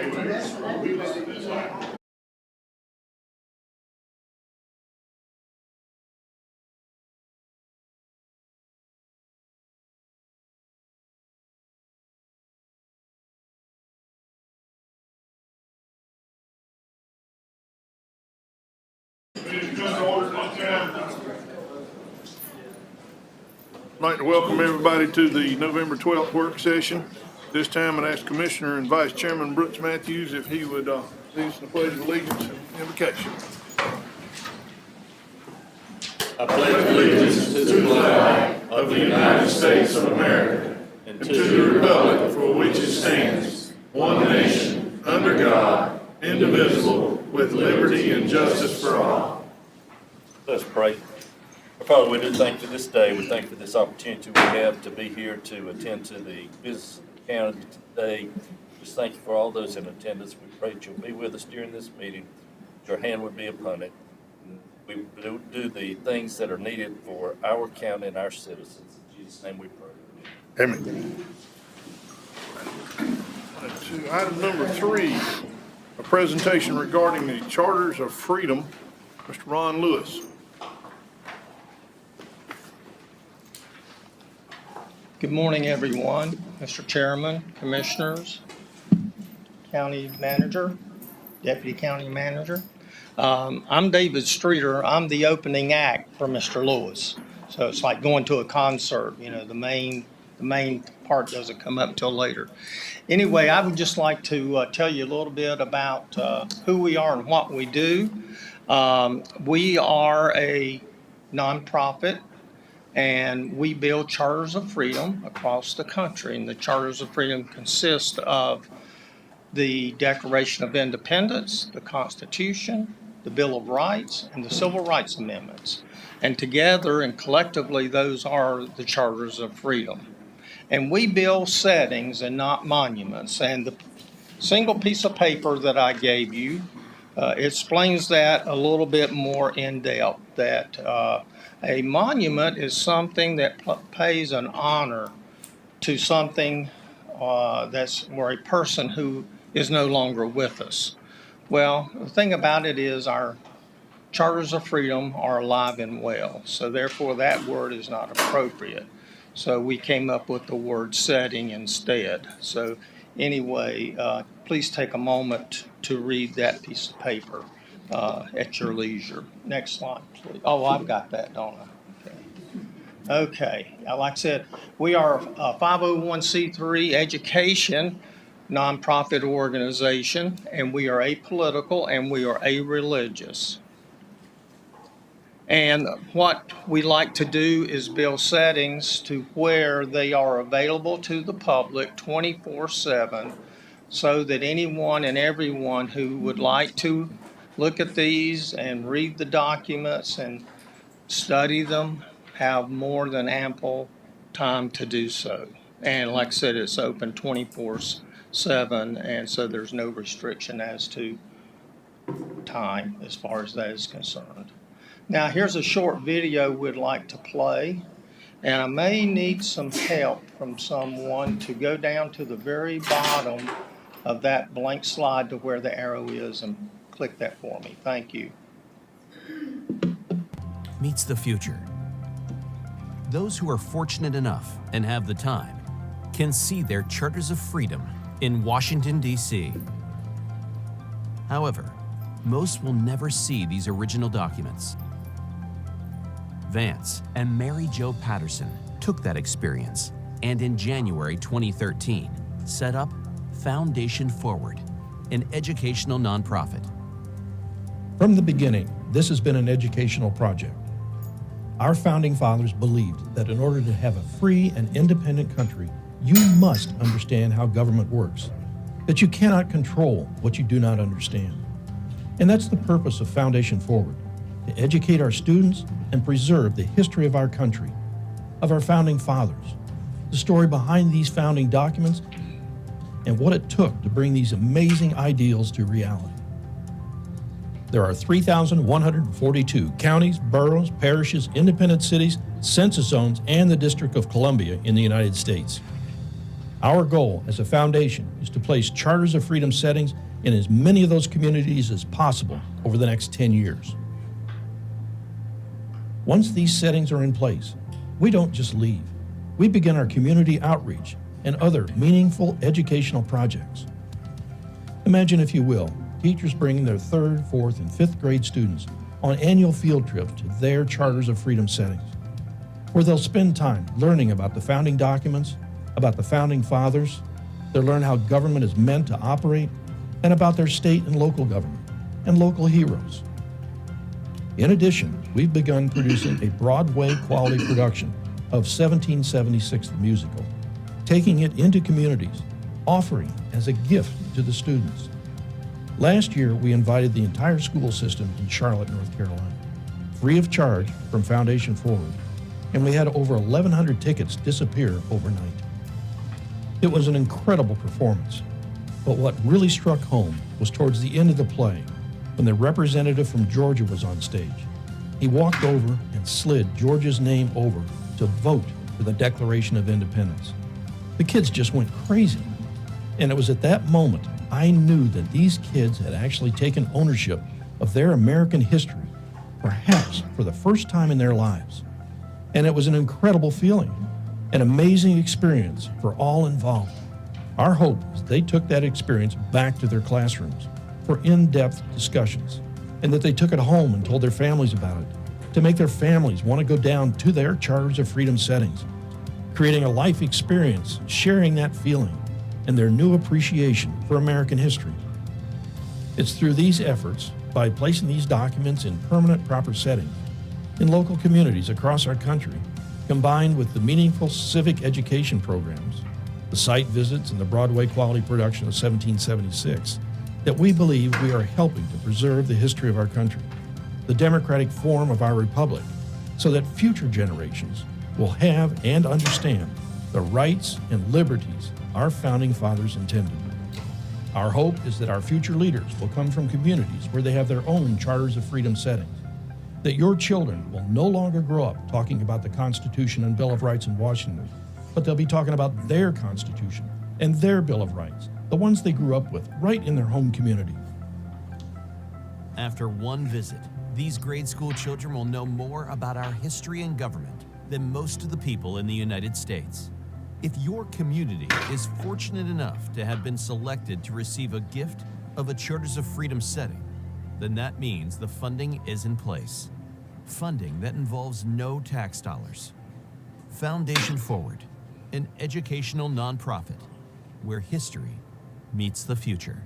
I'd like to welcome everybody to the November 12th work session. This time I'd ask Commissioner and Vice Chairman Brooks Matthews if he would lead us in the Pledge of Allegiance and invocation. I pledge allegiance to the flag of the United States of America and to the republic for which it stands, one nation, under God, indivisible, with liberty and justice for all. Let's pray. Father, we do thank you for this day. We thank you for this opportunity we have to be here to attend to the business county today. Just thank you for all those in attendance. We pray that you'll be with us during this meeting, that your hand would be upon it. We do the things that are needed for our county and our citizens. In Jesus' name we pray. Amen. To item number 3, a presentation regarding the Charters of Freedom. Mr. Ron Lewis. Good morning, everyone. Mr. Chairman, Commissioners, County Manager, Deputy County Manager. I'm David Streeter. I'm the opening act for Mr. Lewis. So it's like going to a concert, you know, the main part doesn't come up until later. Anyway, I would just like to tell you a little bit about who we are and what we do. We are a nonprofit, and we build charters of freedom across the country. And the charters of freedom consist of the Declaration of Independence, the Constitution, the Bill of Rights, and the Civil Rights Amendments. And together and collectively, those are the charters of freedom. And we build settings and not monuments. And the single piece of paper that I gave you explains that a little bit more in depth, that a monument is something that pays an honor to something that's where a person who is no longer with us. Well, the thing about it is our charters of freedom are alive and well, so therefore that word is not appropriate. So we came up with the word setting instead. So anyway, please take a moment to read that piece of paper at your leisure. Next slide, please. Oh, I've got that, don't I? Okay. Like I said, we are a 501c3 education nonprofit organization, and we are apolitical and we are a-religious. And what we like to do is build settings to where they are available to the public 24/7, so that anyone and everyone who would like to look at these and read the documents and study them have more than ample time to do so. And like I said, it's open 24/7, and so there's no restriction as to time as far as that is concerned. Now here's a short video we'd like to play, and I may need some help from someone to go down to the very bottom of that blank slide to where the arrow is and click that for me. Thank you. Meets the future. Those who are fortunate enough and have the time can see their charters of freedom in Washington, D.C. However, most will never see these original documents. Vance and Mary Jo Patterson took that experience and in January 2013 set up Foundation Forward, an educational nonprofit. From the beginning, this has been an educational project. Our founding fathers believed that in order to have a free and independent country, you must understand how government works, that you cannot control what you do not understand. And that's the purpose of Foundation Forward, to educate our students and preserve the history of our country, of our founding fathers, the story behind these founding documents, and what it took to bring these amazing ideals to reality. There are 3,142 counties, boroughs, parishes, independent cities, census zones, and the District of Columbia in the United States. Our goal as a foundation is to place Charters of Freedom settings in as many of those communities as possible over the next 10 years. Once these settings are in place, we don't just leave. We begin our community outreach and other meaningful educational projects. Imagine, if you will, teachers bringing their 3rd, 4th, and 5th grade students on annual field trips to their Charters of Freedom settings, where they'll spend time learning about the founding documents, about the founding fathers. They'll learn how government is meant to operate, and about their state and local government and local heroes. In addition, we've begun producing a Broadway quality production of 1776 the musical, taking it into communities, offering it as a gift to the students. Last year, we invited the entire school system in Charlotte, North Carolina, free of charge from Foundation Forward, and we had over 1,100 tickets disappear overnight. It was an incredible performance, but what really struck home was towards the end of the play, when the representative from Georgia was on stage. He walked over and slid Georgia's name over to vote for the Declaration of Independence. The kids just went crazy. And it was at that moment I knew that these kids had actually taken ownership of their American history, perhaps for the first time in their lives. And it was an incredible feeling, an amazing experience for all involved. Our hope is they took that experience back to their classrooms for in-depth discussions, and that they took it home and told their families about it, to make their families want to go down to their Charters of Freedom settings, creating a life experience, sharing that feeling, and their new appreciation for American history. It's through these efforts, by placing these documents in permanent proper settings, in local communities across our country, combined with the meaningful civic education programs, the site visits, and the Broadway quality production of 1776, that we believe we are helping to preserve the history of our country, the democratic form of our republic, so that future generations will have and understand the rights and liberties our founding fathers intended. Our hope is that our future leaders will come from communities where they have their own Charters of Freedom settings, that your children will no longer grow up talking about the Constitution and Bill of Rights in Washington, but they'll be talking about their Constitution and their Bill of Rights, the ones they grew up with right in their home community. After one visit, these grade school children will know more about our history and government than most of the people in the United States. If your community is fortunate enough to have been selected to receive a gift of a Charters of Freedom setting, then that means the funding is in place. Funding that involves no tax dollars. Foundation Forward, an educational nonprofit where history meets the future.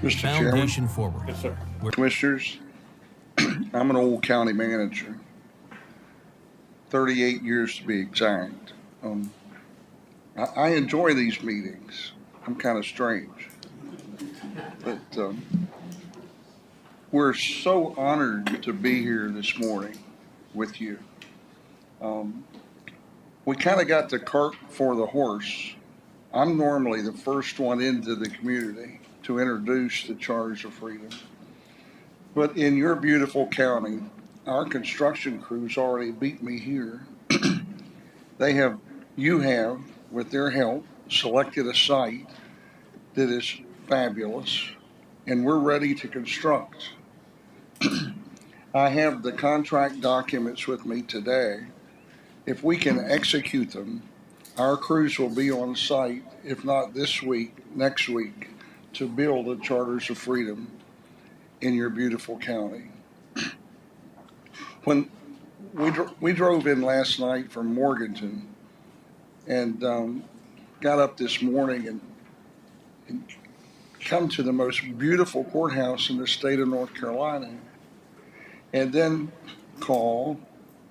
Mr. Chairman, Foundation Forward. Yes, sir. Commissioners, I'm an old county manager, 38 years to be exact. I enjoy these meetings. I'm kind of strange. But we're so honored to be here this morning with you. We kind of got the cart before the horse. I'm normally the first one into the community to introduce the Charters of Freedom. But in your beautiful county, our construction crews already beat me here. You have, with their help, selected a site that is fabulous, and we're ready to construct. I have the contract documents with me today. If we can execute them, our crews will be on site, if not this week, next week, to build the Charters of Freedom in your beautiful county. When we drove in last night from Morganton and got up this morning and come to the most beautiful courthouse in the state of North Carolina, and then call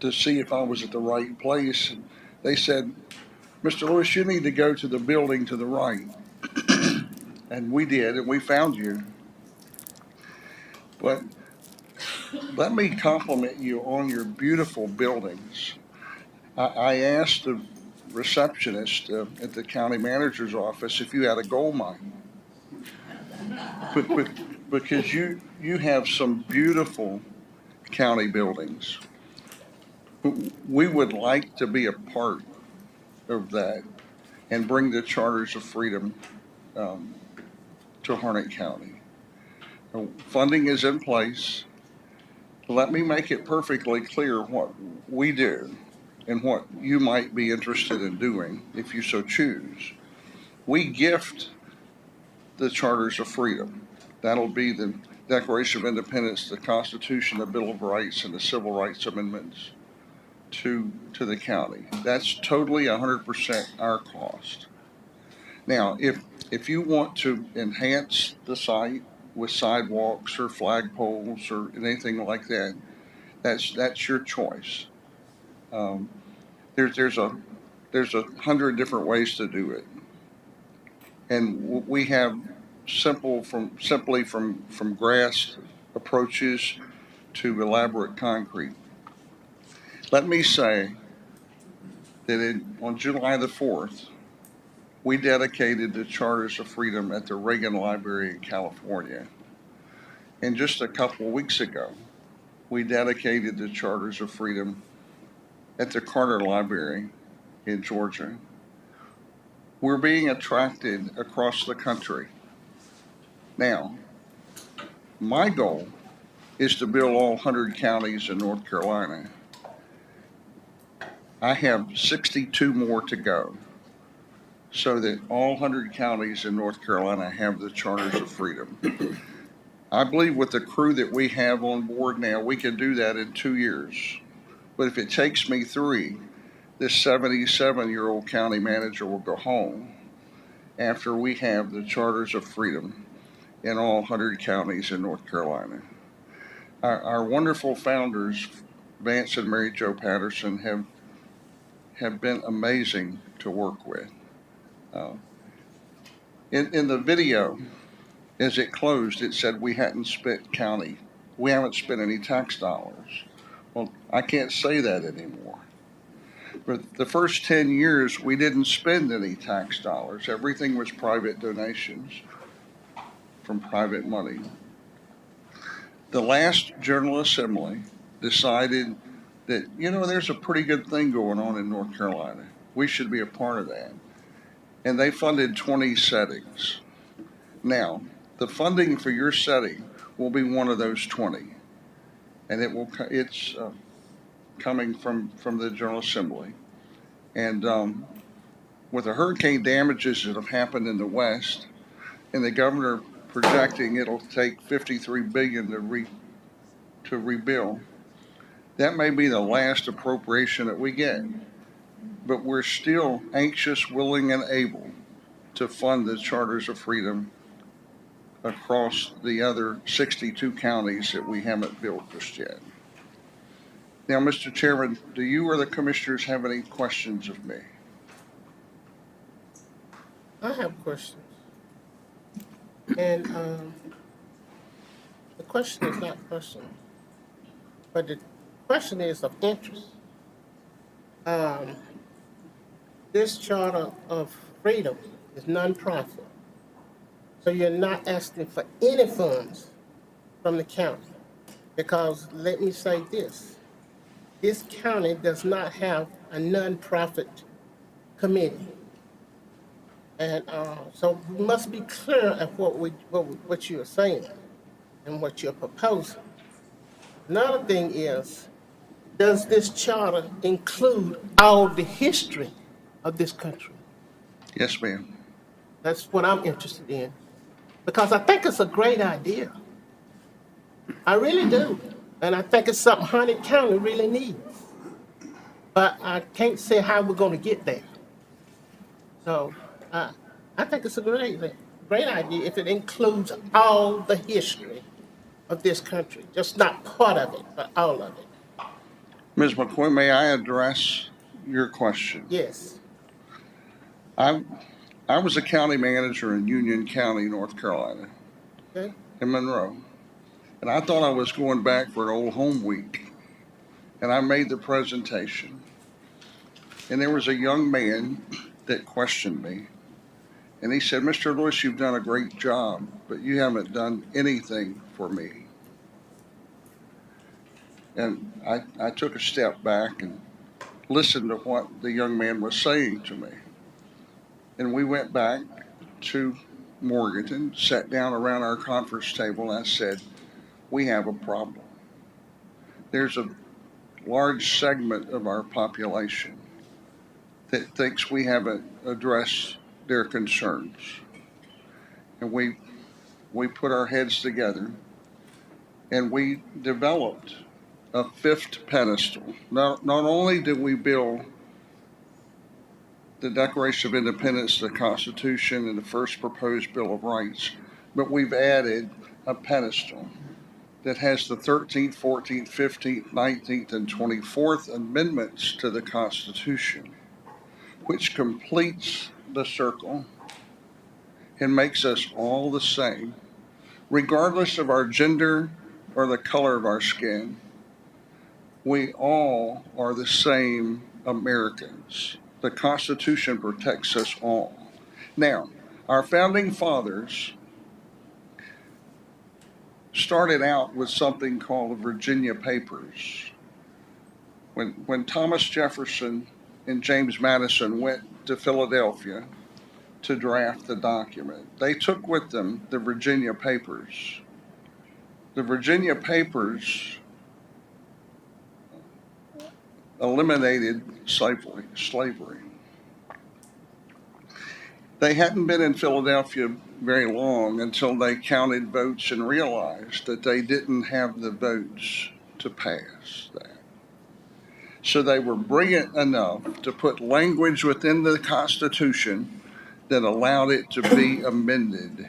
to see if I was at the right place. And they said, "Mr. Lewis, you need to go to the building to the right." And we did, and we found you. But let me compliment you on your beautiful buildings. I asked receptionist at the county manager's office if you had a gold mine. Because you have some beautiful county buildings. We would like to be a part of that and bring the Charters of Freedom to Harnett County. Funding is in place. Let me make it perfectly clear what we do and what you might be interested in doing if you so choose. We gift the Charters of Freedom. That'll be the Declaration of Independence, the Constitution, the Bill of Rights, and the Civil Rights Amendments to the county. That's totally 100% our cost. Now, if you want to enhance the site with sidewalks or flagpoles or anything like that, that's your choice. There's 100 different ways to do it, and we have simply from grass approaches to elaborate concrete. Let me say that on July the 4th, we dedicated the Charters of Freedom at the Reagan Library in California. And just a couple of weeks ago, we dedicated the Charters of Freedom at the Carter Library in Georgia. We're being attracted across the country. Now, my goal is to build all 100 counties in North Carolina. I have 62 more to go, so that all 100 counties in North Carolina have the Charters of Freedom. I believe with the crew that we have on board now, we can do that in 2 years. But if it takes me 3, this 77-year-old county manager will go home after we have the Charters of Freedom in all 100 counties in North Carolina. Our wonderful founders, Vance and Mary Jo Patterson, have been amazing to work with. In the video, as it closed, it said we haven't spent any tax dollars. Well, I can't say that anymore. For the first 10 years, we didn't spend any tax dollars. Everything was private donations from private money. The last General Assembly decided that, there's a pretty good thing going on in North Carolina. We should be a part of that. And they funded 20 settings. Now, the funding for your setting will be one of those 20. And it's coming from the General Assembly. And with the hurricane damages that have happened in the West, and the governor projecting it'll take $53 billion to rebuild, that may be the last appropriation that we get. But we're still anxious, willing, and able to fund the Charters of Freedom across the other 62 counties that we haven't built just yet. Now, Mr. Chairman, do you or the commissioners have any questions of me? I have questions. And the question is not personal, but the question is of interest. This Charter of Freedom is nonprofit, so you're not asking for any funds from the county. Because let me say this county does not have a nonprofit committee. And so we must be clear of what you're saying and what you're proposing. Another thing is, does this charter include all the history of this country? Yes, ma'am. That's what I'm interested in, because I think it's a great idea. I really do. And I think it's something Harnett County really needs. But I can't say how we're going to get there. So I think it's a great idea if it includes all the history of this country, just not part of it, but all of it. Ms. McCoy, may I address your question? Yes. I was a county manager in Union County, North Carolina, Okay. in Monroe. And I thought I was going back for an old home week. And I made the presentation. And there was a young man that questioned me. And he said, Mr. Lewis, you've done a great job, but you haven't done anything for me. And I took a step back and listened to what the young man was saying to me. And we went back to Morganton, sat down around our conference table, and I said, we have a problem. There's a large segment of our population that thinks we haven't addressed their concerns. And we put our heads together and we developed a fifth pedestal. Not only did we build the Declaration of Independence, the Constitution, and the first proposed Bill of Rights, but we've added a pedestal that has the 13th, 14th, 15th, 19th, and 24th Amendments to the Constitution, which completes the circle and makes us all the same, regardless of our gender or the color of our skin. We all are the same Americans. The Constitution protects us all. Now, our founding fathers started out with something called the Virginia Papers. When Thomas Jefferson and James Madison went to Philadelphia to draft the document, they took with them the Virginia Papers. The Virginia Papers eliminated slavery. They hadn't been in Philadelphia very long until they counted votes and realized that they didn't have the votes to pass that. So they were brilliant enough to put language within the Constitution that allowed it to be amended.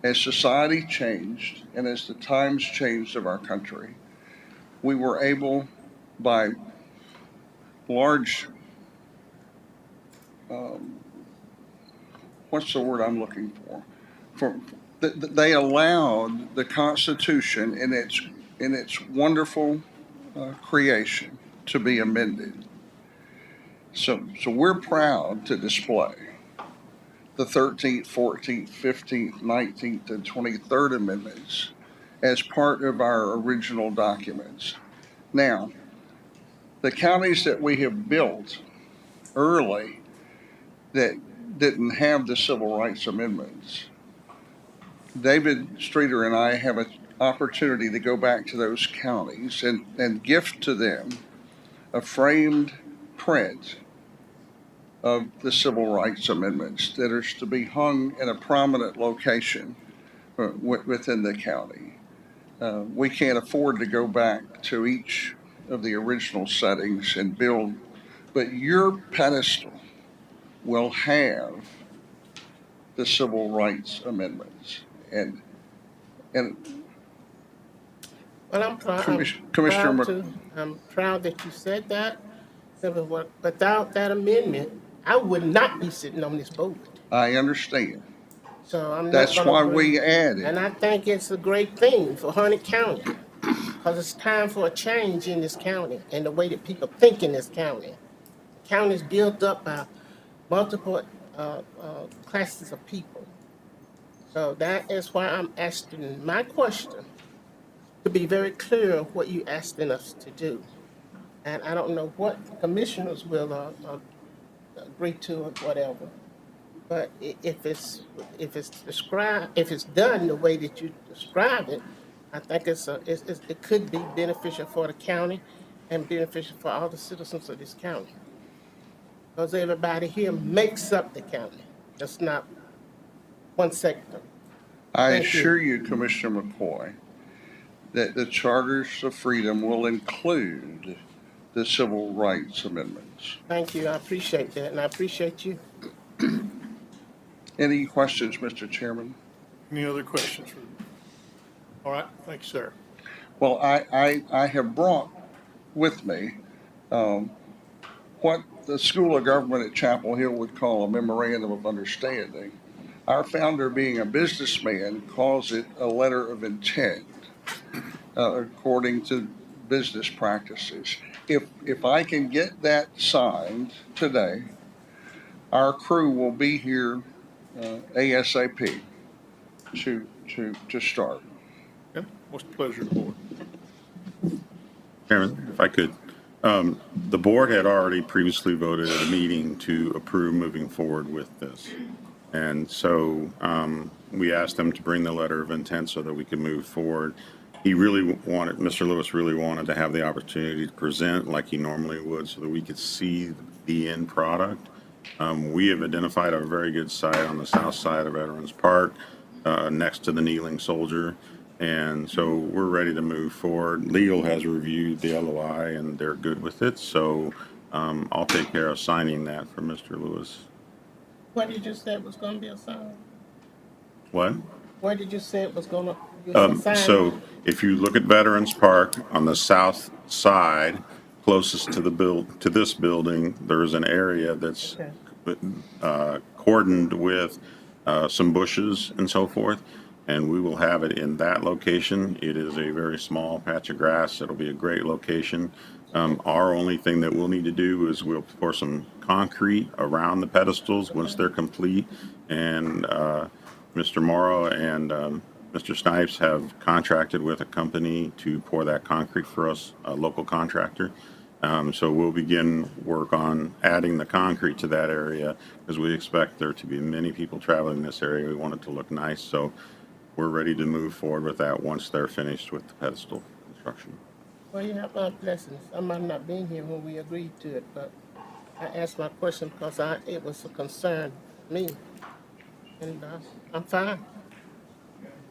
As society changed and as the times changed of our country, we were able, by large, what's the word I'm looking for? They allowed the Constitution in its wonderful creation to be amended. So we're proud to display the 13th, 14th, 15th, 19th, and 23rd Amendments as part of our original documents. Now, the counties that we have built early that didn't have the Civil Rights Amendments, David Streeter and I have an opportunity to go back to those counties and gift to them a framed print of the Civil Rights Amendments that are to be hung in a prominent location within the county. We can't afford to go back to each of the original settings and build, but your pedestal will have the Civil Rights Amendments. And Well, I'm Commissioner I'm proud that you said that. Without that amendment, I would not be sitting on this board. I understand. So I'm not That's gonna why bring- we added. And I think it's a great thing for Harnett County, because it's time for a change in this county and the way that people think in this county. The county is built up by multiple classes of people. So that is why I'm asking my question, to be very clear of what you're asking us to do. And I don't know what commissioners will agree to or whatever. But if it's described, if it's done the way that you describe it, I think it could be beneficial for the county and beneficial for all the citizens of this county. Because everybody here makes up the county. It's not one sector. I Thank you. assure you, Commissioner McCoy, that the Charters of Freedom will include the Civil Rights Amendments. Thank you. I appreciate that, and I appreciate you. Any questions, Mr. Chairman? Any other questions? All right, thank you, sir. Well, I have brought with me what the School of Government at Chapel Hill would call a memorandum of understanding. Our founder, being a businessman, calls it a letter of intent, according to business practices. if I can get that signed today, our crew will be here ASAP to start. Okay, what's the pleasure of the board? Chairman, if I could, the board had already previously voted at a meeting to approve moving forward with this. And so we asked them to bring the letter of intent so that we could move forward. Mr. Lewis really wanted to have the opportunity to present like he normally would so that we could see the end product. We have identified a very good site on the south side of Veterans Park next to the kneeling soldier. And so we're ready to move forward. Legal has reviewed the LOI and they're good with it. So I'll take care of signing that for Mr. Lewis. Where did you say it was gonna be assigned? What? Where did you say it was gonna be assigned? So if you look at Veterans Park on the south side, closest to this building, there's an area that's cordoned with some bushes and so forth. And we will have it in that location. It is a very small patch of grass. It'll be a great location. Our only thing that we'll need to do is we'll pour some concrete around the pedestals once they're complete. And Mr. Morrow and Mr. Snipes have contracted with a company to pour that concrete for us, a local contractor. So we'll begin work on adding the concrete to that area because we expect there to be many people traveling this area. We want it to look nice. So we're ready to move forward with that once they're finished with the pedestal construction. Well, you have my blessings. I might not been here when we agreed to it, but I asked my question because it was a concern to me. And I'm fine.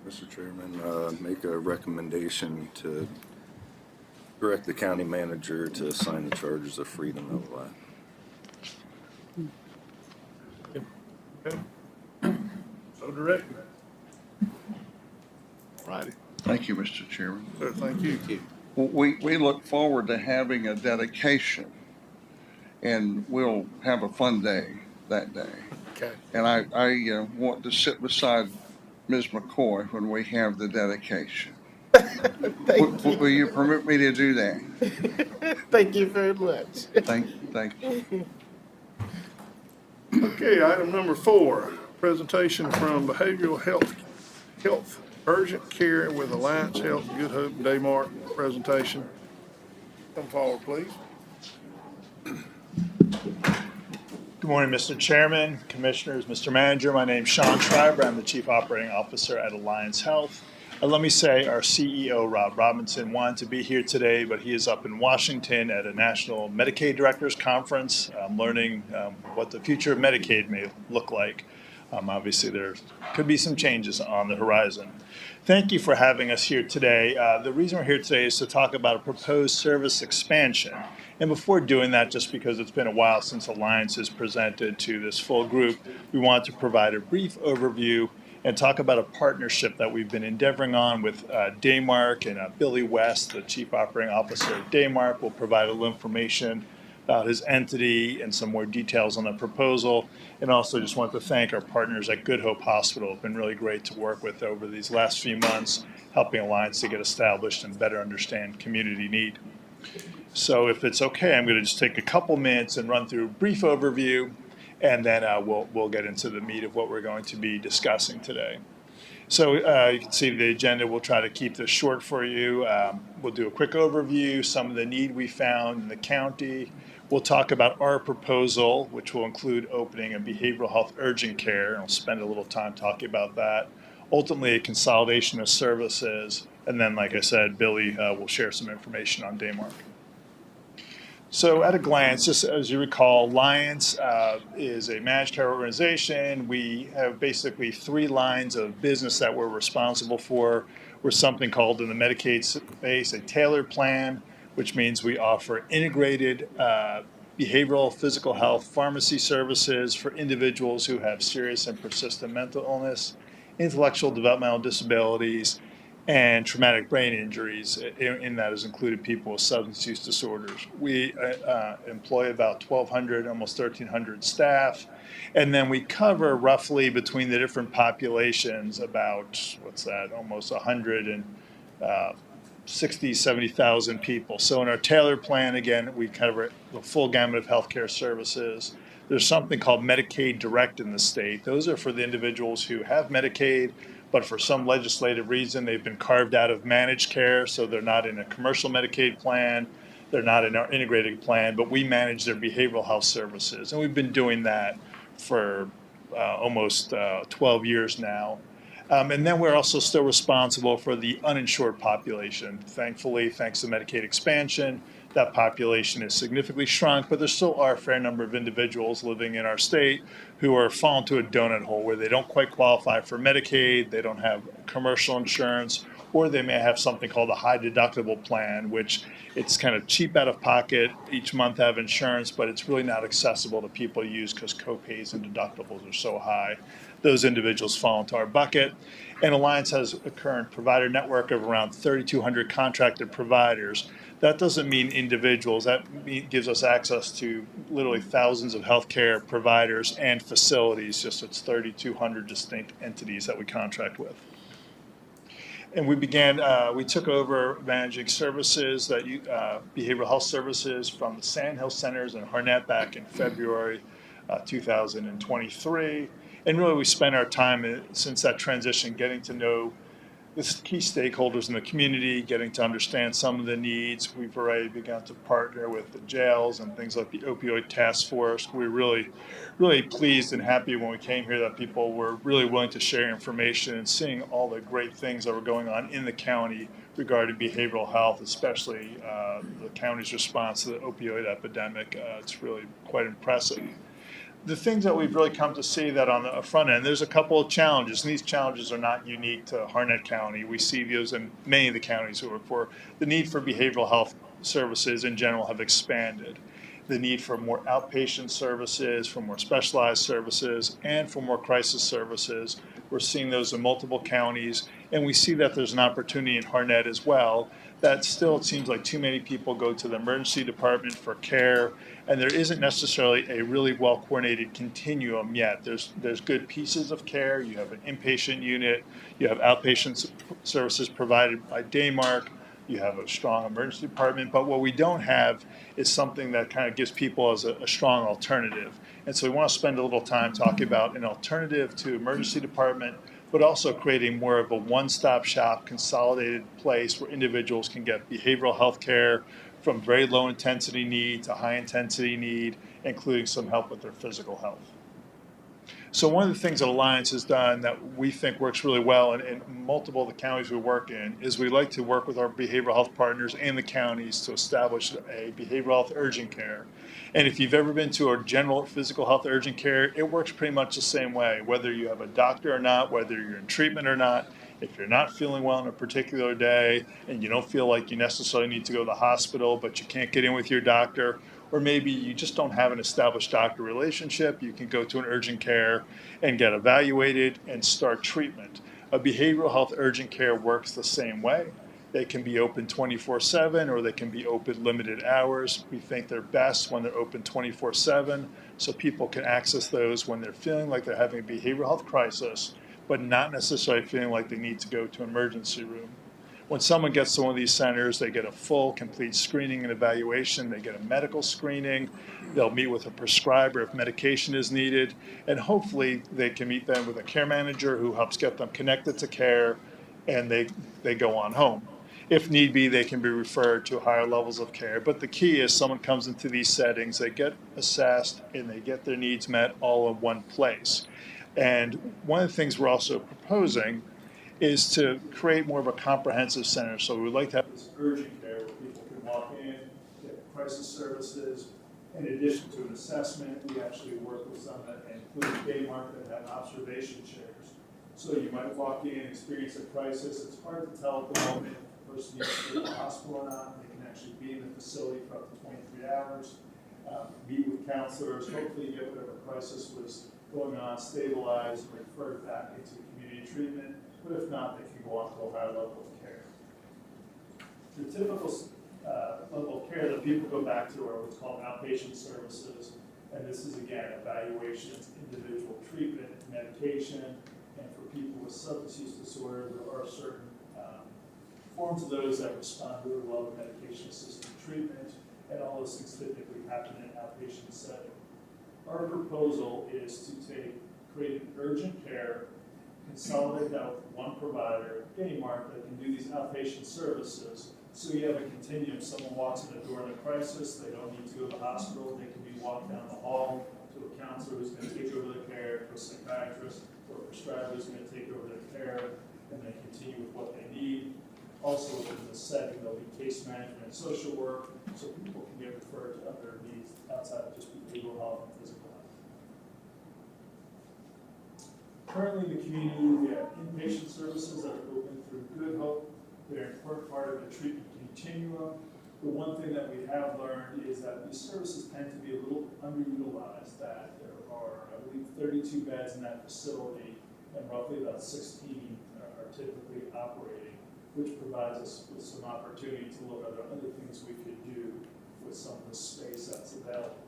Mr. Chairman, make a recommendation to direct the county manager to sign the charges of freedom LOI. Okay. So directed. Righty. Thank you, Mr. Chairman. Sir, thank you. We look forward to having a dedication, and we'll have a fun day that day. Okay. And I want to sit beside Ms. McCoy when we have the dedication. Will you permit me to do that? Thank you very much. Thank you. Okay, item number 4, presentation from Behavioral Health Urgent Care with Alliance Health Good Hope Daymark presentation. Come forward, please. Good morning, Mr. Chairman, Commissioners, Mr. Manager. My name's Sean Schreiber. I'm the Chief Operating Officer at Alliance Health. Let me say our CEO, Rob Robinson, wanted to be here today, but he is up in Washington at a National Medicaid Directors Conference, learning what the future of Medicaid may look like. Obviously, there could be some changes on the horizon. Thank you for having us here today. The reason we're here today is to talk about a proposed service expansion. And before doing that, just because it's been a while since Alliance has presented to this full group, we want to provide a brief overview and talk about a partnership that we've been endeavoring on with Daymark, and Billy West, the Chief Operating Officer at Daymark, will provide a little information about his entity and some more details on the proposal. And also just want to thank our partners at Good Hope Hospital. It's been really great to work with over these last few months, helping Alliance to get established and better understand community need. So if it's okay, I'm going to just take a couple minutes and run through a brief overview, and then we'll get into the meat of what we're going to be discussing today. So you can see the agenda. We'll try to keep this short for you. We'll do a quick overview, some of the need we found in the county. We'll talk about our proposal, which will include opening a behavioral health urgent care, and I'll spend a little time talking about that. Ultimately, a consolidation of services, and then, like I said, Billy will share some information on Daymark. So at a glance, just as you recall, Alliance is a managed care organization. We have basically 3 lines of business that we're responsible for. We're something called in the Medicaid space a tailored plan, which means we offer integrated behavioral, physical health, pharmacy services for individuals who have serious and persistent mental illness, intellectual developmental disabilities, and traumatic brain injuries. In that is included people with substance use disorders. We employ about 1,200, almost 1,300 staff, and then we cover roughly between the different populations about, almost 110 60, 70,000 people. So in our tailored plan, again, we cover the full gamut of healthcare services. There's something called Medicaid Direct in the state. Those are for the individuals who have Medicaid, but for some legislative reason, they've been carved out of managed care, so they're not in a commercial Medicaid plan. They're not in our integrated plan, but we manage their behavioral health services. And we've been doing that for almost 12 years now. And then we're also still responsible for the uninsured population. Thankfully, thanks to Medicaid expansion, that population is significantly shrunk, but there still are a fair number of individuals living in our state who are falling to a donut hole where they don't quite qualify for Medicaid, they don't have commercial insurance, or they may have something called a high deductible plan, which it's kind of cheap out of pocket each month to have insurance, but it's really not accessible to people to use because copays and deductibles are so high. Those individuals fall into our bucket. And Alliance has a current provider network of around 3,200 contracted providers. That doesn't mean individuals. That gives us access to literally thousands of healthcare providers and facilities. Just it's 3,200 distinct entities that we contract with. And we took over managing services, behavioral health services from the Sandhill Centers in Harnett back in February 2023. And really, we spent our time since that transition getting to know the key stakeholders in the community, getting to understand some of the needs. We've already begun to partner with the jails and things like the opioid task force. We're really, really pleased and happy when we came here that people were really willing to share information and seeing all the great things that were going on in the county regarding behavioral health, especially the county's response to the opioid epidemic. It's really quite impressive. The things that we've really come to see that on the front end, there's a couple of challenges, and these challenges are not unique to Harnett County. We see those in many of the counties we work for. The need for behavioral health services in general have expanded. The need for more outpatient services, for more specialized services, and for more crisis services. We're seeing those in multiple counties, and we see that there's an opportunity in Harnett as well. That still, it seems like too many people go to the emergency department for care, and there isn't necessarily a really well-coordinated continuum yet. There's good pieces of care. You have an inpatient unit. You have outpatient services provided by Daymark. You have a strong emergency department. But what we don't have is something that kind of gives people as a strong alternative. And so we want to spend a little time talking about an alternative to emergency department, but also creating more of a one-stop shop, consolidated place where individuals can get behavioral health care from very low intensity need to high intensity need, including some help with their physical health. So one of the things that Alliance has done that we think works really well in multiple of the counties we work in is we like to work with our behavioral health partners and the counties to establish a behavioral health urgent care. And if you've ever been to a general physical health urgent care, it works pretty much the same way, whether you have a doctor or not, whether you're in treatment or not. If you're not feeling well on a particular day and you don't feel like you necessarily need to go to the hospital, but you can't get in with your doctor, or maybe you just don't have an established doctor relationship, you can go to an urgent care and get evaluated and start treatment. A behavioral health urgent care works the same way. They can be open 24/7 or they can be open limited hours. We think they're best when they're open 24/7 so people can access those when they're feeling like they're having a behavioral health crisis, but not necessarily feeling like they need to go to an emergency room. When someone gets to one of these centers, they get a full, complete screening and evaluation. They get a medical screening. They'll meet with a prescriber if medication is needed. And hopefully they can meet them with a care manager who helps get them connected to care, and they go on home. If need be, they can be referred to higher levels of care. But the key is someone comes into these settings, they get assessed, and they get their needs met all in one place. And one of the things we're also proposing is to create more of a comprehensive center. So we would like to have this urgent care where people can walk in, get crisis services. In addition to an assessment, we actually work with some that include Daymark that have observation chairs. So you might walk in, experience a crisis. It's hard to tell at the moment if the person needs to go to the hospital or not. They can actually be in the facility for up to 23 hours, meet with counselors, hopefully get whatever crisis was going on, stabilize, and refer back into community treatment. But if not, they can go on to a higher level of care. The typical level of care that people go back to are what's called outpatient services. And this is, again, evaluations, individual treatment, medication. And for people with substance use disorder, there are certain perform to those that respond really well to medication-assisted treatment, and all those things typically happen in an outpatient setting. Our proposal is to create an urgent care, consolidate that with one provider, Kmart, that can do these outpatient services. So you have a continuum. Someone walks in the door in a crisis, they don't need to go to the hospital, they can be walked down the hall to a counselor who's going to take over their care, to a psychiatrist or a prescriber who's going to take over their care, and then continue with what they need. Also within the setting, there'll be case management and social work, so people can get referred to other needs outside of just behavioral health and physical health. Currently in the community, we have inpatient services that are open through Good Hope. They're an important part of the treatment continuum. The one thing that we have learned is that these services tend to be a little underutilized, that there are, I believe, 32 beds in that facility, and roughly about 16 are typically operating, which provides us with some opportunity to look at other things we could do with some of the space that's available.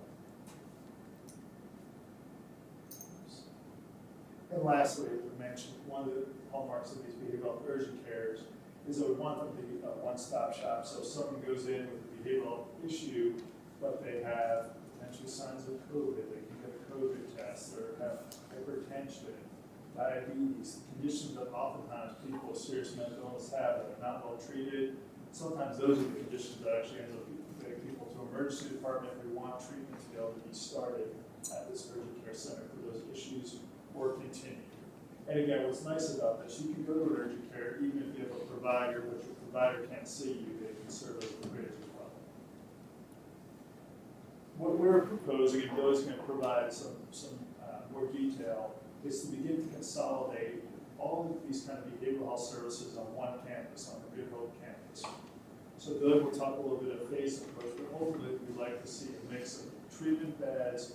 And lastly, as we mentioned, one of the hallmarks of these behavioral urgent cares is that we want them to be a one-stop shop. So if someone goes in with a behavioral issue, but they have potentially signs of COVID, they can get a COVID test, or have hypertension, diabetes, conditions that oftentimes people with serious mental illness have that are not well treated. Sometimes those are the conditions that actually end up getting people to emergency department. We want treatment to be able to be started at this urgent care center for those issues or continue. And again, what's nice about this, you can go to urgent care even if you have a provider, but your provider can't see you, they can serve as a bridge as well. What we're proposing, and Billy's going to provide some more detail, is to begin to consolidate all of these kind of behavioral health services on one campus, on the Good Hope campus. So Billy will talk a little bit of phased approach, but ultimately we'd like to see a mix of treatment beds,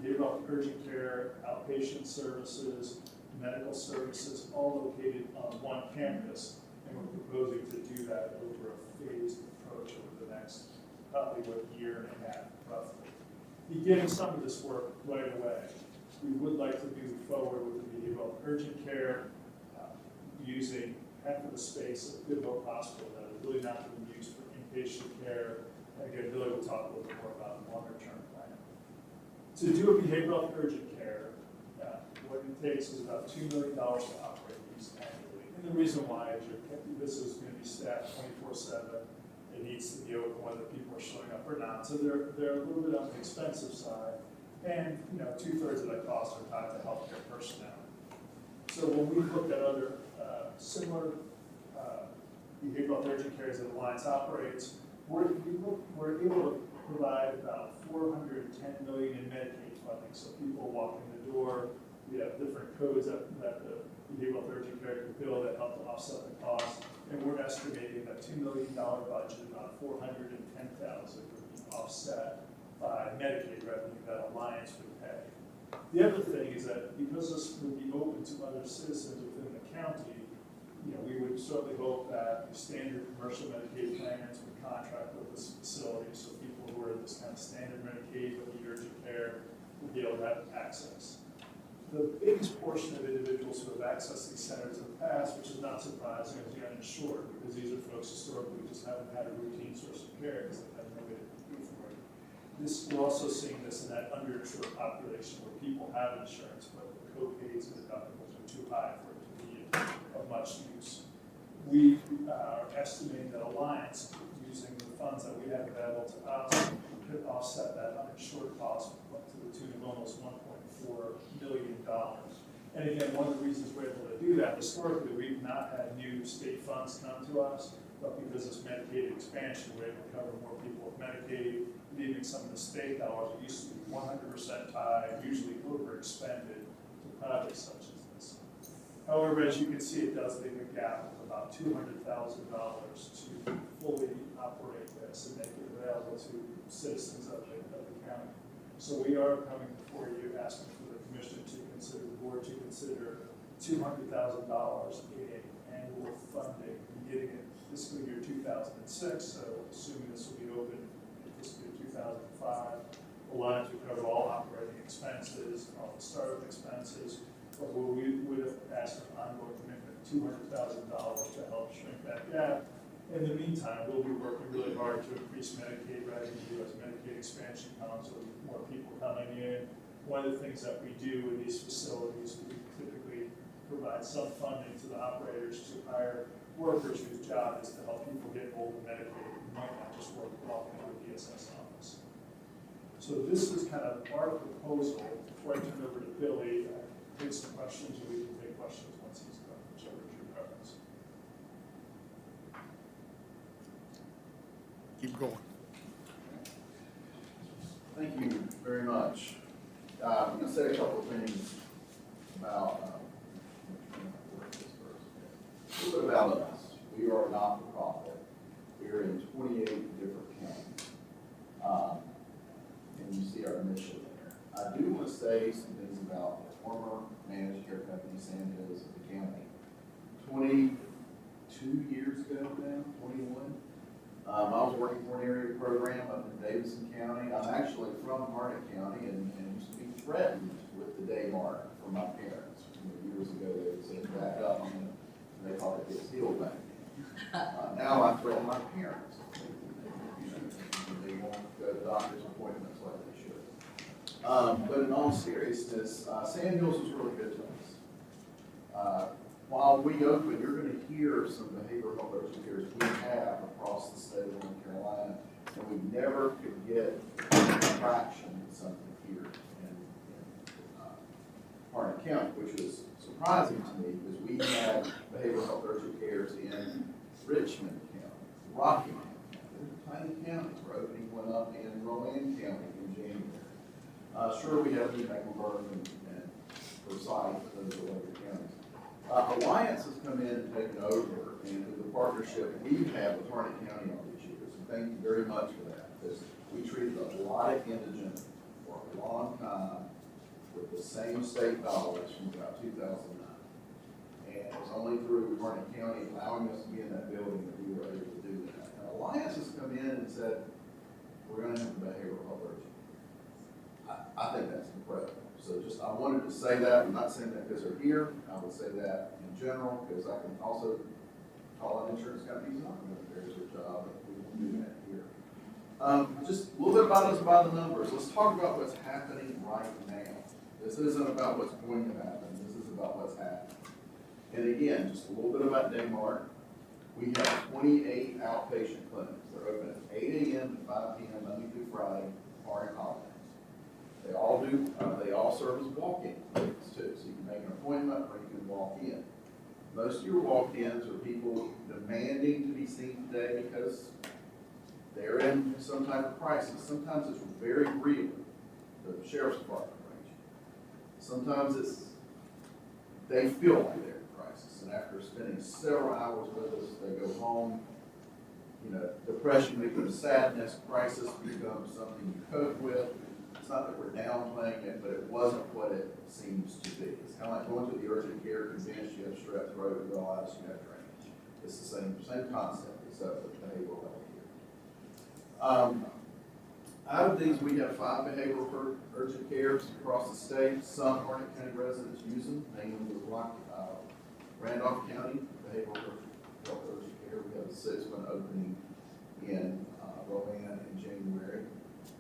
behavioral urgent care, outpatient services, medical services, all located on one campus, and we're proposing to do that over a phased approach over the next probably year and a half, roughly. Beginning some of this work right away, we would like to move forward with the behavioral urgent care using half of the space of Good Hope Hospital that is really not being used for inpatient care. And again, Billy will talk a little bit more about the longer-term plan. To do a behavioral urgent care, what it takes is about $2 million to operate these annually. And the reason why is this is going to be staffed 24/7. It needs to be open whether people are showing up or not. So they're a little bit on the expensive side. And 2/3 of that cost are tied to healthcare personnel. So when we looked at other similar behavioral urgent cares that Alliance operates, we're able to provide about $410 million in Medicaid funding. So people walk in the door. We have different codes that the behavioral urgent care can bill that help to offset the cost. And we're estimating that $2 million budget, about $410,000 would be offset by Medicaid revenue that Alliance would pay. The other thing is that because this would be open to other citizens within the county, we would certainly hope that the standard commercial Medicaid plans would contract with this facility, so people who are in this kind of standard Medicaid but need urgent care would be able to have access. The biggest portion of individuals who have accessed these centers in the past, which is not surprising, is the uninsured, because these are folks historically who just haven't had a routine source of care because they've had no way to pay for it. We're also seeing this in that underinsured population where people have insurance, but the co-pays and deductibles are too high for it to be of much use. We are estimating that Alliance, using the funds that we have available to us, could offset that uninsured cost up to the tune of almost $1.4 million. And again, one of the reasons we're able to do that, historically, we've not had new state funds come to us, but because it's Medicaid expansion, we're able to cover more people with Medicaid, leaving some of the state dollars that used to be 100% tied, usually overexpended to projects such as this. However, as you can see, it does leave a gap of about $200,000 to fully operate this and make it available to citizens of the county. So we are coming before you asking for the commission to consider, the board to consider $200,000 in annual funding beginning in fiscal year 2006. So assuming this will be open in fiscal year 2005, Alliance will cover all operating expenses, all the startup expenses, but we would have asked for ongoing commitment $200,000 to help shrink that gap. In the meantime, we'll be working really hard to increase Medicaid revenue as Medicaid expansion comes with more people coming in. One of the things that we do in these facilities, we typically provide some funding to the operators to hire workers whose job is to help people get old and Medicaid, who might not just work walking into the DSS office. So this is kind of our proposal. Before I turn it over to Billy, I take some questions, or we can take questions once he's done, whichever is your preference. Keep going. Thank you very much. I'm going to say a couple of things about, a little bit about us. We are a not-for-profit. We are in 28 different counties. And you see our mission there. I do want to say some things about the former managed care company, Sandhills of the county. 22 years ago now, 21. I was working for an area program up in Davidson County. I'm actually from Harnett County and used to be threatened with the day mark from my parents. Years ago, they would say, back up, and they thought it gets healed back. Now I threaten my parents. They won't go to doctor's appointments like they should. But in all seriousness, Sandhills was really good to us. While we open, you're going to hear some behavioral health educators we have across the state of North Carolina, and we never could get traction in something here in Harnett County, which was surprising to me because we had behavioral health educators in Richmond County, Rocky Mountain County, tiny counties. We're opening one up in Rowan County in January. Sure, we have New Mecklenburg and Forsyth, those are other counties. Alliance has come in and taken over, and with the partnership we've had with Harnett County all these years, and thank you very much for that, because we treated a lot of indigent for a long time with the same state dollars from about 2009. And it was only through Harnett County allowing us to be in that building that we were able to do that. And Alliance has come in and said, we're going to have a behavioral health urgent. I think that's incredible. So just, I wanted to say that. I'm not saying that because they're here. I would say that in general, because I can also call out insurance companies not going to do their job, but we won't do that here. Just a little bit about us by the numbers. Let's talk about what's happening right now. This isn't about what's going to happen. This is about what's happening. And again, just a little bit about Daymar. We have 28 outpatient clinics. They're open at 8 a.m. to 5 p.m. Monday through Friday, or in holidays. They all serve as walk-in clinics too. So you can make an appointment or you can walk in. Most of your walk-ins are people demanding to be seen today because they're in some type of crisis. Sometimes it's very real. The sheriff's department range. Sometimes they feel like they're in crisis. And after spending several hours with us, they go home. Depression becomes sadness, crisis becomes something you cope with. It's not that we're downplaying it, but it wasn't what it seems to be. It's kind of like going to the urgent care convention, you have strep throat, you have drainage. It's the same concept, except with behavioral health here. Out of these, we have 5 behavioral urgent cares across the state. Some Harnett County residents use them, namely Randolph County Behavioral Health Urgent Care. We have a 6th one opening in Rowan in January.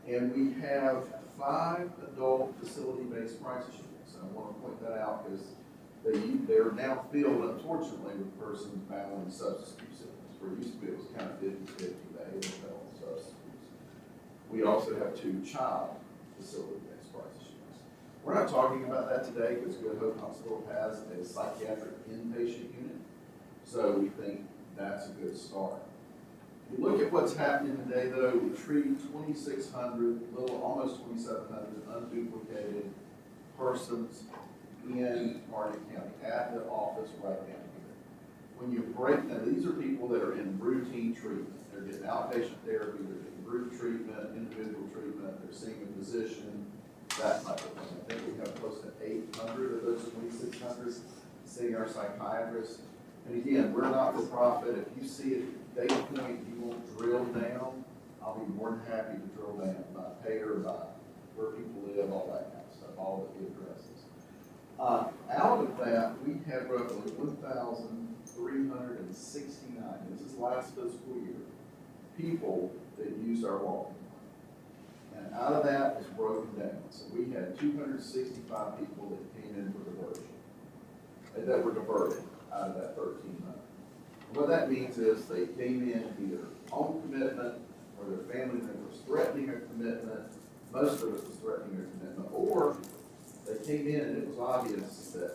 And we have 5 adult facility-based crisis units. And I want to point that out because they're now filled, unfortunately, with persons battling substance abuse illness. Where it used to be, it was kind of 50-50, behavioral health and substance abuse. We also have 2 child facility-based crisis units. We're not talking about that today because Good Hope Hospital has a psychiatric inpatient unit. So we think that's a good start. If you look at what's happening today, though, we treat 2,600, almost 2,700 unduplicated persons in Harnett County at the office right down here. When you break down, these are people that are in routine treatment. They're getting outpatient therapy, they're getting group treatment, individual treatment, they're seeing a physician, that type of thing. I think we have close to 800 of those 2,600 seeing our psychiatrists. And again, we're not for profit. If you see a data point you won't drill down, I'll be more than happy to drill down by payer, by where people live, all that kind of stuff, all that we addresses. Out of that, we had roughly 1,369, this is last fiscal year, people that used our walking line. And out of that is broken down. So we had 265 people that came in for diversion, that were diverted out of that 1,300. What that means is they came in either on commitment or their family members threatening a commitment. Most of it was threatening their commitment, or they came in and it was obvious that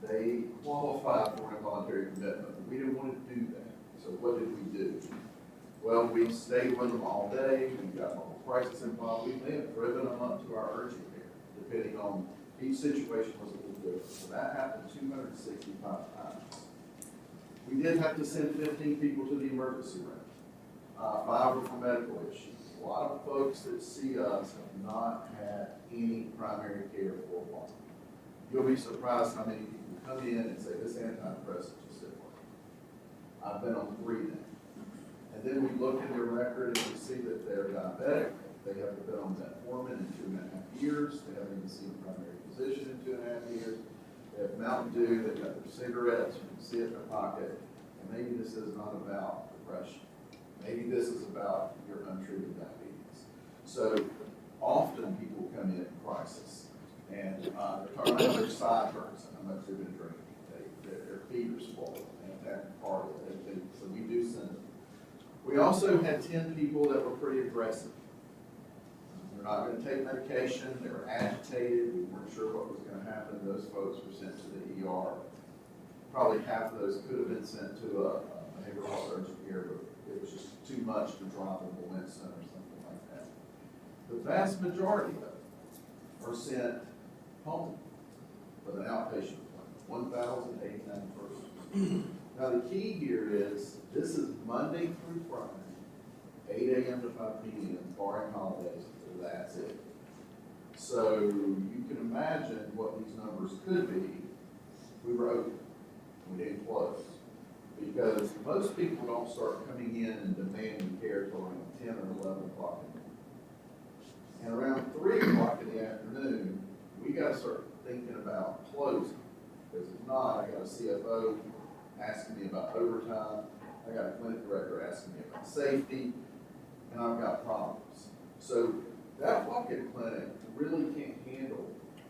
they qualified for involuntary commitment. But we didn't want to do that. So what did we do? Well, we stayed with them all day. We got mobile crisis involved. We may have driven them up to our urgent care, depending on each situation was a little different. So that happened 265 times. We did have to send 15 people to the emergency room. 5 were for medical issues. A lot of folks that see us have not had any primary care for a while. You'll be surprised how many people come in and say, this antidepressant just didn't work. I've been on 3 now. And then we look at their record and we see that they're diabetic. They haven't been on metformin in 2.5 years. They haven't even seen a primary physician in 2.5 years. They have Mountain Dew. They've got their cigarettes. You can see it in their pocket. And maybe this is not about depression. Maybe this is about your untreated diabetes. So often people come in crisis and they're talking about their sideburns and how much they've been drinking. Their feet are swollen. And that's part of it. So we do send them. We also had 10 people that were pretty aggressive. They're not going to take medication. They were agitated. We weren't sure what was going to happen. Those folks were sent to the ER. Probably half of those could have been sent to a behavioral health urgent care, but it was just too much to drop in Winston or something like that. The vast majority of them are sent home with an outpatient appointment, 1,089 persons. Now the key here is, this is Monday through Friday, 8 a.m. to 5 p.m., barring holidays, that's it. So you can imagine what these numbers could be. We were open, we didn't close. Because most people don't start coming in and demanding care till around 10 or 11 o'clock in the morning. And around 3 o'clock in the afternoon, we got to start thinking about closing. Because if not, I got a CFO asking me about overtime, I got a clinic director asking me about safety, and I've got problems. So that walk-in clinic really can't handle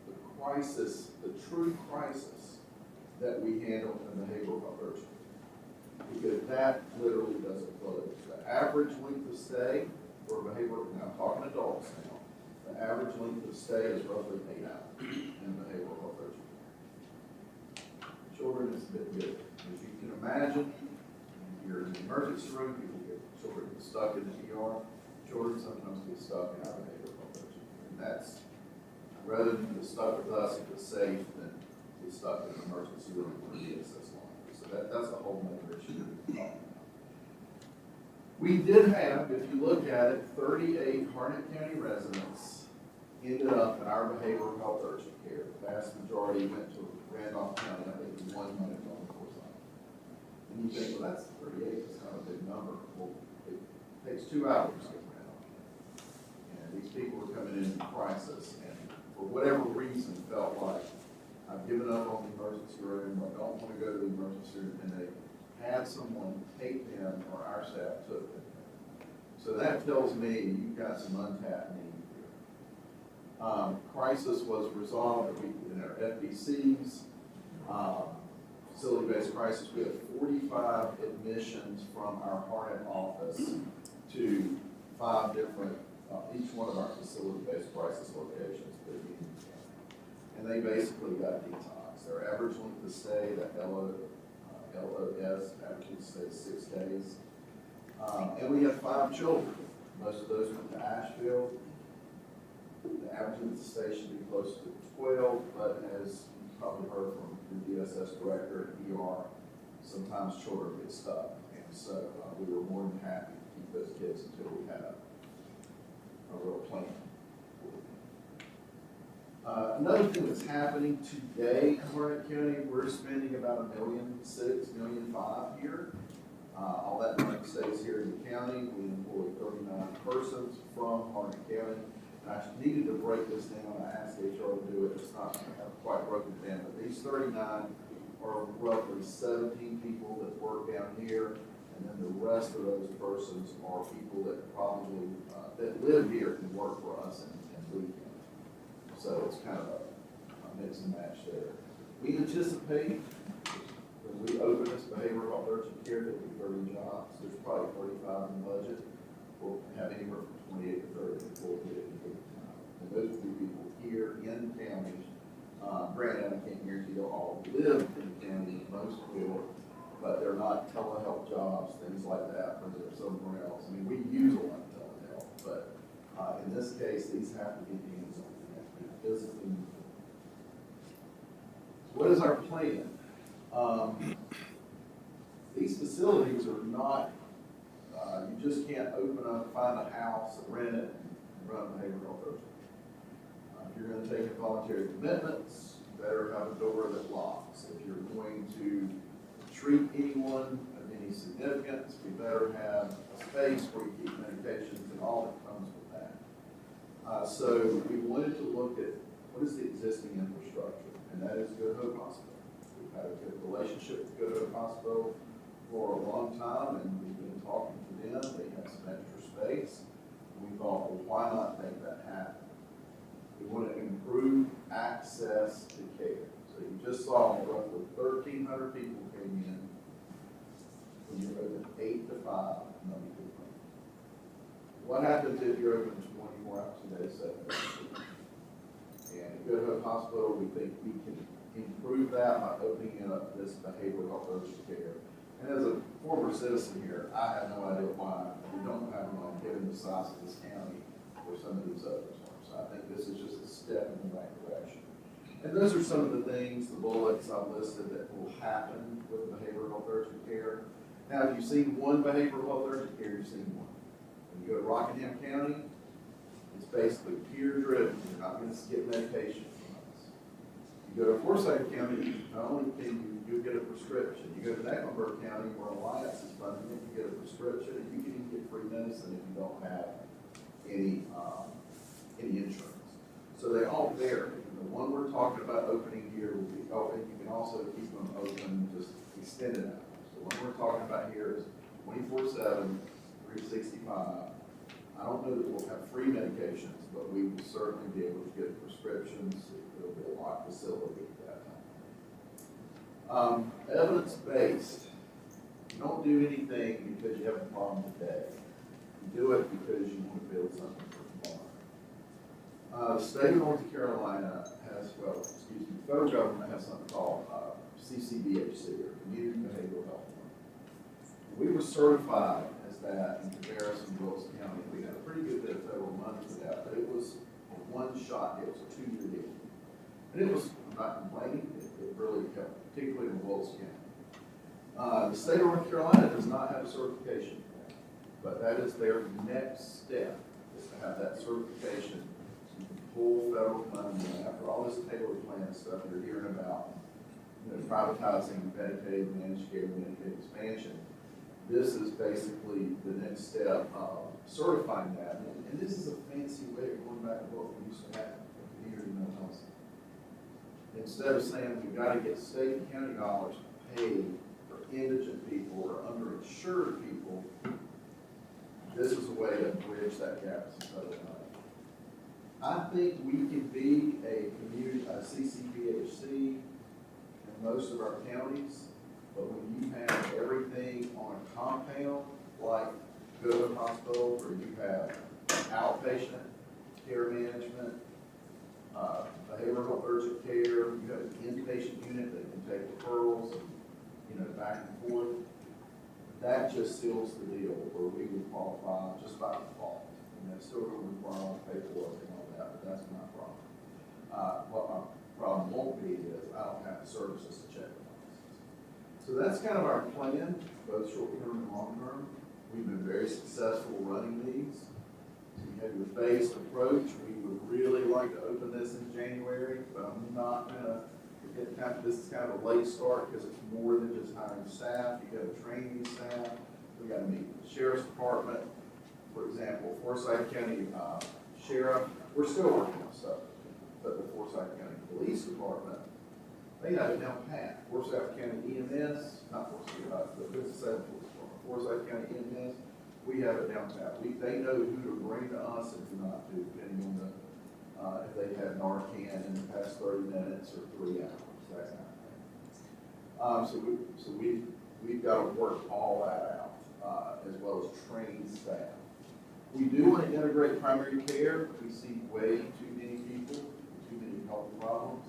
the crisis, the true crisis that we handle in the behavioral health urgent. Because that literally doesn't close. The average length of stay for behavioral, now I'm talking adults now, the average length of stay is roughly 8 hours in behavioral health urgent care. Children is a bit different. As you can imagine, you're in the emergency room, children get stuck in the ER, children sometimes get stuck in our behavioral health urgent care. And that's, rather than get stuck with us if it's safe, than get stuck in an emergency room where the DSS line. So that's a whole other issue that we're talking about. We did have, if you look at it, 38 Harnett County residents ended up in our behavioral health urgent care. The vast majority went to Randolph County. I think one might have gone to Forsyth. And you think, well, that's 38. It's not a big number. Well, it takes 2 hours to get Randolph County. And these people were coming in crisis, and for whatever reason, felt like I've given up on the emergency room, I don't want to go to the emergency room, and they had someone take them, or our staff took them. So that tells me you've got some untapped need here. Crisis was resolved in our FBCs, facility-based crisis. We had 45 admissions from our Harnett office to 5 different, each one of our facility-based crisis locations. And they basically got detox. Their average length of stay, that LOS, average length of stay is 6 days. And we had 5 children. Most of those went to Asheville. The average length of stay should be close to 12, but as you probably heard from the DSS director at ER, sometimes children get stuck. And so we were more than happy to keep those kids until we had a real plan. Another thing that's happening today in Harnett County, we're spending about $1.6 million, $1.5 million here. All that money stays here in the county. We employ 39 persons from Harnett County. And I needed to break this down. I asked HR to do it. It's not, I haven't quite broken it down, but these 39 are roughly 17 people that work down here. And then the rest of those persons are people that probably, that live here and work for us in Lee County. So it's kind of a mix and match there. We anticipate when we open this behavioral health urgent care, there'll be 30 jobs. There's probably 35 in the budget. We'll have anywhere from 28 to 30 before we get into time. And those will be people here in the county. Granted, I can't guarantee they'll all live in the county, most will, but they're not telehealth jobs, things like that, or they're somewhere else. I mean, we use a lot of telehealth, but in this case, these have to get hands-on. They have to be physically. What is our plan? These facilities are not, you just can't open up, find a house, rent it, and run a behavioral health urgent. If you're going to take voluntary commitments, you better have a door that locks. If you're going to treat anyone of any significance, we better have a space where you keep medications and all that comes with that. So we wanted to look at what is the existing infrastructure, and that is Good Hope Hospital. We've had a good relationship with Good Hope Hospital for a long time, and we've been talking to them. They have some extra space. We thought, well, why not make that happen? We want to improve access to care. So you just saw roughly 1,300 people came in when you're open 8 to 5 Monday through Friday. What happens if you're open 24 hours a day, 7 days a week? And at Good Hope Hospital, we think we can improve that by opening up this behavioral health urgent care. And as a former citizen here, I have no idea why we don't have one given the size of this county where some of these others are. So I think this is just a step in the right direction. And those are some of the things, the bullets I've listed that will happen with behavioral health urgent care. Now, if you've seen one behavioral health urgent care, you've seen one. When you go to Rockingham County, it's basically peer driven. You're not going to skip medication from us. You go to Forsyth County, not only can you get a prescription, you go to Mecklenburg County where Alliance is funding it, you get a prescription, and you can even get free medicine if you don't have any insurance. So they all vary. The one we're talking about opening here will be open. You can also keep them open, just extended hours. The one we're talking about here is 24/7, 365. I don't know that we'll have free medications, but we will certainly be able to get prescriptions. It'll be a locked facility at that time. Evidence-based. You don't do anything because you have a problem today. You do it because you want to build something for tomorrow. The state of North Carolina has, the federal government has something called CCBHC, or Community Behavioral Health. We were certified as that in comparison to Wilkes County. We had a pretty good bit of federal money for that, but it was a one-shot deal. It was a 2-year deal. And it was, I'm not complaining, it really helped, particularly in Wilkes County. The state of North Carolina does not have a certification for that, but that is their next step, is to have that certification so you can pull federal money in after all this Taylor plan stuff you're hearing about, privatizing Medicaid, managed care, Medicaid expansion. This is basically the next step of certifying that. And this is a fancy way of going back to what we used to have here in mental health. Instead of saying we've got to get state and county dollars paid for indigent people or underinsured people, this is a way to bridge that gap to federal money. I think we can be a community, a CCBHC in most of our counties, but when you have everything on a compound, like Good Hope Hospital, where you have outpatient care management, behavioral health urgent care, you have an inpatient unit that can take referrals, back and forth, that just seals the deal where we would qualify just by default. And that's still going to require all the paperwork and all that, but that's my problem. What my problem won't be is I don't have the services to check the boxes. So that's kind of our plan, both short-term and long-term. We've been very successful running these. We have your phased approach. We would really like to open this in January, but I'm not going to this is kind of a late start because it's more than just hiring staff. You got to train these staff. We got to meet with the sheriff's department. For example, Forsyth County Sheriff we're still working on stuff. But the Forsyth County Police Department, they have it down pat. Forsyth County EMS, not Forsyth, but this is Police Department, Forsyth County EMS, we have it down pat. They know who to bring to us and who not to, depending on if they had Narcan in the past 30 minutes or 3 hours, that kind of thing. So we've got to work all that out, as well as train staff. We do want to integrate primary care. We see way too many people, too many health problems.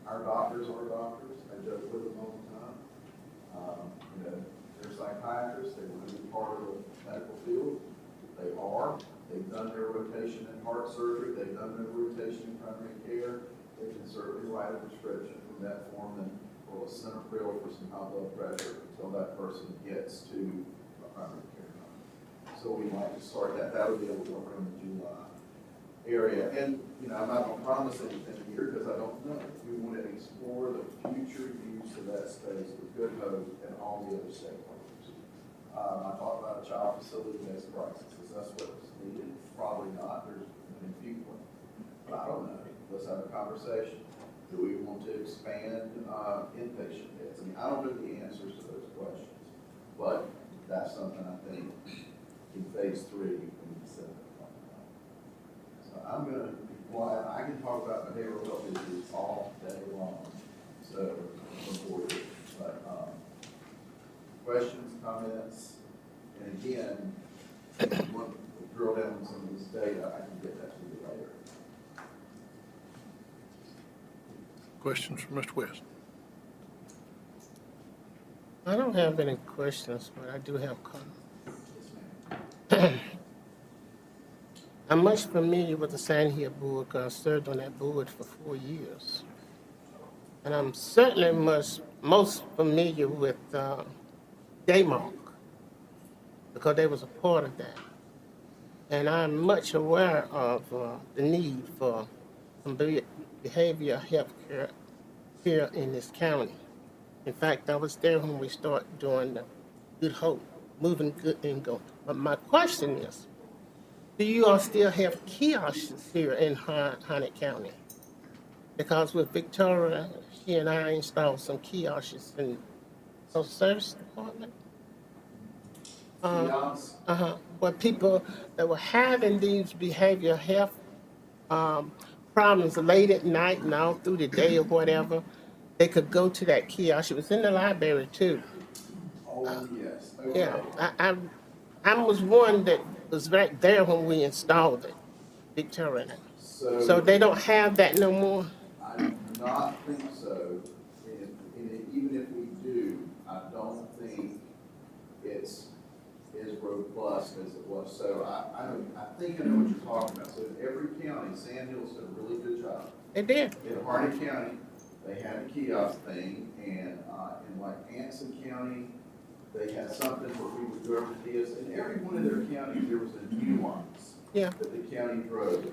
Our doctors are doctors. I joke with them all the time. They're psychiatrists. They want to be part of the medical field. They are. They've done their rotation in heart surgery. They've done their rotation in primary care. They can certainly write a prescription for metformin or lisinopril for some high blood pressure until that person gets to a primary care. So we might just start that. That would be able to go around the July area. And, I'm not going to promise anything here because I don't know. We want to explore the future use of that space with Good Hope and all the other stakeholders. I talked about a child facility-based crisis. Is that what's needed? Probably not. There's a few points. But I don't know. Let's have a conversation. Do we want to expand inpatient beds? I don't know the answers to those questions. But that's something I think in phase 3, we can set up. So I'm going to be quiet. I can talk about behavioral health issues all day long. So, before you. But questions, comments, and again, if you want to drill down on some of this data, I can get that to you later. Questions from Mr. West? I don't have any questions, but I do have comments. I'm much familiar with the Sand Hill Board because I served on that board for 4 years. And I'm certainly most familiar with DAMOC because they was a part of that. And I'm much aware of the need for some behavioral health care here in this county. In fact, I was there when we started doing the Good Hope, moving good and go. But my question is, do you all still have kiosks here in Harnett County? Because with Victoria, she and I installed some kiosks in the service department. Where people that were having these behavioral health problems late at night and all through the day or whatever, they could go to that kiosk. It was in the library too. Oh, yes. Okay. Yeah, I was one that was right there when we installed it, Victoria. So they don't have that no more? I do not think so. And even if we do, I don't think it's as robust as it was. So I think I know what you're talking about. So in every county, Sand Hills did a really good job. They did. In Harnett County, they had a kiosk thing, and in like Anson County, they had something where we would go over to this. In every one of their counties, there was a nuance that the county drove.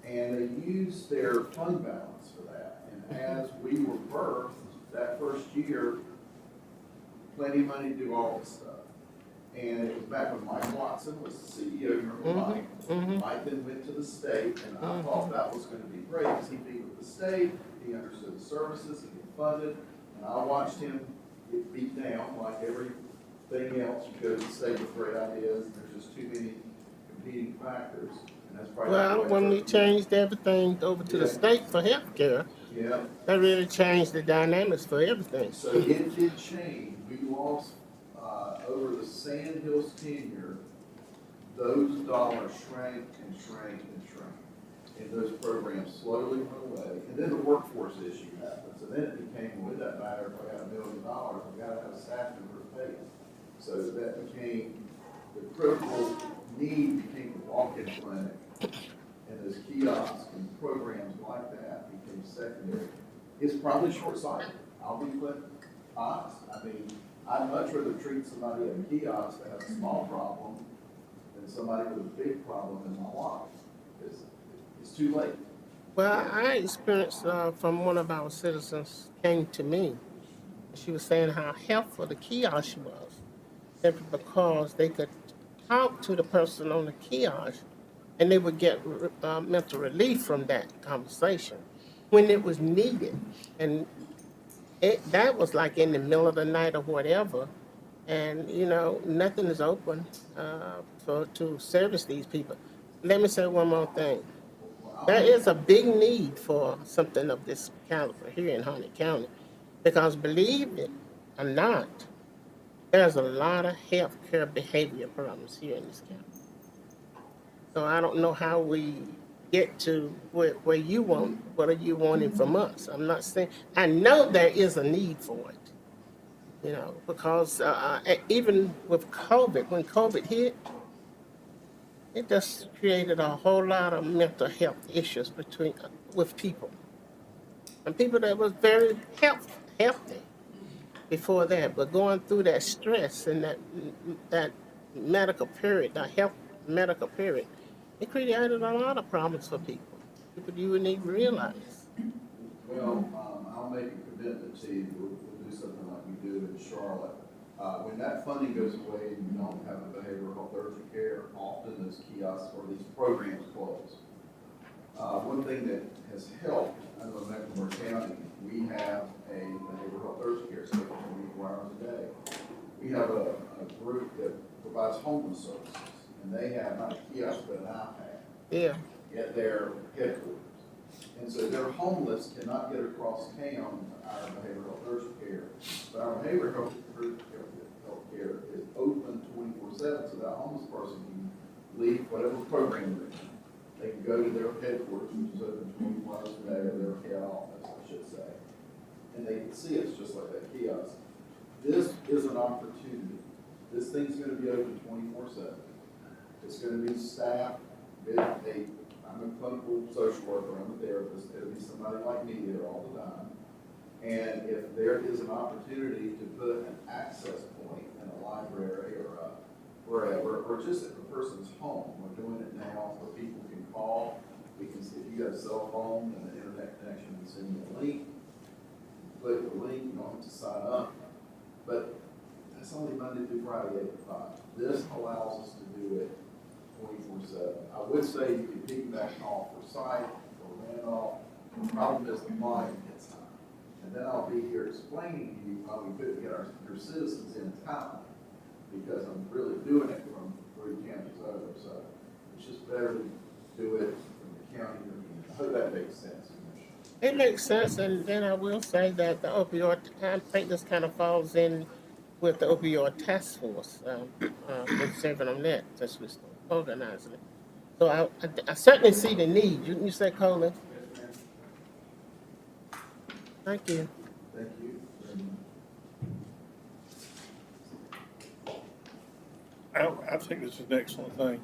And they used their fund balance for that. And as we were birthed that first year, plenty of money to do all this stuff. And it was back when Mike Watson was the CEO, you remember Mike? Mike then went to the state, and I thought that was going to be great because he'd be with the state, he understood the services, he'd be funded, and I watched him get beat down like everything else. You go to the state with great ideas, and there's just too many competing factors. And that's probably Well, when we changed everything over to the state for healthcare, that really changed the dynamics for everything. So it did change. We lost over the Sand Hills tenure, those dollars shrank and shrank and shrank. And those programs slowly went away. And then the workforce issue happened. So then it became, well, it doesn't matter if I got $1 million, I've got to have a staff member to pay. So that became, the critical need became the walk-in clinic. And those kiosks and programs like that became secondary. It's probably short-sighted. I'll be honest. I mean, I'd much rather treat somebody at a kiosk that has a small problem than somebody with a big problem in my life. It's too late. Well, I experienced from one of our citizens came to me. She was saying how helpful the kiosk was, simply because they could talk to the person on the kiosk and they would get mental relief from that conversation when it was needed. And that was like in the middle of the night or whatever. And, you know, nothing is open to service these people. Let me say one more thing. There is a big need for something of this caliber here in Harnett County, because believe it or not, there's a lot of healthcare behavior problems here in this county. So I don't know how we get to where you want, what are you wanting from us? I'm not saying, I know there is a need for it, you know, because even with COVID, when COVID hit, it just created a whole lot of mental health issues with people. And people that was very healthy before that, but going through that stress and that medical period, that health medical period, it created a lot of problems for people you wouldn't even realize. Well, I'll make a commitment to you, we'll do something like we do in Charlotte. When that funding goes away and you don't have a behavioral health urgent care, often those kiosks or these programs close. One thing that has helped, I know in Mecklenburg County, we have a behavioral health urgent care station 24 hours a day. We have a group that provides homeless services, and they have not a kiosk but an iPad. Yeah. At their headquarters. And so their homeless cannot get across town to our behavioral health urgent care. But our behavioral health care is open 24/7, so that homeless person can leave whatever program they're in. They can go to their headquarters, which is open 24 hours a day, or their head office, I should say. And they can see us just like that kiosk. This is an opportunity. This thing's gonna be open 24/7. It's gonna be staffed. I'm a clinical social worker, I'm a therapist, it'll be somebody like me there all the time. And if there is an opportunity to put an access point in a library or wherever, or just at the person's home, we're doing it now where people can call. We can see if you got a cell phone and an internet connection, we send you a link. Click the link, you don't have to sign up. But that's only Monday through Friday, 8 to 5. This allows us to do it 24/7. I would say you can piggyback off for site or Randolph. The problem is the volume gets time. And then I'll be here explaining to you how we could get your citizens in time, because I'm really doing it from 3 counties over. So it's just better to do it from the county. I hope that makes sense. It makes sense, and then I will say that the opioid, I think this kind of falls in with the opioid task force, we're serving on that, since we're organizing it. So I certainly see the need. You say, Colin? Thank you. Thank you very much. I think this is an excellent thing.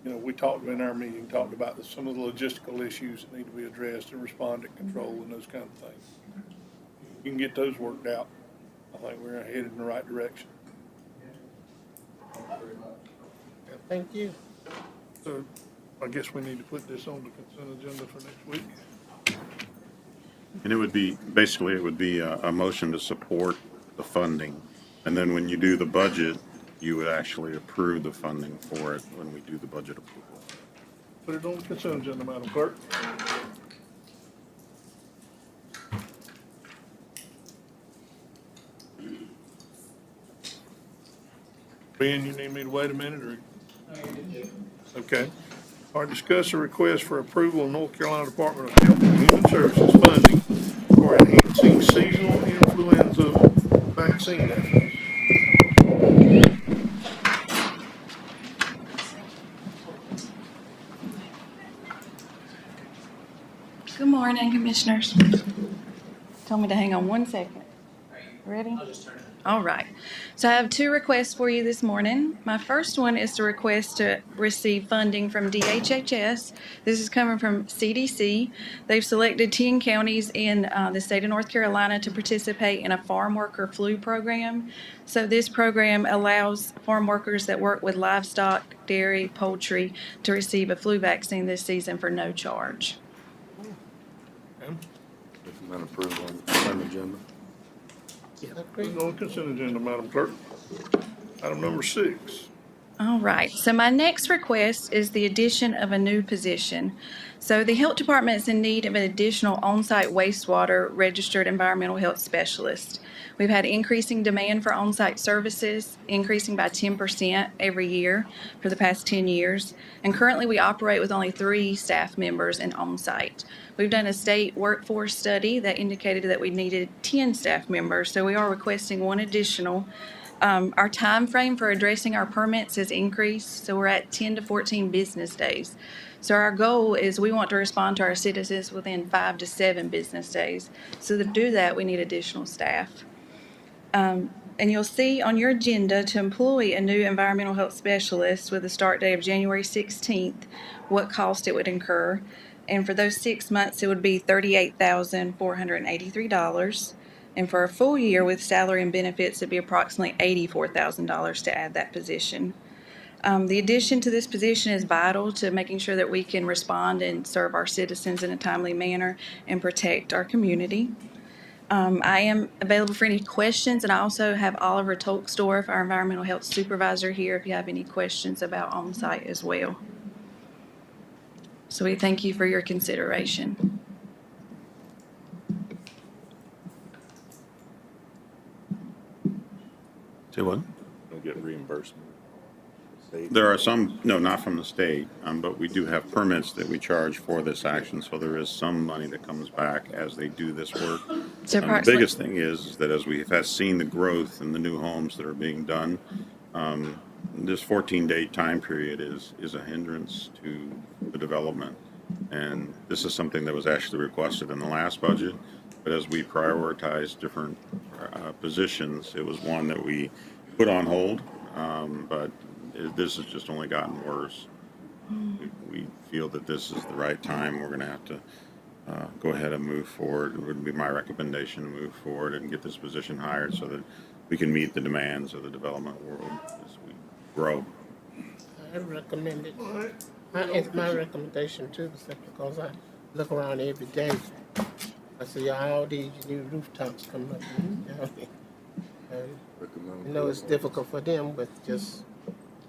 You know, we talked in our meeting, talked about some of the logistical issues that need to be addressed and respondent control and those kind of things. You can get those worked out. I think we're headed in the right direction. Thank you very much. Thank you. So I guess we need to put this on the consent agenda for next week. And it would be, basically, it would be a motion to support the funding. And then when you do the budget, you would actually approve the funding for it when we do the budget approval. Put it on the consent agenda, Madam Clerk. Ben, you need me to wait a minute, or? Okay. All right, discuss a request for approval of North Carolina Department of Health and Human Services funding for enhancing seasonal influenza vaccine efforts. Good morning, Commissioners. Tell me to hang on one second. Ready? I'll just turn it. All right. So I have 2 requests for you this morning. My first one is to request to receive funding from DHHS. This is coming from CDC. They've selected 10 counties in the state of North Carolina to participate in a farm worker flu program. So this program allows farm workers that work with livestock, dairy, poultry to receive a flu vaccine this season for no charge. Recommend approval on the consent agenda. Put it on the consent agenda, Madam Clerk. Item number 6, All right, so my next request is the addition of a new position. So the health department is in need of an additional on-site wastewater registered environmental health specialist. We've had increasing demand for on-site services, increasing by 10% every year for the past 10 years. And currently we operate with only 3 staff members in on-site. We've done a state workforce study that indicated that we needed 10 staff members, so we are requesting 1 additional. Our time frame for addressing our permits has increased, so we're at 10 to 14 business days. So our goal is we want to respond to our citizens within 5 to 7 business days. So to do that, we need additional staff. And you'll see on your agenda to employ a new environmental health specialist with a start date of January 16th, what cost it would incur. And for those 6 months, it would be $38,483. And for a full year with salary and benefits, it'd be approximately $84,000 to add that position. The addition to this position is vital to making sure that we can respond and serve our citizens in a timely manner and protect our community. I am available for any questions, and I also have Oliver Tolksdorf, our environmental health supervisor, here if you have any questions about on-site as well. So we thank you for your consideration. Say what? Don't get reimbursement. There are some, no, not from the state, but we do have permits that we charge for this action, so there is some money that comes back as they do this work. So The biggest thing is that as we have seen the growth in the new homes that are being done, this 14-day time period is a hindrance to the development. And this is something that was actually requested in the last budget, but as we prioritize different positions, it was one that we put on hold, but this has just only gotten worse. We feel that this is the right time. We're going to have to go ahead and move forward. It would be my recommendation to move forward and get this position hired so that we can meet the demands of the development world as we grow. I recommend it. It's my recommendation too, because I look around every day. I see all these new rooftops coming up. And I know it's difficult for them with just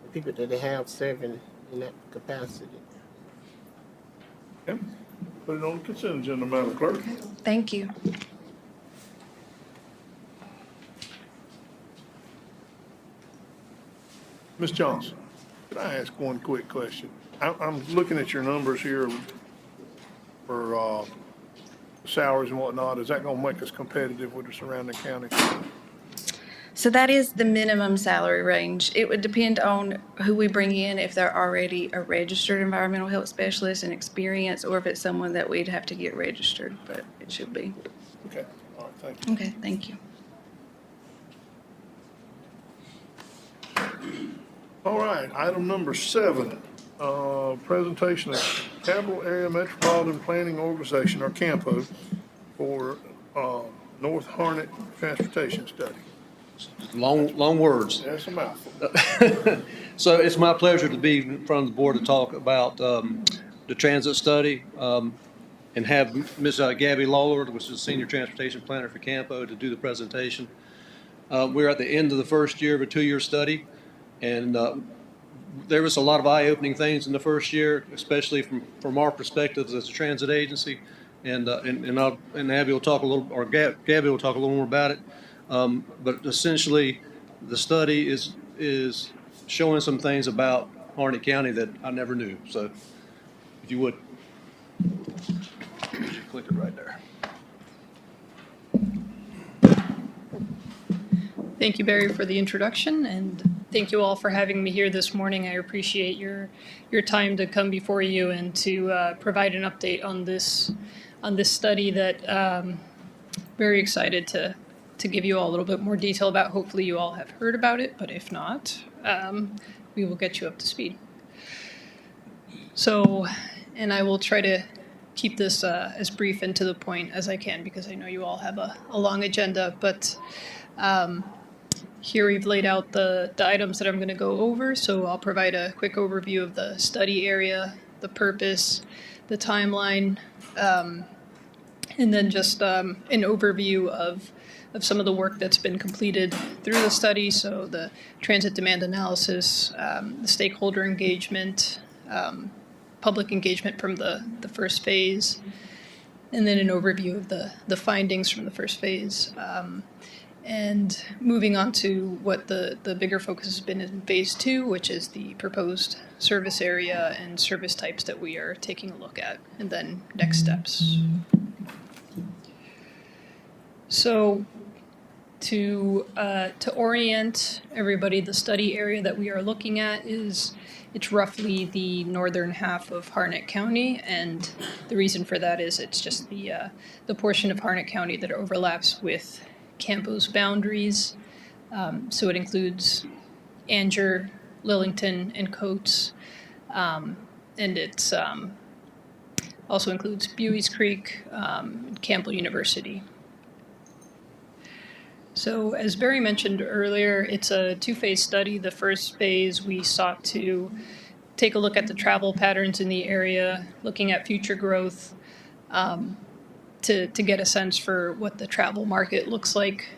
the people that they have serving in that capacity. Okay. Put it on the consent agenda, Madam Clerk. Thank you. Ms. Johnson, could I ask one quick question? I'm looking at your numbers here for salaries and whatnot. Is that going to make us competitive with the surrounding counties? So that is the minimum salary range. It would depend on who we bring in, if they're already a registered environmental health specialist and experience, or if it's someone that we'd have to get registered, but it should be. Okay, all right, thank you. Okay, thank you. All right, item number 7, presentation of Capital Area Metropolitan Planning Organization, or CAMPO, for North Harnett Transportation Study. Long words. That's a mouthful. So it's my pleasure to be in front of the board to talk about the transit study and have Ms. Gabby Lawler, which is the Senior Transportation Planner for CAMPO, to do the presentation. We're at the end of the first year of a 2-year study, and there was a lot of eye-opening things in the first year, especially from our perspectives as a transit agency. And Abby will talk a little, or Gabby will talk a little more about it. But essentially, the study is showing some things about Harnett County that I never knew. So, if you would, click it right there. Thank you, Barry, for the introduction, and thank you all for having me here this morning. I appreciate your time to come before you and to provide an update on this study that very excited to give you all a little bit more detail about. Hopefully you all have heard about it, but if not, we will get you up to speed. So, and I will try to keep this as brief and to the point as I can, because I know you all have a long agenda, but here we've laid out the items that I'm going to go over. So I'll provide a quick overview of the study area, the purpose, the timeline, and then just an overview of some of the work that's been completed through the study. So the transit demand analysis, the stakeholder engagement, public engagement from the first phase, and then an overview of the findings from the first phase. And moving on to what the bigger focus has been in phase 2, which is the proposed service area and service types that we are taking a look at, and then next steps. So to orient everybody, the study area that we are looking at it's roughly the northern half of Harnett County, and the reason for that is it's just the portion of Harnett County that overlaps with Campo's boundaries. So it includes Anger, Lillington, and Coates, and it's also includes Buies Creek, Campbell University. So as Barry mentioned earlier, it's a 2-phase study. The first phase, we sought to take a look at the travel patterns in the area, looking at future growth, to get a sense for what the travel market looks like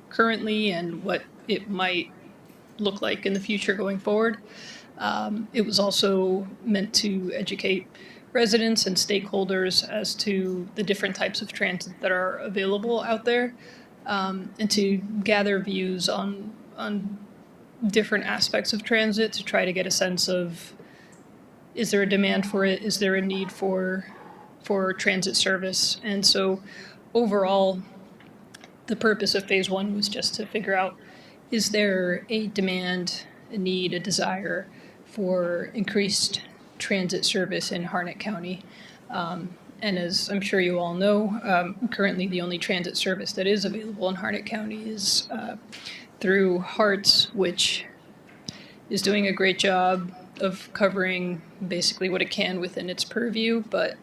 currently and what it might look like in the future going forward. It was also meant to educate residents and stakeholders as to the different types of transit that are available out there, and to gather views on different aspects of transit to try to get a sense of, is there a demand for it? Is there a need for transit service? And so overall, the purpose of phase 1 was just to figure out, is there a demand, a need, a desire for increased transit service in Harnett County? And as I'm sure you all know, currently the only transit service that is available in Harnett County is through HARTS, which is doing a great job of covering basically what it can within its purview, but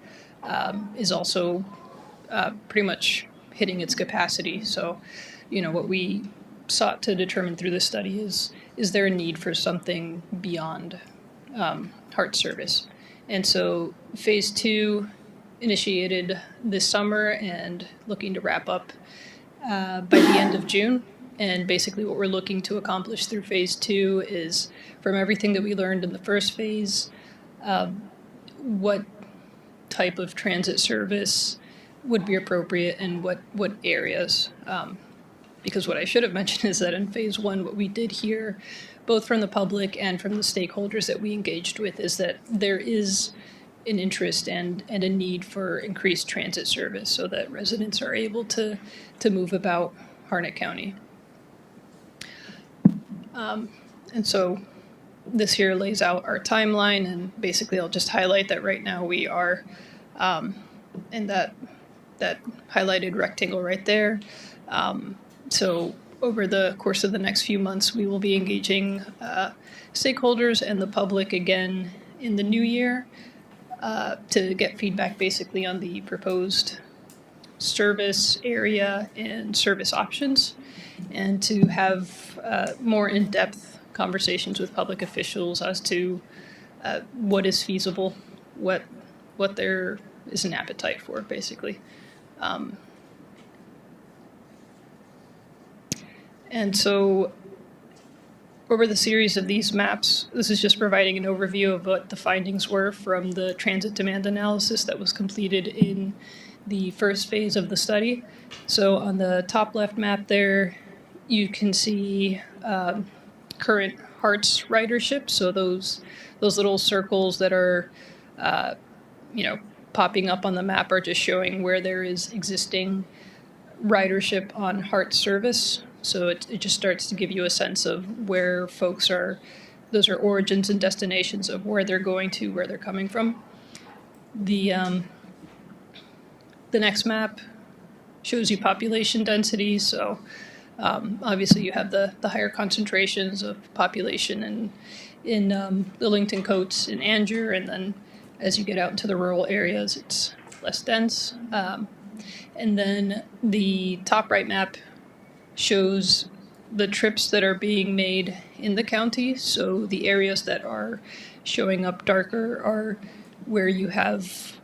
is also pretty much hitting its capacity. So, what we sought to determine through this study is there a need for something beyond HART service? And so phase 2 initiated this summer and looking to wrap up by the end of June. And basically what we're looking to accomplish through phase 2 is, from everything that we learned in the first phase, what type of transit service would be appropriate and what areas. Because what I should have mentioned is that in phase 1, what we did hear, both from the public and from the stakeholders that we engaged with, is that there is an interest and a need for increased transit service so that residents are able to move about Harnett County. And so this here lays out our timeline, and basically I'll just highlight that right now we are in that highlighted rectangle right there. So over the course of the next few months, we will be engaging stakeholders and the public again in the new year to get feedback basically on the proposed service area and service options, and to have more in-depth conversations with public officials as to what is feasible, what there is an appetite for, basically. And so over the series of these maps, this is just providing an overview of what the findings were from the transit demand analysis that was completed in the first phase of the study. So on the top left map there, you can see current HARTS ridership. So those little circles that are, popping up on the map are just showing where there is existing ridership on HARTS service. So it just starts to give you a sense of where folks are. Those are origins and destinations of where they're going to, where they're coming from. The next map shows you population density. So obviously you have the higher concentrations of population in Lillington, Coates, and Anger, and then as you get out into the rural areas, it's less dense. And then the top right map shows the trips that are being made in the county. So the areas that are showing up darker are where you have,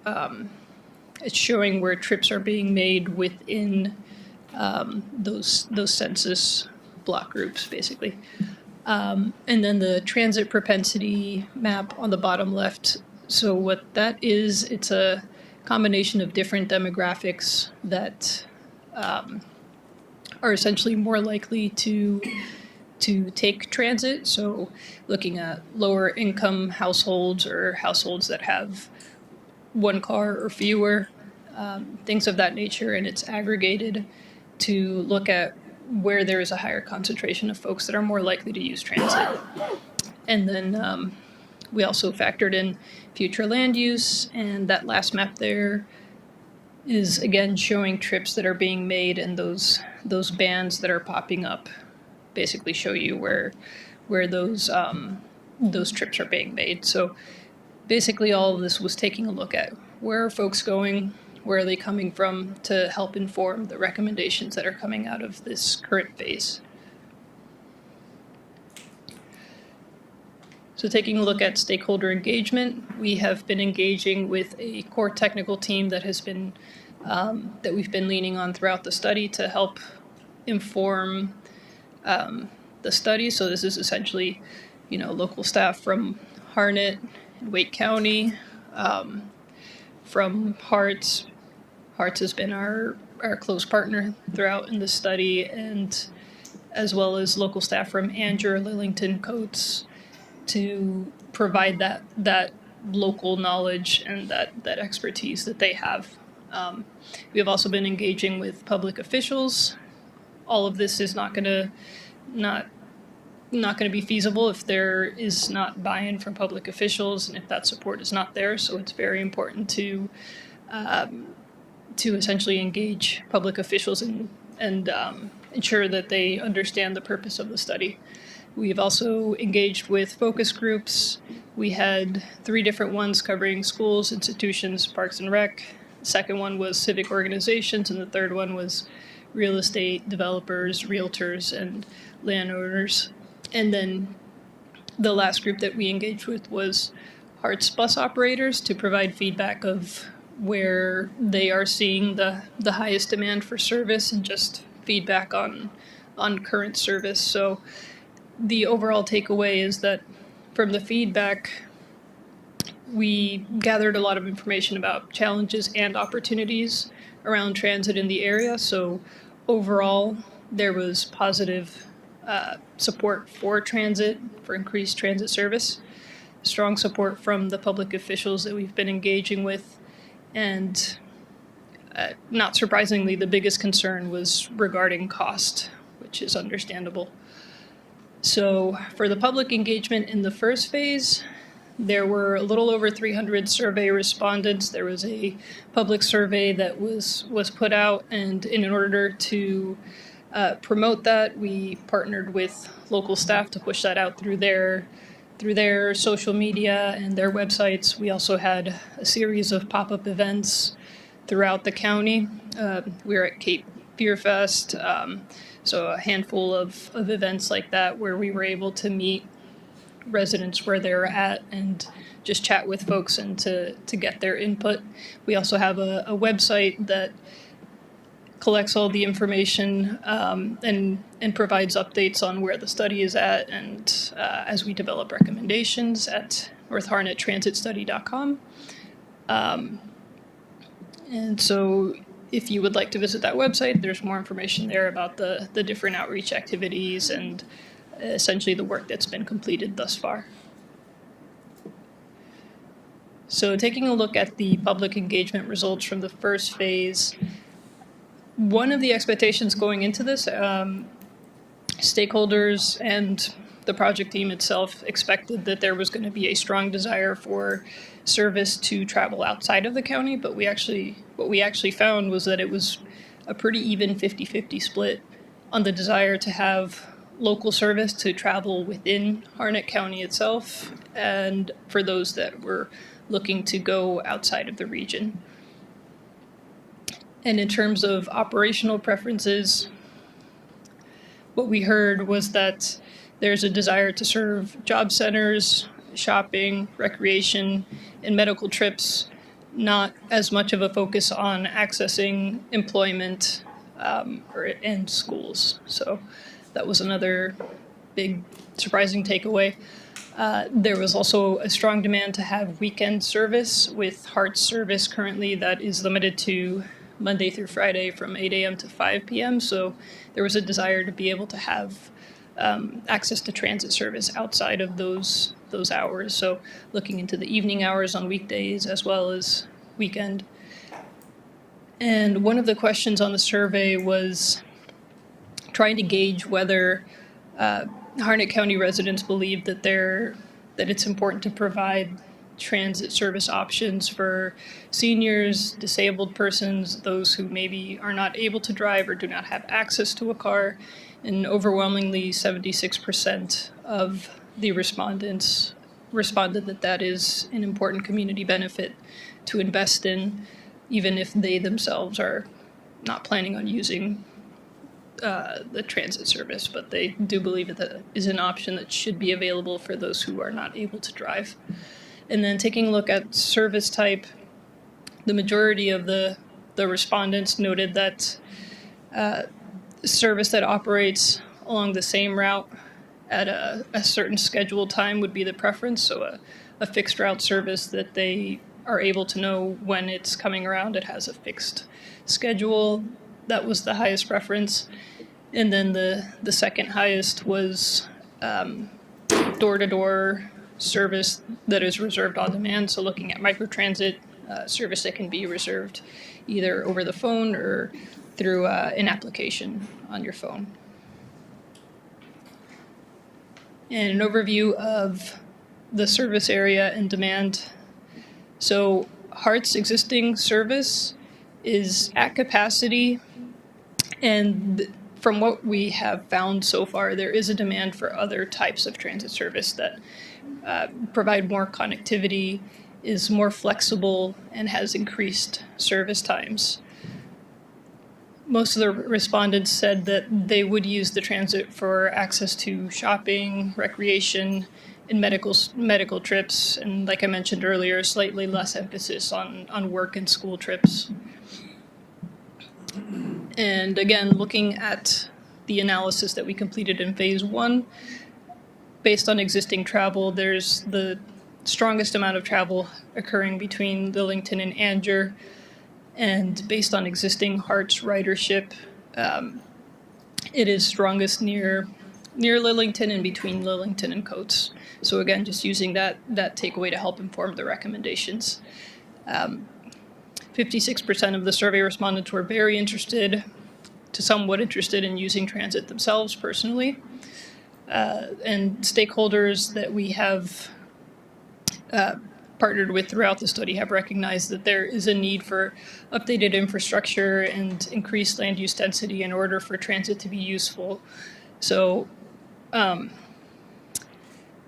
it's showing where trips are being made within those census block groups, basically. And then the transit propensity map on the bottom left. So what that is, it's a combination of different demographics that are essentially more likely to take transit. So looking at lower income households or households that have one car or fewer, things of that nature, and it's aggregated to look at where there is a higher concentration of folks that are more likely to use transit. And then we also factored in future land use, and that last map there is again showing trips that are being made, and those bands that are popping up basically show you where those trips are being made. So basically all of this was taking a look at where are folks going, where are they coming from, to help inform the recommendations that are coming out of this current phase. So taking a look at stakeholder engagement, we have been engaging with a core technical team that has been that we've been leaning on throughout the study to help inform the study. So this is essentially, local staff from Harnett and Wake County, from Harts. Harts has been our close partner throughout in the study, and as well as local staff from Anger, Lillington, Coates, to provide that local knowledge and that expertise that they have. We have also been engaging with public officials. All of this is not going to be feasible if there is not buy-in from public officials and if that support is not there. So it's very important to essentially engage public officials and ensure that they understand the purpose of the study. We've also engaged with focus groups. We had 3 different ones covering schools, institutions, parks and rec. The second one was civic organizations, and the third one was real estate developers, realtors, and landowners. And then the last group that we engaged with was Harts bus operators to provide feedback of where they are seeing the highest demand for service and just feedback on current service. So the overall takeaway is that from the feedback, we gathered a lot of information about challenges and opportunities around transit in the area. So overall, there was positive support for transit, for increased transit service, strong support from the public officials that we've been engaging with, and not surprisingly, the biggest concern was regarding cost, which is understandable. So for the public engagement in the first phase, there were a little over 300 survey respondents. There was a public survey that was put out, and in order to promote that, we partnered with local staff to push that out through their social media and their websites. We also had a series of pop-up events throughout the county. We were at Cape Beer Fest, so a handful of events like that where we were able to meet residents where they're at and just chat with folks and to get their input. We also have a website that collects all the information and provides updates on where the study is at, and as we develop recommendations at northharnetttransitstudy.com. And so if you would like to visit that website, there's more information there about the different outreach activities and essentially the work that's been completed thus far. So taking a look at the public engagement results from the first phase, one of the expectations going into this, stakeholders and the project team itself expected that there was going to be a strong desire for service to travel outside of the county, but what we actually found was that it was a pretty even 50-50 split on the desire to have local service to travel within Harnett County itself, and for those that were looking to go outside of the region. And in terms of operational preferences, what we heard was that there's a desire to serve job centers, shopping, recreation, and medical trips, not as much of a focus on accessing employment and schools. So that was another big surprising takeaway. There was also a strong demand to have weekend service, with Heart's service currently that is limited to Monday through Friday from 8 a.m. to 5 p.m. So there was a desire to be able to have access to transit service outside of those hours. So looking into the evening hours on weekdays as well as weekend. And one of the questions on the survey was trying to gauge whether Harnett County residents believe that it's important to provide transit service options for seniors, disabled persons, those who maybe are not able to drive or do not have access to a car. And overwhelmingly, 76% of the respondents responded that that is an important community benefit to invest in, even if they themselves are not planning on using the transit service, but they do believe that that is an option that should be available for those who are not able to drive. And then taking a look at service type, the majority of the respondents noted that service that operates along the same route at a certain scheduled time would be the preference. So a fixed route service that they are able to know when it's coming around. It has a fixed schedule. That was the highest preference. And then the second highest was door-to-door service that is reserved on demand. So looking at microtransit service that can be reserved either over the phone or through an application on your phone. And an overview of the service area and demand. So Heart's existing service is at capacity, and from what we have found so far, there is a demand for other types of transit service that provide more connectivity, is more flexible, and has increased service times. Most of the respondents said that they would use the transit for access to shopping, recreation, and medical trips, and like I mentioned earlier, slightly less emphasis on work and school trips. And again, looking at the analysis that we completed in phase 1, based on existing travel, there's the strongest amount of travel occurring between Lillington and Angier, and based on existing Heart's ridership, it is strongest near Lillington and between Lillington and Coates. So again, just using that takeaway to help inform the recommendations. 56% of the survey respondents were very interested to somewhat interested in using transit themselves personally. And stakeholders that we have partnered with throughout the study have recognized that there is a need for updated infrastructure and increased land use density in order for transit to be useful. So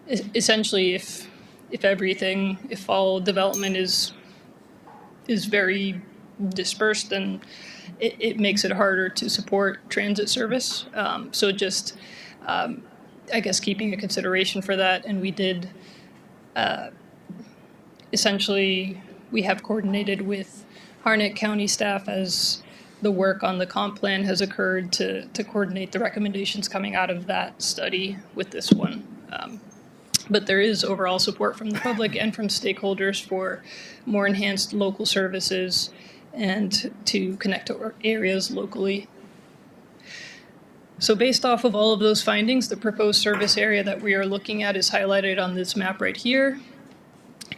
essentially, if all development is very dispersed, then it makes it harder to support transit service. So just, I guess, keeping a consideration for that. And we did, essentially, we have coordinated with Harnett County staff as the work on the comp plan has occurred to coordinate the recommendations coming out of that study with this one. But there is overall support from the public and from stakeholders for more enhanced local services and to connect to areas locally. So based off of all of those findings, the proposed service area that we are looking at is highlighted on this map right here.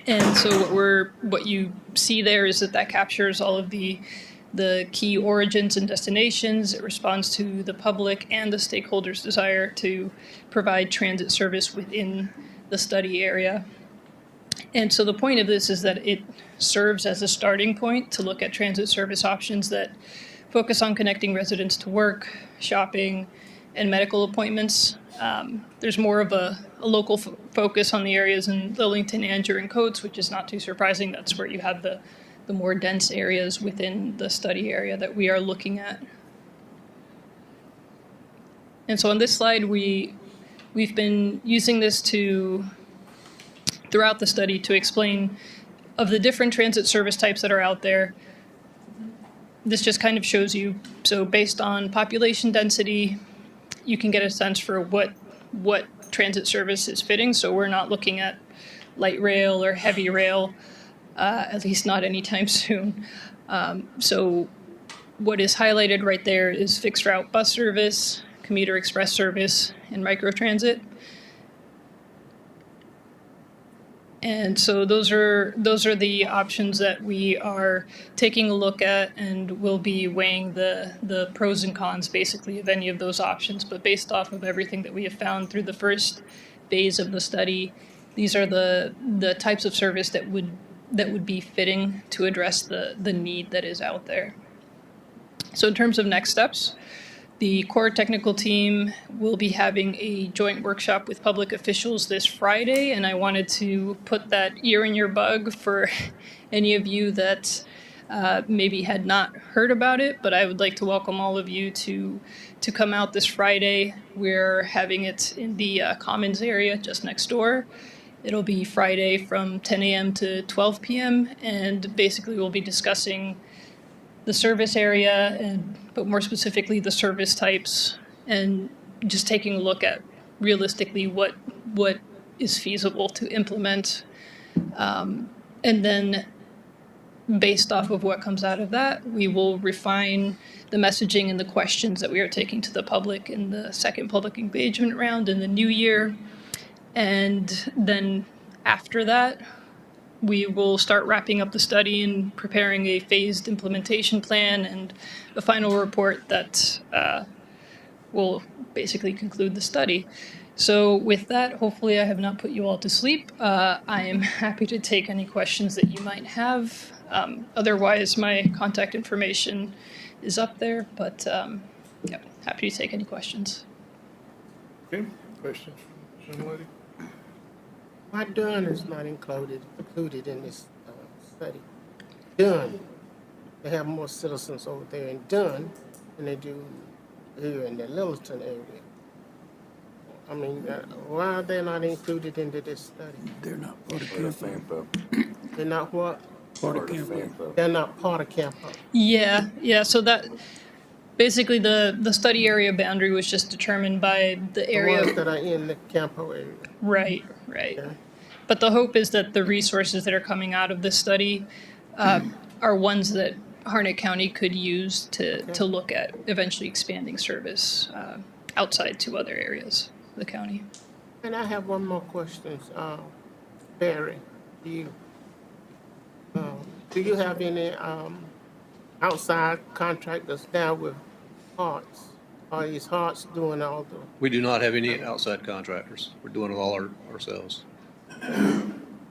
And so what you see there is that captures all of the key origins and destinations. It responds to the public and the stakeholders' desire to provide transit service within the study area. And so the point of this is that it serves as a starting point to look at transit service options that focus on connecting residents to work, shopping, and medical appointments. There's more of a local focus on the areas in Lillington, Angier, and Coates, which is not too surprising. That's where you have the more dense areas within the study area that we are looking at. And so on this slide, we've been using this throughout the study to explain of the different transit service types that are out there, this just kind of shows you, so based on population density, you can get a sense for what transit service is fitting. So we're not looking at light rail or heavy rail, at least not anytime soon. So what is highlighted right there is fixed route bus service, commuter express service, and microtransit. And so those are the options that we are taking a look at, and we'll be weighing the pros and cons basically of any of those options. But based off of everything that we have found through the first phase of the study, these are the types of service that would be fitting to address the need that is out there. So in terms of next steps, the core technical team will be having a joint workshop with public officials this Friday, and I wanted to put that ear in your bug for any of you that maybe had not heard about it, but I would like to welcome all of you to come out this Friday. We're having it in the Commons area just next door. It'll be Friday from 10 a.m. to 12 p.m., and basically we'll be discussing the service area, but more specifically the service types, and just taking a look at realistically what is feasible to implement. And then based off of what comes out of that, we will refine the messaging and the questions that we are taking to the public in the second public engagement round in the new year. And then after that, we will start wrapping up the study and preparing a phased implementation plan and a final report that will basically conclude the study. So with that, hopefully I have not put you all to sleep. I am happy to take any questions that you might have. Otherwise, my contact information is up there, but yeah, happy to take any questions. Okay, questions from the lady? Why Dunn is not included in this study? Dunn, they have more citizens over there in Dunn than they do here in the Littleton area. I mean, why are they not included into this study? They're not part of Campo. They're not what? Part of Campo. They're not part of Campo. Yeah. So that basically the study area boundary was just determined by the area. The ones that are in the Campo area. Right. Okay. But the hope is that the resources that are coming out of this study are ones that Harnett County could use to look at eventually expanding service outside to other areas of the county. And I have one more question. Barry, do you have any outside contractors now with Hearts? Or is Hearts doing all the? We do not have any outside contractors. We're doing it all ourselves.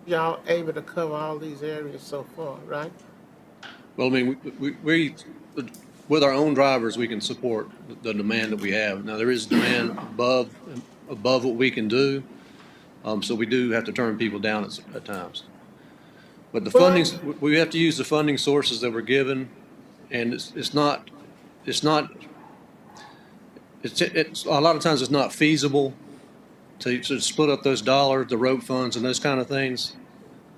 Y'all able to cover all these areas so far, right? Well, I mean, we with our own drivers, we can support the demand that we have. Now, there is demand above what we can do, so we do have to turn people down at times. But the fundings, we have to use the funding sources that we're given, and it's a lot of times it's not feasible to split up those dollars, the road funds, and those kind of things.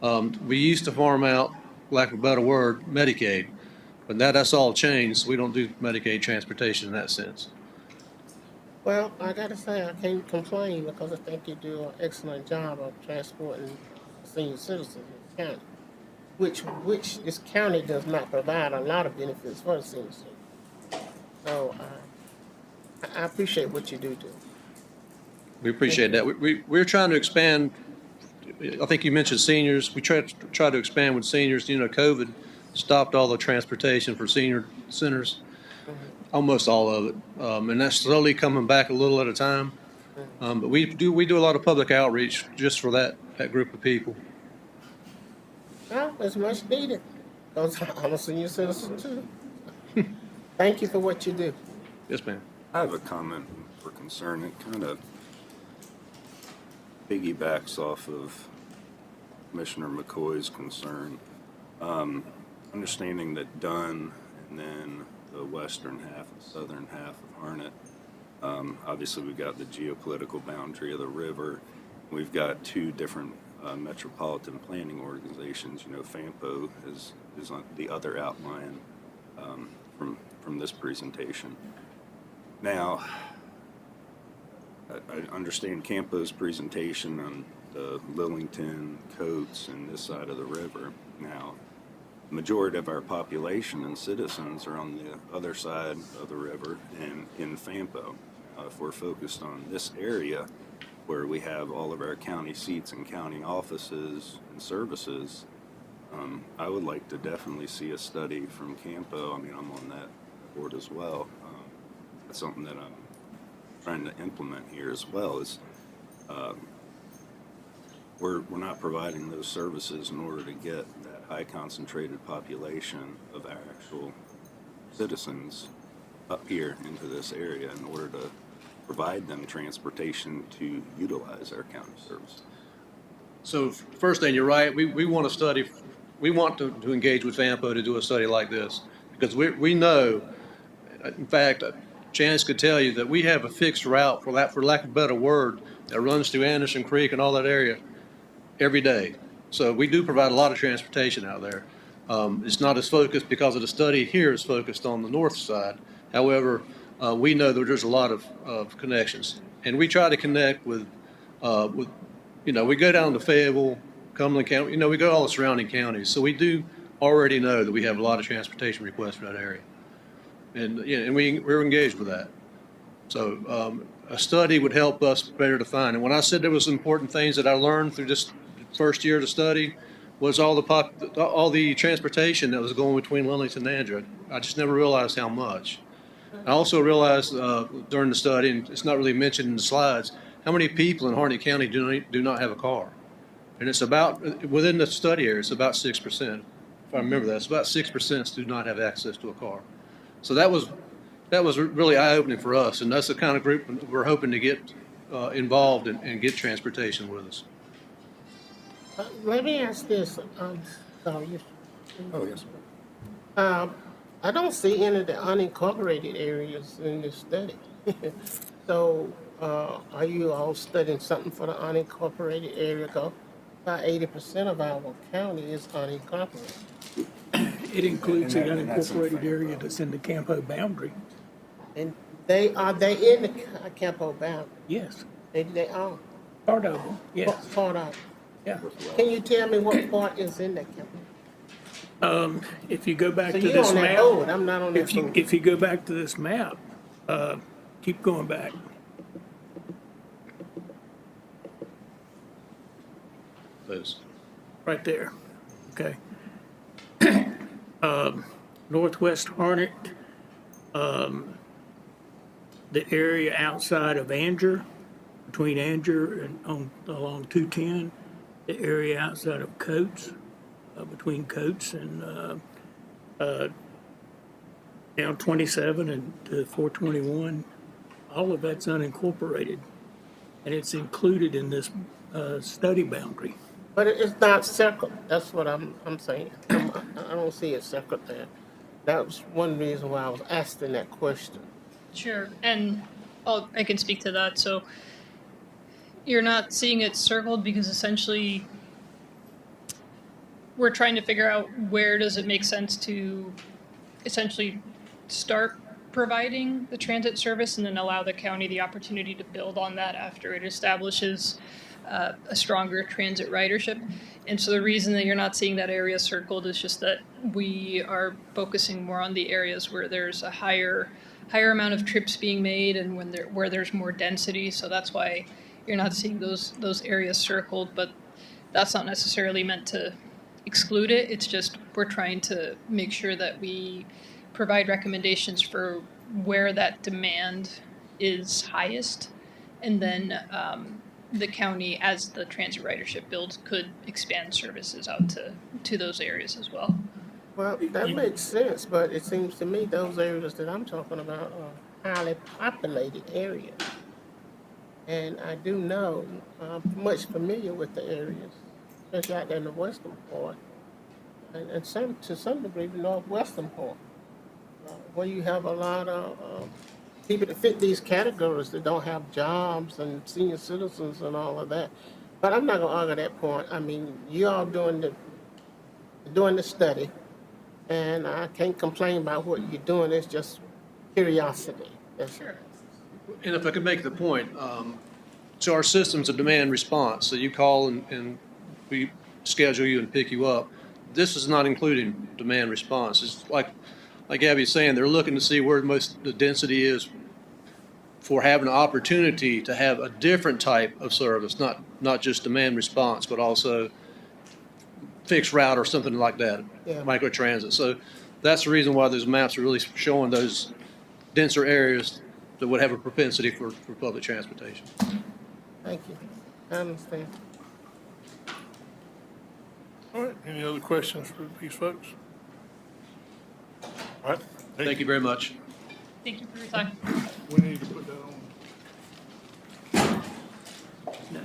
We used to farm out, lack of a better word, Medicaid, but that's all changed. So we don't do Medicaid transportation in that sense. Well, I gotta say, I can't complain because I think you do an excellent job of transporting senior citizens in the county, which this county does not provide a lot of benefits for the senior citizens. So I appreciate what you do. We appreciate that. We're trying to expand. I think you mentioned seniors. We try to expand with seniors. You know, COVID stopped all the transportation for senior centers, almost all of it, and that's slowly coming back a little at a time. But we do a lot of public outreach just for that group of people. Well, it's much needed because I'm a senior citizen too. Thank you for what you do. Yes, ma'am. I have a comment or concern. It kind of piggybacks off of Commissioner McCoy's concern. Understanding that Dunn and then the western half and southern half of Harnett, obviously we've got the geopolitical boundary of the river. We've got two different metropolitan planning organizations. You know, FAMPO is on the other outlying from this presentation. Now, I understand Campo's presentation on the Lillington, Coates, and this side of the river. Now, the majority of our population and citizens are on the other side of the river and in Fampo. If we're focused on this area where we have all of our county seats and county offices and services, I would like to definitely see a study from Campo. I mean, I'm on that board as well. That's something that I'm trying to implement here as well. Is we're not providing those services in order to get that high concentrated population of our actual citizens up here into this area in order to provide them transportation to utilize our county services. So first thing, you're right. We want to study. We want to engage with FAMPO to do a study like this because we know, in fact, Chance could tell you that we have a fixed route, for lack of a better word, that runs through Anderson Creek and all that area every day. So we do provide a lot of transportation out there. It's not as focused because of the study here is focused on the north side. However, we know that there's a lot of connections, and we try to connect with we go down to Fayetteville, Cumberland County, we go to all the surrounding counties. So we do already know that we have a lot of transportation requests for that area. And we're engaged with that. So a study would help us better define. And when I said there was important things that I learned through this first year of the study, was all the transportation that was going between Lillington and Andrew. I just never realized how much. I also realized during the study, and it's not really mentioned in the slides, how many people in Harnett County do not have a car. And it's about, within the study area, it's about 6%. If I remember that, it's about 6% do not have access to a car. So that was really eye-opening for us, and that's the kind of group we're hoping to get involved and get transportation with us. Let me ask this. Sorry. Oh, yes. I don't see any of the unincorporated areas in this study. So are you all studying something for the unincorporated area? Because about 80% of our county is unincorporated. It includes the unincorporated area that's in the Campo boundary. And they in the Campo boundary? Yes. They are? Part of them, yes. Part of them? Yeah. Can you tell me what part is in that Campo? If you go back So to you're this on that map. board, I'm not on that board. If you go back to this map, keep going back. Those. Right there, okay. Northwest Harnett, the area outside of Anger, between Anger and along 210, the area outside of Coates, between Coates and down 27 and to 421, all of that's unincorporated, and it's included in this study boundary. But it's not circled. That's what I'm saying. I don't see it circled there. That was one reason why I was asking that question. Sure, and I can speak to that. So you're not seeing it circled because essentially we're trying to figure out where does it make sense to essentially start providing the transit service and then allow the county the opportunity to build on that after it establishes a stronger transit ridership. And so the reason that you're not seeing that area circled is just that we are focusing more on the areas where there's a higher amount of trips being made and where there's more density. So that's why you're not seeing those areas circled, but that's not necessarily meant to exclude it. It's just we're trying to make sure that we provide recommendations for where that demand is highest, and then the county, as the transit ridership builds, could expand services out to those areas as well. Well, that makes sense, but it seems to me those areas that I'm talking about are highly populated areas. And I do know, I'm much familiar with the areas, especially out there in the western part, and to some degree the northwestern part, where you have a lot of people that fit these categories that don't have jobs and senior citizens and all of that. But I'm not going to argue that point. I mean, you all doing the study, And I can't complain about what you're doing, it's just curiosity. That's it. And if I could make the point, so our system's a demand response, so you call and we schedule you and pick you up. This is not including demand response. It's like Gabby's saying, they're looking to see where the density is for having an opportunity to have a different type of service, not just demand response, but also fixed route or something like that, Yeah. microtransit. So that's the reason why those maps are really showing those denser areas that would have a propensity for public transportation. Thank you. I understand. All right, any other questions for these folks? All right. Thank you very much. Thank you for your time. We need to put that on. No.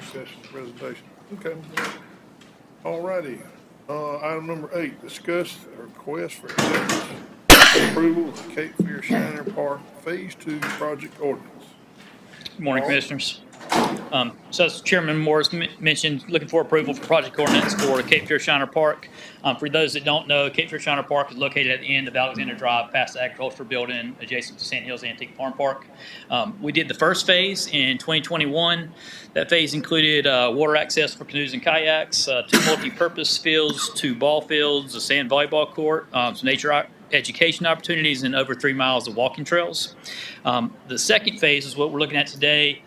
Session presentation. Okay. All righty. Item number 8, discuss a request for approval of the Cape Fear Shiner Park Phase 2 project ordinance. Good morning, Commissioners. So as Chairman Morris mentioned, looking for approval for project ordinance for Cape Fear Shiner Park. For those that don't know, Cape Fear Shiner Park is located at the end of Alexander Drive, past the agricultural building, adjacent to Sand Hills Antique Farm Park. We did the first phase in 2021. That phase included water access for canoes and kayaks, 2 multi-purpose fields, 2 ball fields, a sand volleyball court, some nature education opportunities, and over 3 miles of walking trails. The second phase is what we're looking at today.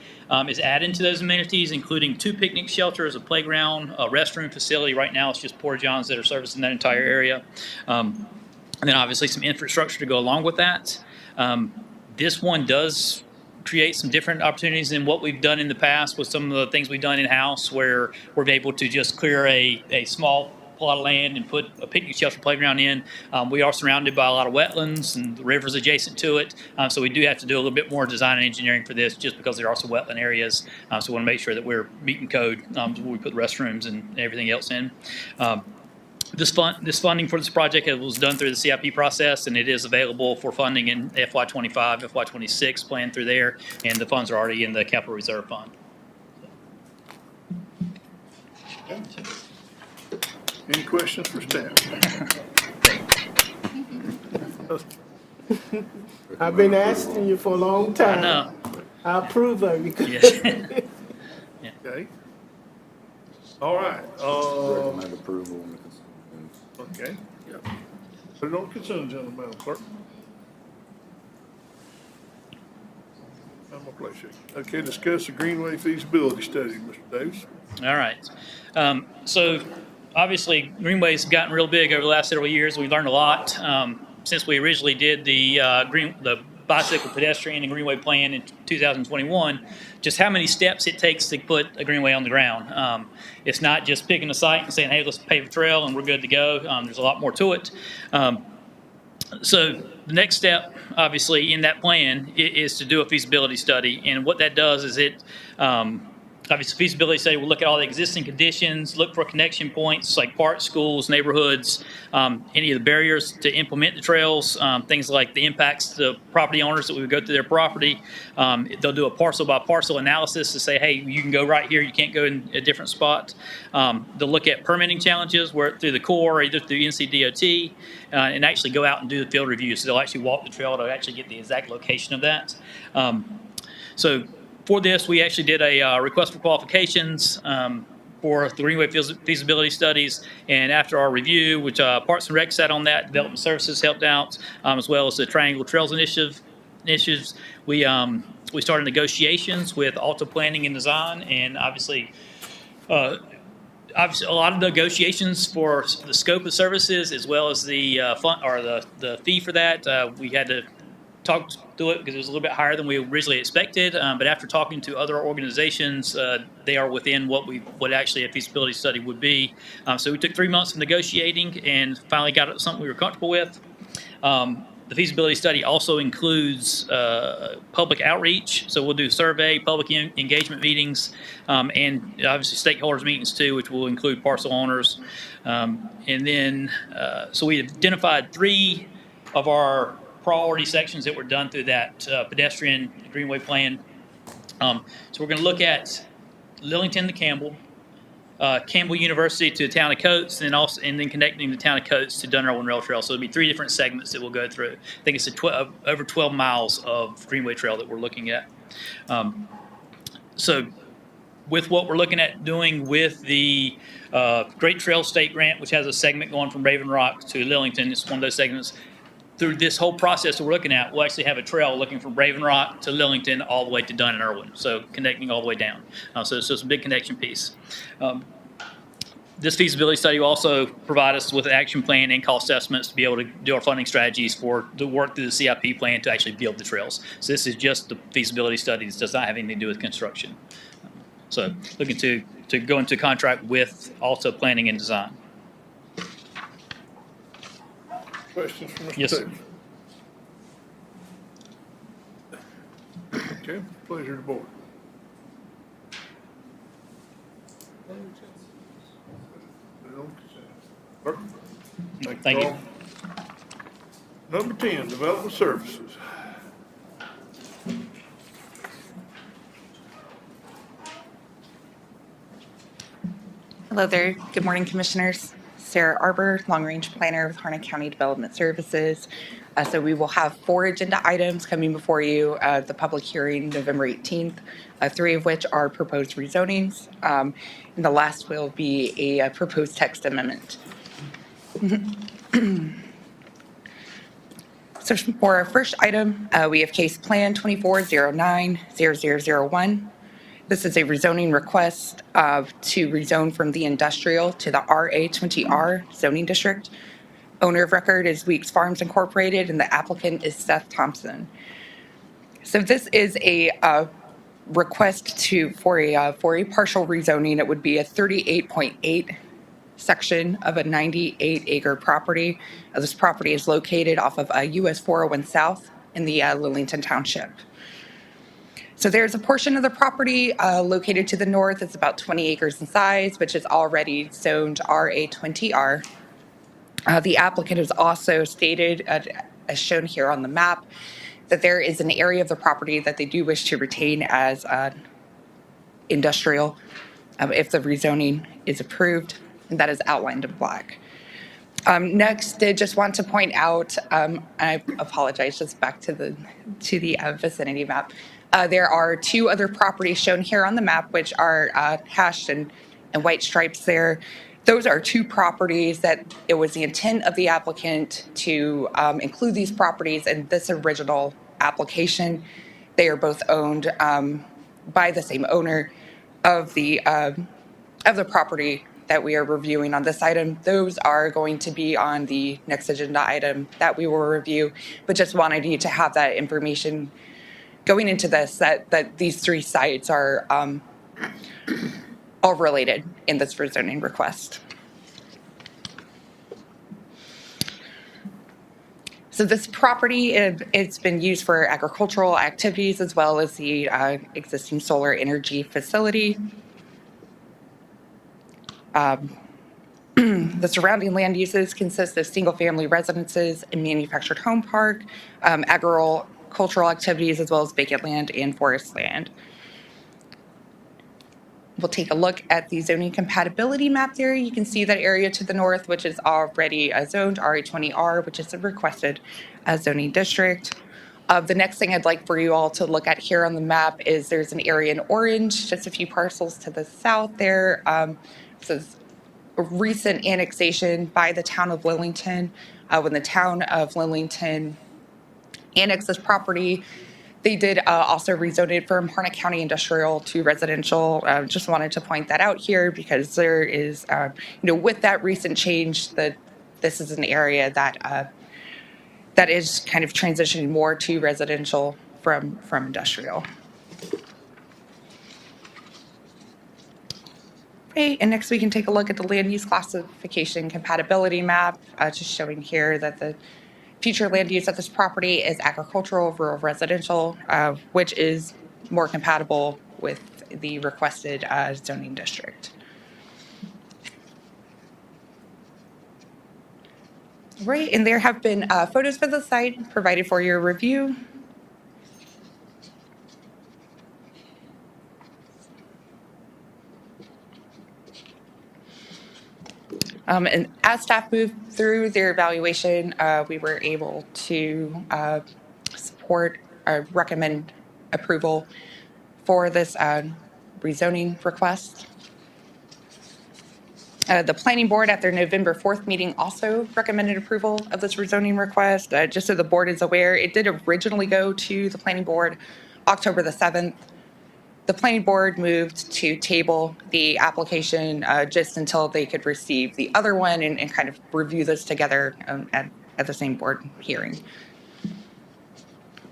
Is adding to those amenities, including 2 picnic shelters, a playground, a restroom facility. Right now, it's just Porta Johns that are servicing that entire area. And then obviously some infrastructure to go along with that. This one does create some different opportunities than what we've done in the past with some of the things we've done in-house, where we're able to just clear a small plot of land and put a picnic shelter playground in. We are surrounded by a lot of wetlands and the rivers adjacent to it. So we do have to do a little bit more design and engineering for this, just because there are some wetland areas. So we want to make sure that we're meeting code when we put restrooms and everything else in. This funding for this project was done through the CIP process, and it is available for funding in FY25, FY26, planned through there, and the funds are already in the capital reserve fund. Any questions for staff? I've been asking you for a long time. I know. I approve of you. Yes. Okay. All right. Recommend approval. Okay. Put it on consent agenda, Madam Clerk. I'm gonna play it. Okay, discuss the Greenway feasibility study, Mr. Davis. All right. So obviously, Greenway's gotten real big over the last several years. We've learned a lot since we originally did the bicycle, pedestrian, and Greenway plan in 2021. Just how many steps it takes to put a Greenway on the ground. It's not just picking a site and saying, "Hey, let's pave a trail and we're good to go." There's a lot more to it. So the next step, obviously, in that plan is to do a feasibility study. And what that does is it, obviously, feasibility study will look at all the existing conditions, look for connection points like parks, schools, neighborhoods, any of the barriers to implement the trails, things like the impacts to property owners that we would go through their property. They'll do a parcel by parcel analysis to say, hey, you can go right here, you can't go in a different spot. They'll look at permitting challenges where through the Corps or either through NCDOT, and actually go out and do the field review. So they'll actually walk the trail to actually get the exact location of that. So for this, we actually did a request for qualifications for the Greenway feasibility studies, and after our review, which Parks and Rec sat on that, Development Services helped out, as well as the Triangle Trails initiatives, we started negotiations with Alta Planning and Design, and obviously a lot of negotiations for the scope of services as well as the fund or the fee for that. We had to talk through it because it was a little bit higher than we originally expected. But after talking to other organizations, they are within what actually a feasibility study would be. So we took 3 months of negotiating and finally got something we were comfortable with. The feasibility study also includes public outreach. So we'll do survey, public engagement meetings, and obviously stakeholders meetings too, which will include parcel owners. And then, so we identified 3 of our priority sections that were done through that pedestrian Greenway plan. So we're going to look at Lillington to Campbell, Campbell University to the town of Coates, and then connecting the town of Coates to Dun Irwin Rail Trail. So it'll be 3 different segments that we'll go through. I think it's over 12 miles of Greenway Trail that we're looking at. So with what we're looking at doing with the Great Trail State Grant, which has a segment going from Raven Rock to Lillington, it's one of those segments. Through this whole process that we're looking at, we'll actually have a trail looking from Raven Rock to Lillington all the way to Dun and Irwin, so connecting all the way down. So it's a big connection piece. This feasibility study will also provide us with an action plan and cost estimates to be able to do our funding strategies for the work through the CIP plan to actually build the trails. So this is just the feasibility study. This does not have anything to do with construction. So looking to go into contract with also planning and design. Questions from Mr. Yes, sir. Taylor? Okay, pleasure to board. Thank you. Number 10, Development Services. Hello there. Good morning, Commissioners. Sarah Arbor, Long Range Planner with Harnett County Development Services. So we will have 4 agenda items coming before you at the public hearing November 18th, 3 of which are proposed rezonings. And the last will be a proposed text amendment. So for our first item, we have case plan 2409-0001. This is a rezoning request to rezone from the industrial to the RA20R zoning district. Owner of record is Weeks Farms Incorporated, and the applicant is Seth Thompson. So this is a request for a partial rezoning. It would be a 38.8 section of a 98-acre property. This property is located off of US 401 South in the Lillington Township. So there's a portion of the property located to the north. It's about 20 acres in size, which is already zoned RA20R. The applicant has also stated, as shown here on the map, that there is an area of the property that they do wish to retain as industrial if the rezoning is approved, and that is outlined in black. Next, I just want to point out, I apologize, just back to the vicinity map. There are 2 other properties shown here on the map, which are hashed and white stripes there. Those are 2 properties that it was the intent of the applicant to include these properties in this original application. They are both owned by the same owner of the property that we are reviewing on this item. Those are going to be on the next agenda item that we will review, but just wanted you to have that information going into this, that these 3 sites are all related in this rezoning request. So this property, it's been used for agricultural activities as well as the existing solar energy facility. The surrounding land uses consist of single-family residences and manufactured home park, agricultural activities, as well as vacant land and forest land. We'll take a look at the zoning compatibility map there. You can see that area to the north, which is already zoned RA20R, which is a requested zoning district. The next thing I'd like for you all to look at here on the map is there's an area in orange, just a few parcels to the south there. So it's a recent annexation by the town of Lillington. When the town of Lillington annexed this property, they did also rezone it from Harnett County Industrial to residential. Just wanted to point that out here because there is, with that recent change, that this is an area that that is kind of transitioning more to residential from industrial. Okay, and next we can take a look at the land use classification compatibility map, just showing here that the future land use of this property is agricultural, rural, residential, which is more compatible with the requested zoning district. Right, and there have been photos for the site provided for your review. And as staff moved through their evaluation, we were able to support or recommend approval for this rezoning request. The planning board at their November 4th meeting also recommended approval of this rezoning request. Just so the board is aware, it did originally go to the planning board October the 7th. The planning board moved to table the application just until they could receive the other one and kind of review this together at the same board hearing.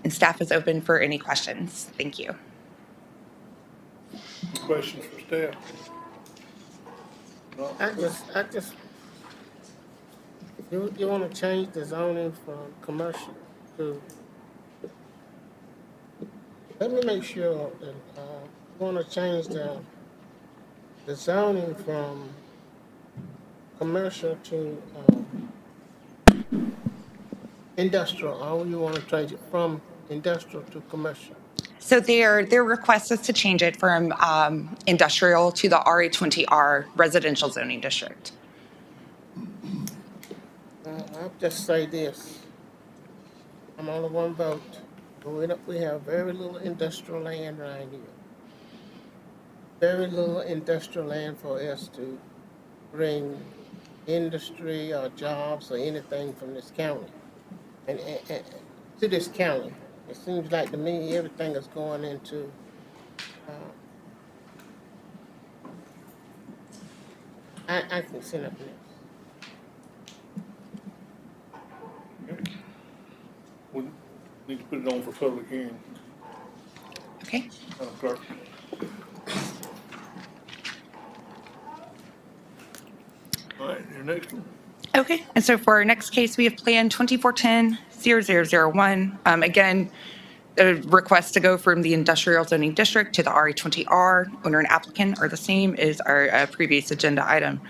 And staff is open for any questions. Thank you. Questions for staff? I just, you want to change the zoning from commercial to, let me make sure that, you want to change the zoning from commercial to, industrial, or you want to change it from industrial to commercial? So their request is to change it from industrial to the RA20R residential zoning district. I'll just say this. I'm only one vote. But we have very little industrial land right here. Very little industrial land for us to bring industry or jobs or anything from this county and to this county. It seems like to me everything is going into I can send up next. We need to put it on for public hearing. Okay. Madam Clerk. All right, your next one. Okay, and so for our next case, we have Plan 2410-0001. Again, the request to go from the industrial zoning district to the RA20R. Owner and applicant are the same as our previous agenda item.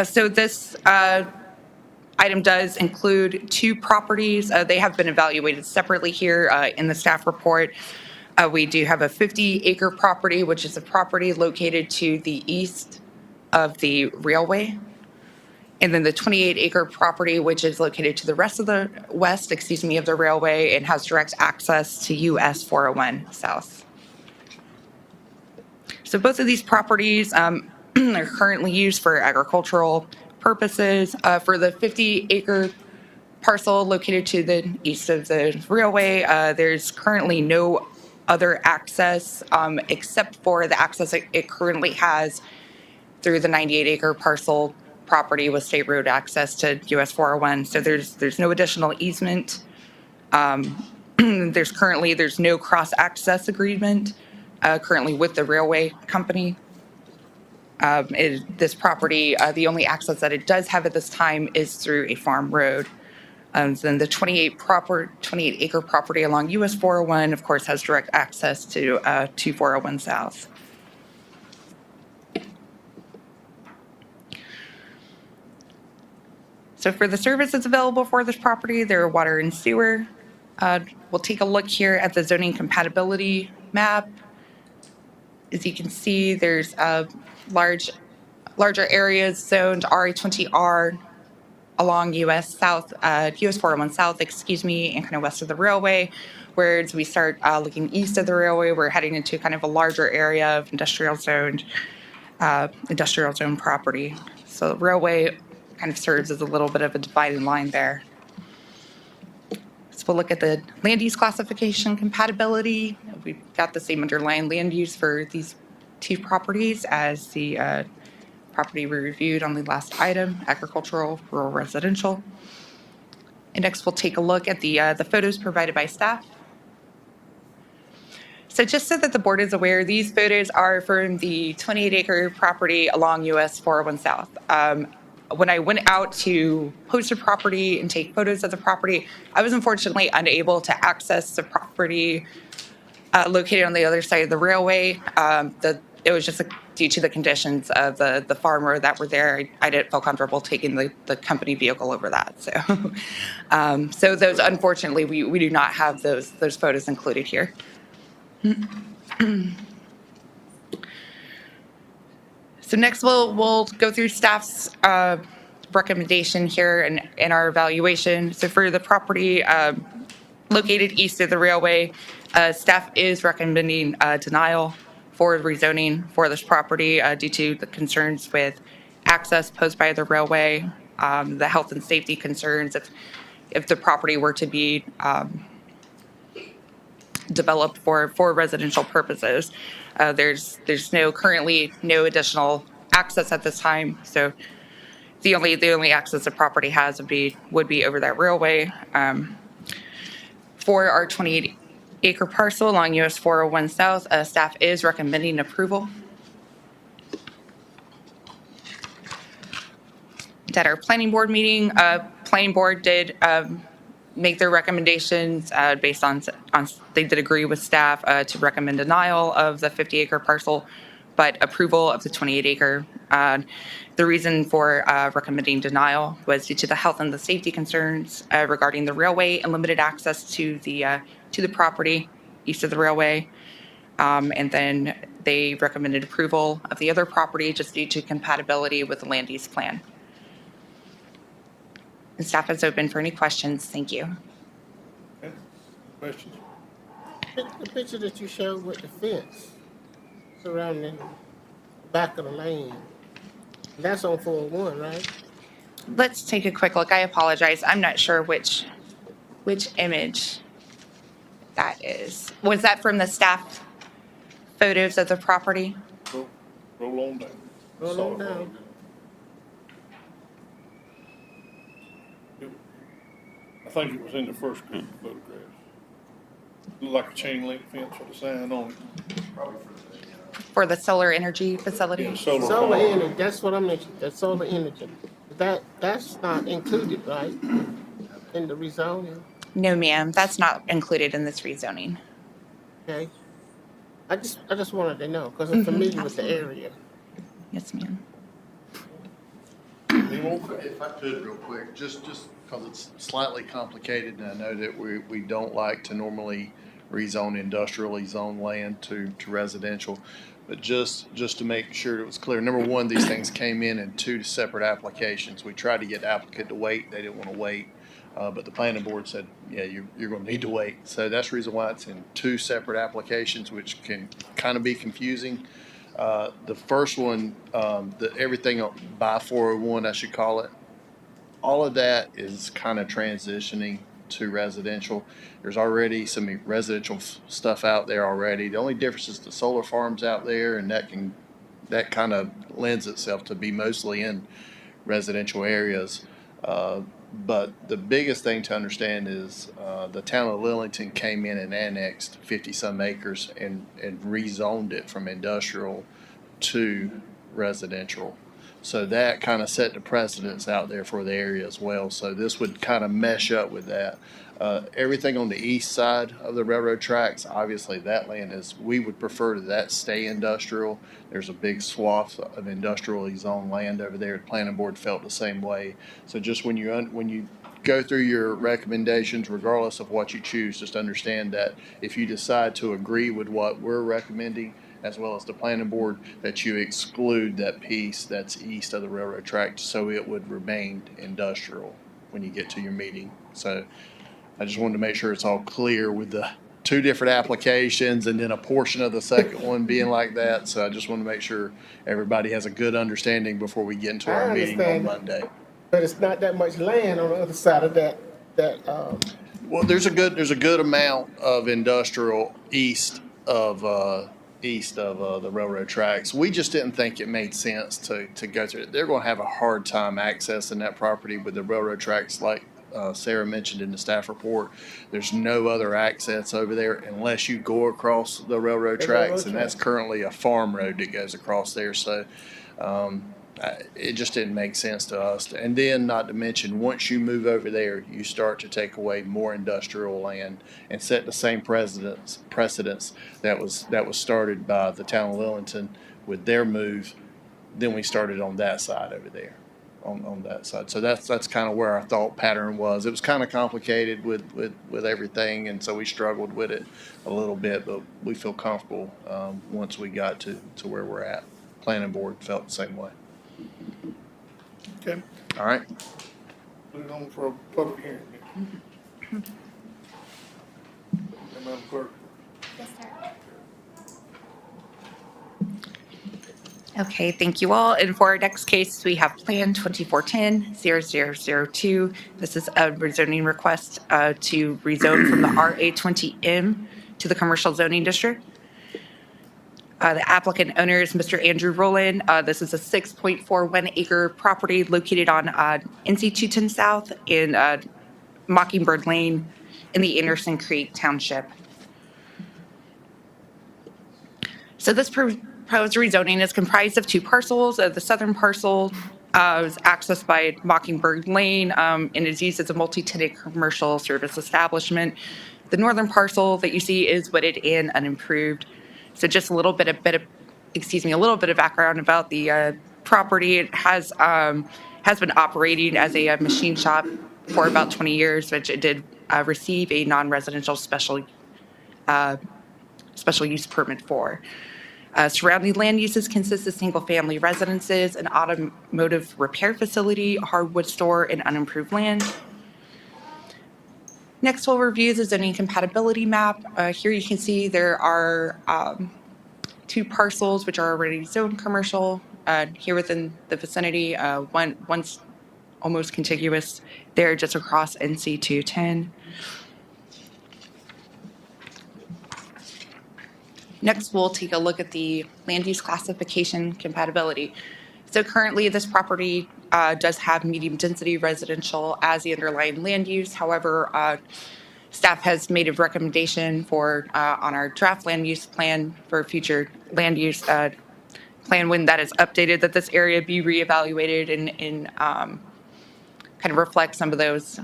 So this item does include two properties. They have been evaluated separately here in the staff report. We do have a 50-acre property, which is a property located to the east of the railway. And then the 28-acre property, which is located to the rest of the west, of the railway, and has direct access to US 401 South. So both of these properties are currently used for agricultural purposes. For the 50-acre parcel located to the east of the railway, there's currently no other access except for the access it currently has through the 98-acre parcel property with state road access to US 401. So there's no additional easement. There's no cross access agreement currently with the railway company. This property, the only access that it does have at this time is through a farm road. Then the 28-acre property along US 401, of course, has direct access to 401 South. So for the services available for this property, there are water and sewer. We'll take a look here at the zoning compatibility map. As you can see, there's larger areas zoned RA20R along US 401 South, and kind of west of the railway. Whereas we start looking east of the railway, we're heading into kind of a larger area of industrial zone property. So the railway kind of serves as a little bit of a dividing line there. So we'll look at the land use classification compatibility. We've got the same underlying land use for these two properties as the property we reviewed on the last item, agricultural, rural, residential. And next we'll take a look at the photos provided by staff. So just so that the board is aware, these photos are from the 28-acre property along US 401 South. When I went out to post a property and take photos of the property, I was unfortunately unable to access the property located on the other side of the railway. It was just due to the conditions of the farm road that were there. I didn't feel comfortable taking the company vehicle over that. So, so those, unfortunately, we do not have those photos included here. So next we'll go through staff's recommendation here in our evaluation. So for the property located east of the railway, staff is recommending denial for rezoning for this property due to the concerns with access posed by the railway, the health and safety concerns if the property were to be developed for residential purposes. There's currently no additional access at this time, so the only access the property has would be over that railway. For our 28-acre parcel along US 401 South, staff is recommending approval. At our planning board meeting, planning board did make their recommendations based on they did agree with staff to recommend denial of the 50-acre parcel, but approval of the 28-acre. The reason for recommending denial was due to the health and the safety concerns regarding the railway and limited access to the property east of the railway. And then they recommended approval of the other property just due to compatibility with the land use plan. And staff is open for any questions. Thank you. Okay. Questions? The picture that you showed with the fence surrounding the back of the lane, that's on 401, right? Let's take a quick look. I apologize. I'm not sure which image that is. Was that from the staff photos of the property? Roll on down. Roll on down. I think it was in the first group of photographs. Looked like a chain link fence with a sign on it. For the solar energy facility? Yeah, Solar energy, that's what I mentioned, that's solar energy. That's not included, right, in the rezoning? No, ma'am. That's not included in this rezoning. Okay. I just wanted to know, because I'm familiar with the area. Yes, ma'am. If I could real quick, just because it's slightly complicated, and I know that we don't like to normally rezone industrially zoned land to residential, but just to make sure it was clear, number one, these things came in 2 separate applications. We tried to get the applicant to wait. They didn't want to wait. But the planning board said, yeah, you're going to need to wait. So that's the reason why it's in 2 separate applications, which can kind of be confusing. The first one, everything by 401, I should call it, all of that is kind of transitioning to residential. There's already some residential stuff out there already. The only difference is the solar farms out there, and that kind of lends itself to be mostly in residential areas. But the biggest thing to understand is the town of Lillington came in and annexed 50-some acres and rezoned it from industrial to residential. So that kind of set the precedence out there for the area as well. So this would kind of mesh up with that. Everything on the east side of the railroad tracks, obviously that land we would prefer that stay industrial. There's a big swath of industrially zoned land over there. The planning board felt the same way. So just when you go through your recommendations, regardless of what you choose, just understand that if you decide to agree with what we're recommending, as well as the planning board, that you exclude that piece that's east of the railroad track, so it would remain industrial when you get to your meeting. So I just wanted to make sure it's all clear with the 2 different applications and then a portion of the second one being like that. So I just want to make sure everybody has a good understanding before we get into our meeting on Monday. But it's not that much land on the other side of that. Well, there's a good amount of industrial east of the railroad tracks. We just didn't think it made sense to go through it. They're going to have a hard time accessing that property with the railroad tracks, like Sarah mentioned in the staff report. There's no other access over there unless you go across the railroad tracks, and that's currently a farm road that goes across there. So it just didn't make sense to us. And then, not to mention, once you move over there, you start to take away more industrial land and set the same precedence that was started by the town of Lillington with their move. Then we started on that side over there, on that side. So that's kind of where our thought pattern was. It was kind of complicated with everything, and so we struggled with it a little bit, but we feel comfortable once we got to where we're at. Planning board felt the same way. Okay. All right. Put it on for a public hearing. Madam Clerk. Okay, thank you all. And for our next case, we have Plan 2410-0002. This is a rezoning request to rezone from the RA20M to the commercial zoning district. The applicant owner is Mr. Andrew Rowland. This is a 6.41 acre property located on NC 210 South in Mockingbird Lane in the Anderson Creek Township. So this proposed rezoning is comprised of two parcels. The southern parcel is accessed by Mockingbird Lane and is used as a multi-tenant commercial service establishment. The northern parcel that you see is wooded and unimproved. So just a little bit of background about the property. It has been operating as a machine shop for about 20 years, which it did receive a non-residential special use permit for. Surrounding land uses consist of single-family residences, an automotive repair facility, a hardwood store, and unimproved land. Next, we'll review the zoning compatibility map. Here you can see there are two parcels which are already zoned commercial here within the vicinity. One's almost contiguous there just across NC 210. Next, we'll take a look at the land use classification compatibility. So currently, this property does have medium density residential as the underlying land use. However, staff has made a recommendation for on our draft land use plan for future land use plan when that is updated, that this area be reevaluated and kind of reflect some of those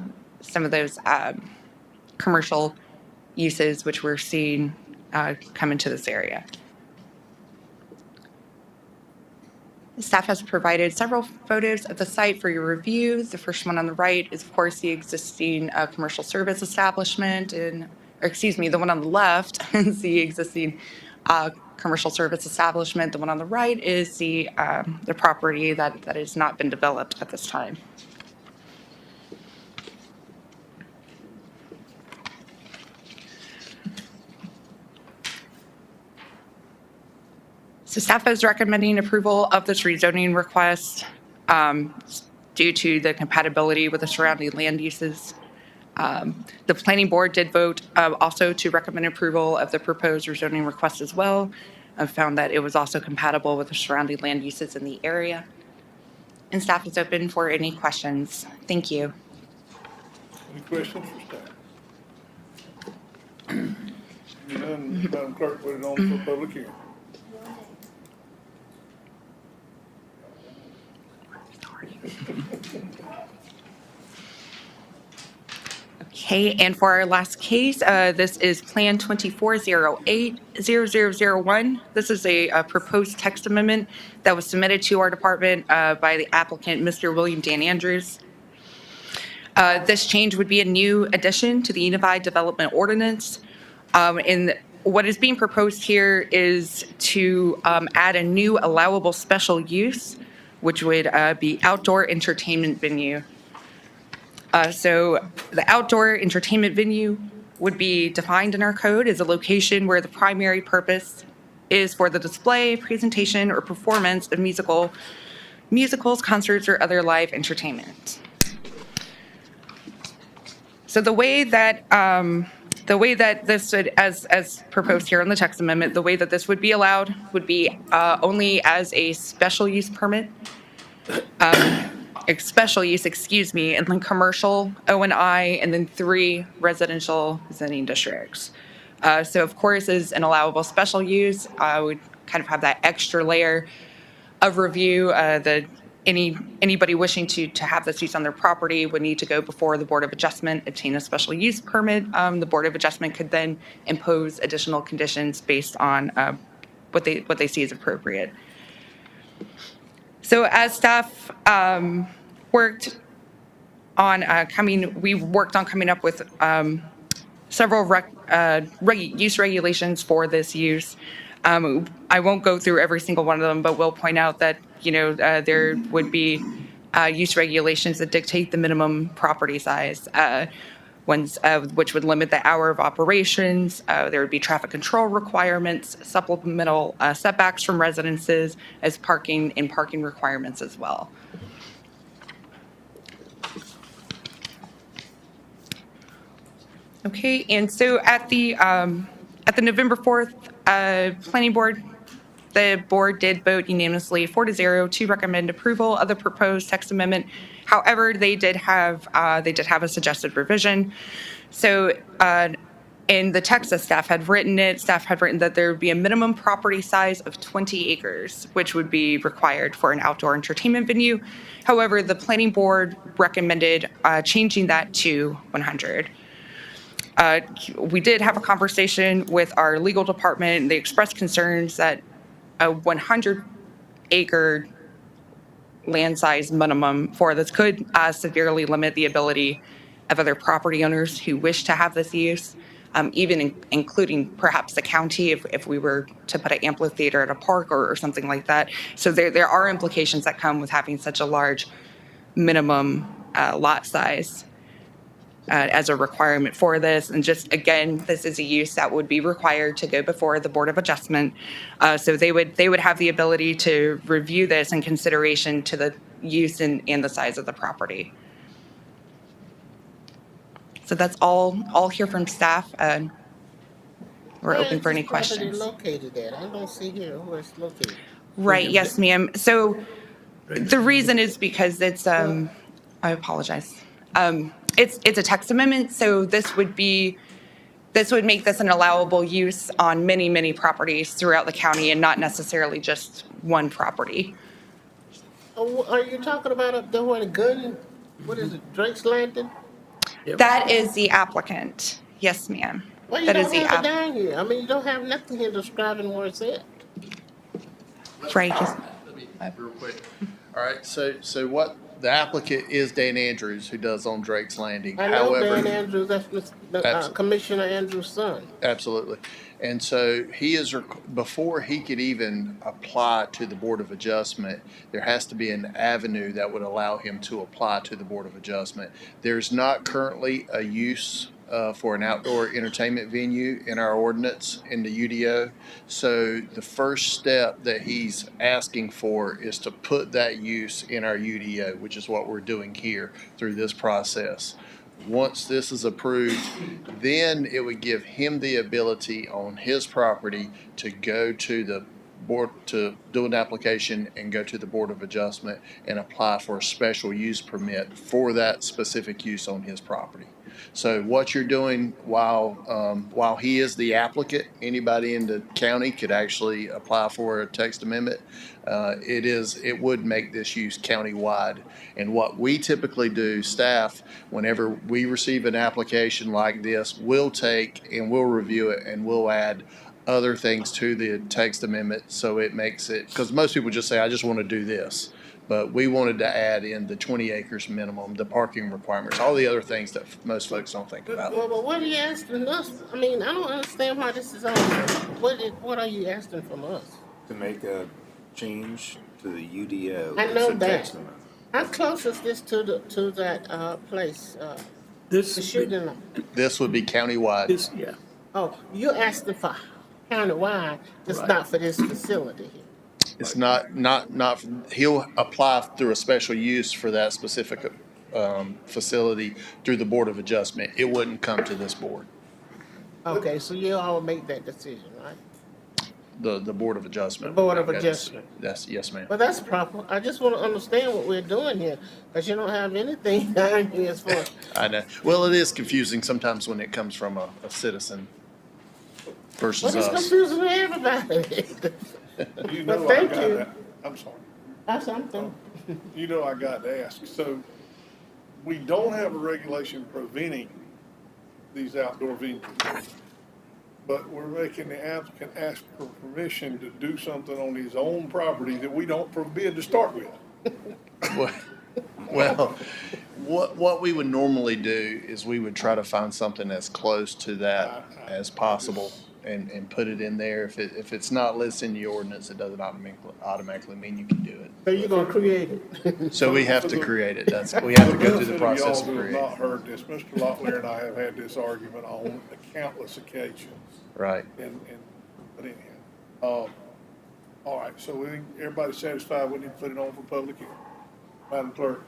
commercial uses which we're seeing come into this area. The staff has provided several photos of the site for your review. The first one on the right is, of course, the existing commercial service establishment, the one on the left is the existing commercial service establishment. The one on the right is the property that has not been developed at this time. So staff is recommending approval of this rezoning request due to the compatibility with the surrounding land uses. The planning board did vote also to recommend approval of the proposed rezoning request as well, and found that it was also compatible with the surrounding land uses in the area. And staff is open for any questions. Thank you. Any questions for staff? None, Madam Clerk, put it on for public hearing. Okay, and for our last case, this is Plan 2408-0001. This is a proposed text amendment that was submitted to our department by the applicant, Mr. William Dan Andrews. This change would be a new addition to the Unified Development Ordinance. And what is being proposed here is to add a new allowable special use, which would be outdoor entertainment venue. So the outdoor entertainment venue would be defined in our code as a location where the primary purpose is for the display, presentation, or performance of musicals, concerts, or other live entertainment. So the way that this would, as proposed here in the text amendment, the way that this would be allowed would be only as a special use permit. Special use, and then commercial O&I, and then 3 residential zoning districts. So of course, as an allowable special use, I would kind of have that extra layer of review that anybody wishing to have this use on their property would need to go before the Board of Adjustment, obtain a special use permit. The Board of Adjustment could then impose additional conditions based on what they see as appropriate. So as staff worked on coming up with several use regulations for this use. I won't go through every single one of them, but will point out that there would be use regulations that dictate the minimum property size. Which would limit the hour of operations. There would be traffic control requirements, supplemental setbacks from residences as parking requirements as well. Okay, and so at the November 4th planning board, the board did vote unanimously 4-0 to recommend approval of the proposed text amendment. However, they did have a suggested revision. So in the text that staff had written that there would be a minimum property size of 20 acres, which would be required for an outdoor entertainment venue. However, the planning board recommended changing that to 100. We did have a conversation with our legal department, and they expressed concerns that a 100-acre land size minimum for this could severely limit the ability of other property owners who wish to have this use, even including perhaps the county if we were to put an amphitheater at a park or something like that. So there are implications that come with having such a large minimum lot size as a requirement for this. And just, again, this is a use that would be required to go before the Board of Adjustment. So they would have the ability to review this in consideration to the use and the size of the property. So that's all here from staff. We're open for any questions. Where is this property located at? I don't see here where it's located. Right, yes, ma'am. So the reason is because it's, I apologize. It's a text amendment, so this would make this an allowable use on many, many properties throughout the county and not necessarily just one property. Oh, are you talking about up there where the gun, what is it, Drake's Landing? That is the applicant. Yes, ma'am. Well, you That don't is the have it down here. I mean, you don't have nothing here describing where it's at. Right. Real quick. All right, so what, the applicant is Dan Andrews, who does on Drake's Landing. I know However, Dan Andrews, that's Commissioner Andrews' son. Absolutely. And so he is, before he could even apply to the Board of Adjustment, there has to be an avenue that would allow him to apply to the Board of Adjustment. There's not currently a use for an outdoor entertainment venue in our ordinance in the UDO. So the first step that he's asking for is to put that use in our UDO, which is what we're doing here through this process. Once this is approved, then it would give him the ability on his property to go to the board, to do an application and go to the Board of Adjustment and apply for a special use permit for that specific use on his property. So what you're doing while he is the applicant, anybody in the county could actually apply for a text amendment. It would make this use countywide. And what we typically do, staff, whenever we receive an application like this, we'll take and we'll review it and we'll add other things to the text amendment so it makes it, because most people just say, I just want to do this. But we wanted to add in the 20 acres minimum, the parking requirements, all the other things that most folks don't think about. Well, but what are you asking us? I mean, I don't understand why this is on. What are you asking from us? To make a change to the UDO. I know It's a that. text amendment. How close is this to that place? The shooting line? This would be countywide. Yeah. Oh, you're asking for countywide, just not for this facility here. It's not, he'll apply through a special use for that specific facility through the Board of Adjustment. It wouldn't come to this board, Okay, so you all make that decision, right? the Board of Adjustment. The Board of Adjustment. Yes, ma'am. Well, that's proper. I just want to understand what we're doing here, because you don't have anything down here as far as. I know. Well, it is confusing sometimes when it comes from a citizen versus Well, it's us. confusing to everybody. You But know, thank I got you. that. I'm sorry. That's something. You know, I got to ask. So we don't have a regulation preventing these outdoor venues, but we're making the applicant ask for permission to do something on his own property that we don't forbid to start with. Well, what we would normally do is we would try to find something as close to that as possible. and put it in there. If it's not listed in the ordinance, it doesn't automatically mean you can do it. So you're gonna create it? So we have to create it. We have to go through the process of Y'all who have creating. not heard this, Mr. Locklear and I have had this argument on countless occasions. Right. But anyhow, all right, so everybody's satisfied, we need to put it on for public hearing. Madam Clerk,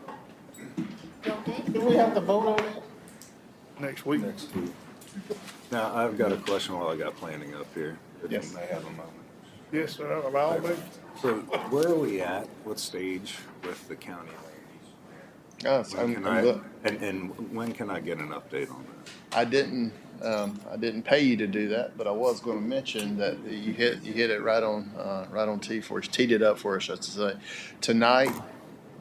Do we have to vote on it? next week. Now, I've got a question while I got planning up here, if you Yes. may have a moment. Yes, sir, by all means. So where are we at? What stage with the county land use? When can and when can I get an update on that? I didn't pay you to do that, but I was going to mention that you hit it right on teed it up for us, I should say. Tonight,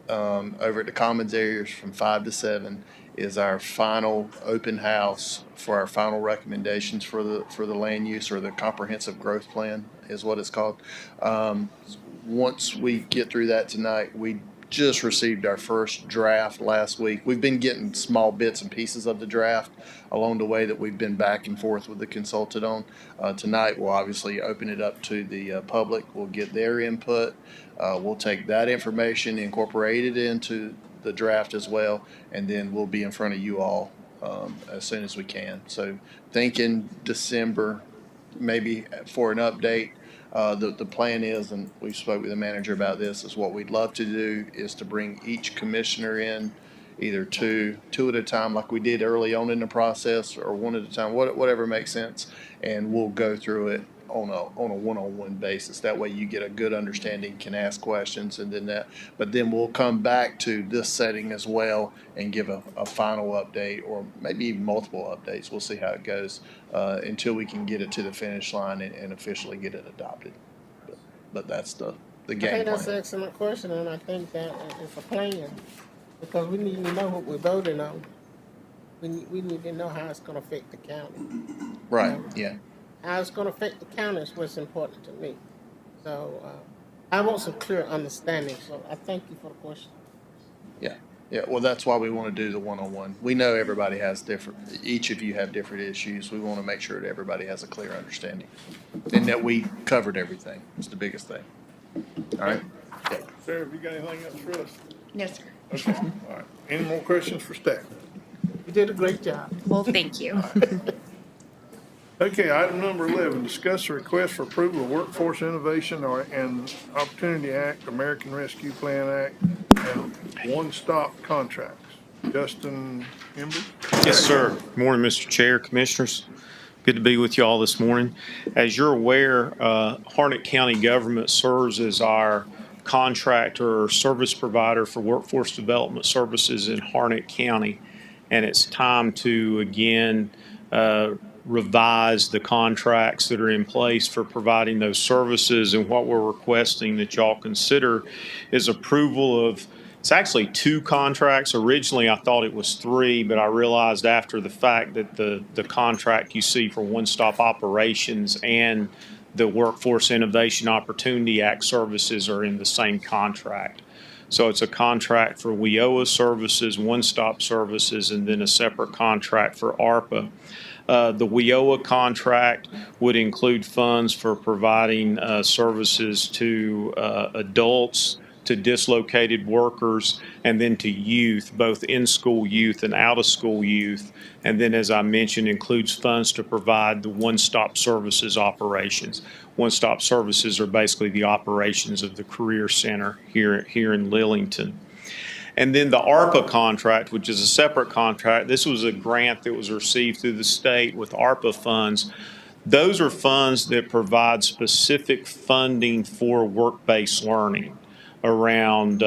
over at the Commons areas from 5 to 7 is our final open house for our final recommendations for the land use, or the comprehensive growth plan is what it's called. Once we get through that tonight, we just received our first draft last week. We've been getting small bits and pieces of the draft along the way that we've been back and forth with the consultant on. Tonight, we'll obviously open it up to the public. We'll get their input. We'll take that information, incorporate it into the draft as well, and then we'll be in front of you all as soon as we can. So thinking December, maybe for an update. The plan is, and we spoke with the manager about this, is what we'd love to do is to bring each commissioner in, either two at a time like we did early on in the process, or one at a time, whatever makes sense, and we'll go through it on a one-on-one basis. That way you get a good understanding, can ask questions, and but then we'll come back to this setting as well and give a final update, or maybe even multiple updates. We'll see how it goes until we can get it to the finish line and officially get it adopted. But that's the I game think that's plan. an excellent question, and I think that it's a plan, because we need to know what we're voting on. We need to know how it's gonna affect the county. Right, yeah. How it's gonna affect the county is what's important to me. So, I want some clear understanding, so I thank you for the question. Yeah, well, that's why we want to do the one-on-one. We know everybody has each of you have different issues. We want to make sure that everybody has a clear understanding and that we covered everything. It's the biggest thing. All right? Yeah. Sarah, have you got anything else for us? No, sir. Okay, all right. Any more questions for staff? You did a great job. Well, thank you. Okay, item number 11, discuss a request for approval of Workforce Innovation and Opportunity Act, American Rescue Plan Act, and one-stop contracts. Justin Ember? Yes, sir. Good morning, Mr. Chair, Commissioners. Good to be with you all this morning. As you're aware, Harnett County government serves as our contractor or service provider for workforce development services in Harnett County. And it's time to, again, revise the contracts that are in place for providing those services. And what we're requesting that y'all consider is approval of, it's actually 2 contracts. Originally, I thought it was 3, but I realized after the fact that the contract you see for One-Stop Operations and the Workforce Innovation Opportunity Act services are in the same contract. So it's a contract for WIOA services, One-Stop services, and then a separate contract for ARPA. The WIOA contract would include funds for providing services to adults, to dislocated workers, and then to youth, both in-school youth and out-of-school youth. And then, as I mentioned, includes funds to provide the one-stop services operations. One-stop services are basically the operations of the Career Center here in Lillington. And then the ARPA contract, which is a separate contract, this was a grant that was received through the state with ARPA funds. Those are funds that provide specific funding for work-based learning around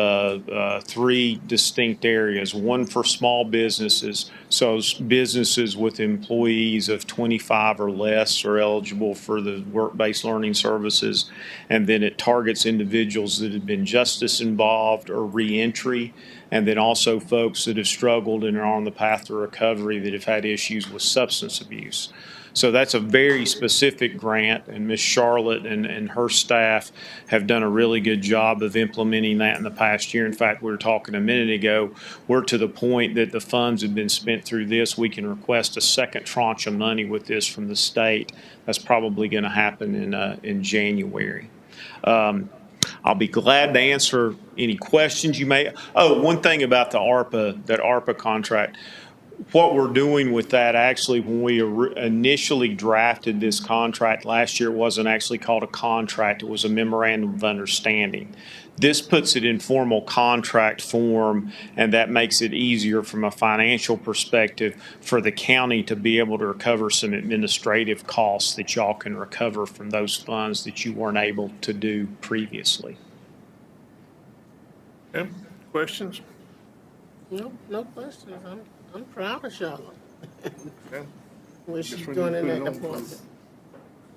3 distinct areas. One for small businesses, so businesses with employees of 25 or less are eligible for the work-based learning services. And then it targets individuals that have been justice involved or reentry, and then also folks that have struggled and are on the path to recovery that have had issues with substance abuse. So that's a very specific grant, and Ms. Charlotte and her staff have done a really good job of implementing that in the past year. In fact, we were talking a minute ago, we're to the point that the funds have been spent through this. We can request a second tranche of money with this from the state. That's probably going to happen in January. I'll be glad to answer any questions you may. Oh, one thing about that ARPA contract. What we're doing with that, actually, when we initially drafted this contract last year, it wasn't actually called a contract. It was a memorandum of understanding. This puts it in formal contract form, and that makes it easier from a financial perspective for the county to be able to recover some administrative costs that y'all can recover from those funds that you weren't able to do previously. Okay, questions? No questions. I'm proud of Charlotte. Okay. What she's Guess we doing need in to put that it on department.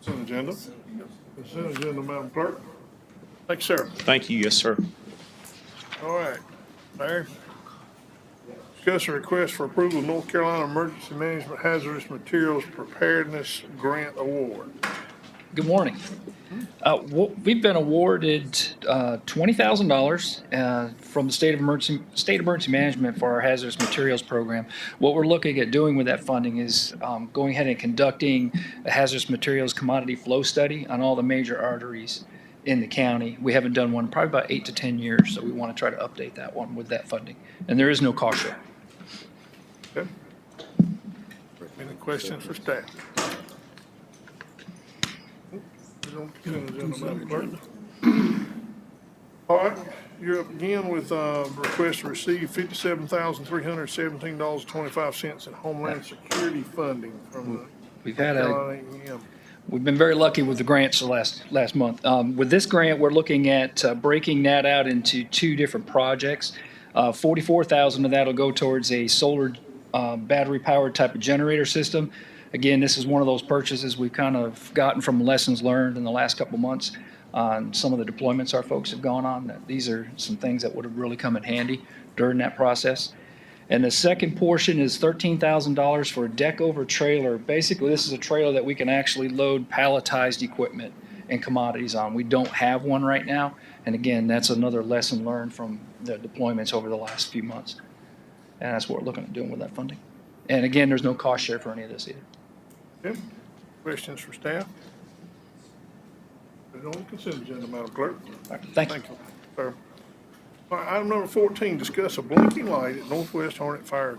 Consent agenda. Consent agenda, Madam Clerk. Thank you, sir. Thank you. Yes, sir. All right, Larry. Discuss a request for approval of North Carolina Emergency Management Hazardous Materials Preparedness Grant Award. Good morning. We've been awarded $20,000 from the State Emergency Management for our hazardous materials program. What we're looking at doing with that funding is going ahead and conducting a hazardous materials commodity flow study on all the major arteries in the county. We haven't done one in probably about 8 to 10 years, so we want to try to update that one with that funding. And there is no cost share. Okay. Any questions for staff? All right, you're up again with request to receive $57,317.25 in Homeland Security funding from the Carolina AEM. We've been very lucky with the grants the last month. With this grant, we're looking at breaking that out into 2 different projects. $44,000 of that will go towards a solar battery-powered type of generator system. Again, this is one of those purchases we've kind of gotten from lessons learned in the last couple months on some of the deployments our folks have gone on. These are some things that would have really come in handy during that process. And the second portion is $13,000 for a deck over trailer. Basically, this is a trailer that we can actually load palletized equipment and commodities on. We don't have one right now. And again, that's another lesson learned from the deployments over the last few months. And that's what we're looking at doing with that funding. And again, there's no cost share for any of this either. Okay. Questions for staff? Put it on the consent agenda, Madam Clerk. Thank you, sir. All right, item number 14, discuss a blinking light at Northwest Hornet Fire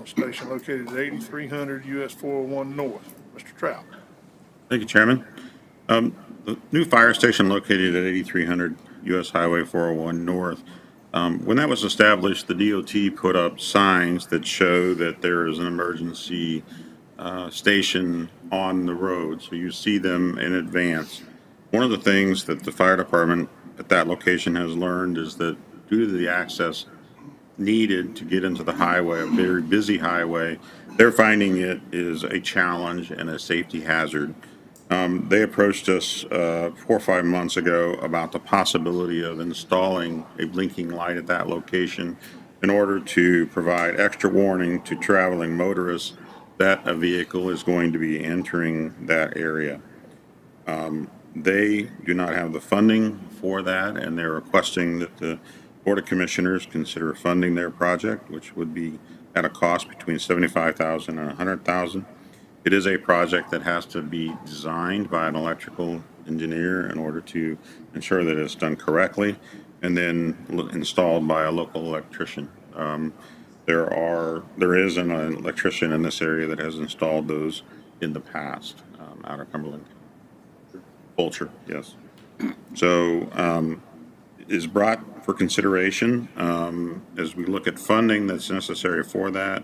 Station located at 8300 US 401 North. Mr. Trout. Thank you, Chairman. The new fire station located at 8300 US Highway 401 North. When that was established, the DOT put up signs that show that there is an emergency station on the road, so you see them in advance. One of the things that the fire department at that location has learned is that due to the access needed to get into the highway, a very busy highway, they're finding it is a challenge and a safety hazard. They approached us 4 or 5 months ago about the possibility of installing a blinking light at that location in order to provide extra warning to traveling motorists that a vehicle is going to be entering that area. They do not have the funding for that, and they're requesting that the Board of Commissioners consider funding their project, which would be at a cost between $75,000 and $100,000. It is a project that has to be designed by an electrical engineer in order to ensure that it's done correctly, and then installed by a local electrician. There is an electrician in this area that has installed those in the past out of Cumberland. Vulture, yes. So is brought for consideration as we look at funding that's necessary for that.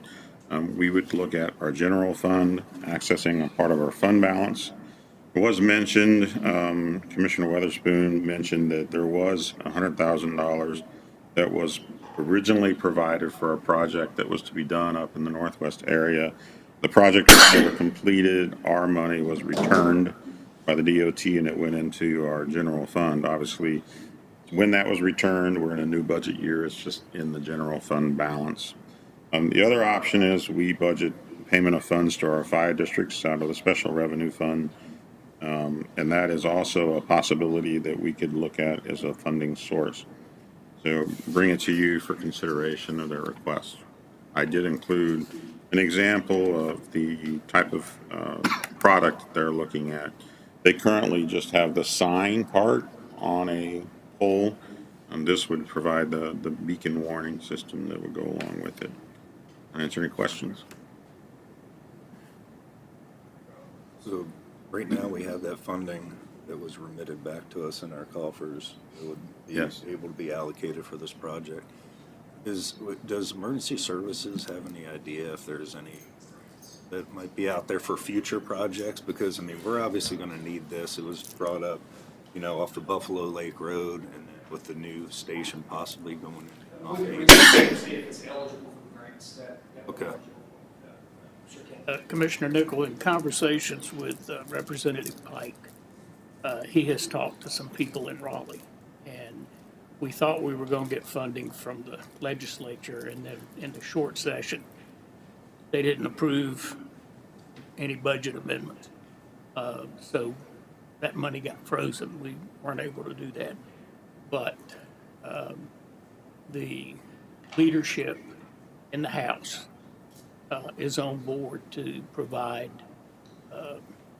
We would look at our general fund, accessing a part of our fund balance. It was mentioned, Commissioner Weatherspoon mentioned that there was $100,000 that was originally provided for a project that was to be done up in the Northwest area. The project was never completed. Our money was returned by the DOT and it went into our general fund. Obviously, when that was returned, we're in a new budget year. It's just in the general fund balance. The other option is we budget payment of funds to our fire districts out of the special revenue fund. And that is also a possibility that we could look at as a funding source. So bring it to you for consideration of their request. I did include an example of the type of product they're looking at. They currently just have the sign part on a pole, and this would provide the beacon warning system that would go along with it. Answer any questions? So right now, we have that funding that was remitted back to us in our coffers. It would be Yes. able to be allocated for this project. Does emergency services have any idea if there's any that might be out there for future projects? Because, I mean, we're obviously going to need this. It was brought up, you know, off the Buffalo Lake Road and with the new station possibly going off Main Street. Okay. Commissioner Nickel, in conversations with Representative Pike, he has talked to some people in Raleigh, and we thought we were going to get funding from the legislature, and then in the short session, they didn't approve any budget amendment. So that money got frozen. We weren't able to do that. But the leadership in the House is on board to provide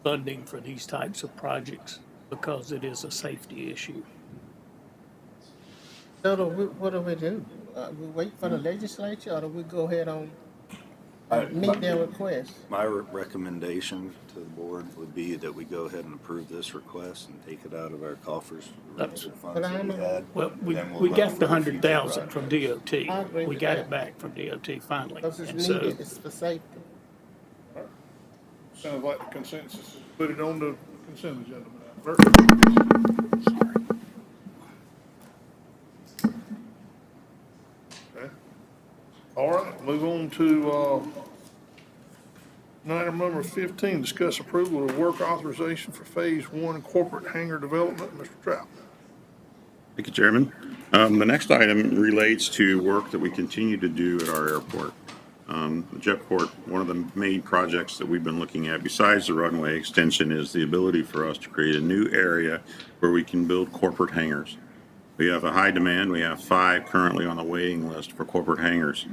funding for these types of projects because it is a safety issue. So what do? We wait for the legislature, or do we go ahead on meet their request? My recommendation to the board would be that we go ahead and approve this request and take it out of our coffers, the residual funds that we had. Well, we Then we'll got the look for future 100,000 from projects. DOT. We got it back from DOT finally. Because And it's so needed, it's for safety. Sounds like the consensus. Put it on the consent agenda. Okay. All right, move on to item number 15, discuss approval of work authorization for Phase 1 corporate hangar development. Mr. Trout. Thank you, Chairman. The next item relates to work that we continue to do at our airport. Jetport, one of the main projects that we've been looking at, besides the runway extension, is the ability for us to create a new area where we can build corporate hangars. We have a high demand. We have 5 currently on the waiting list for corporate hangars.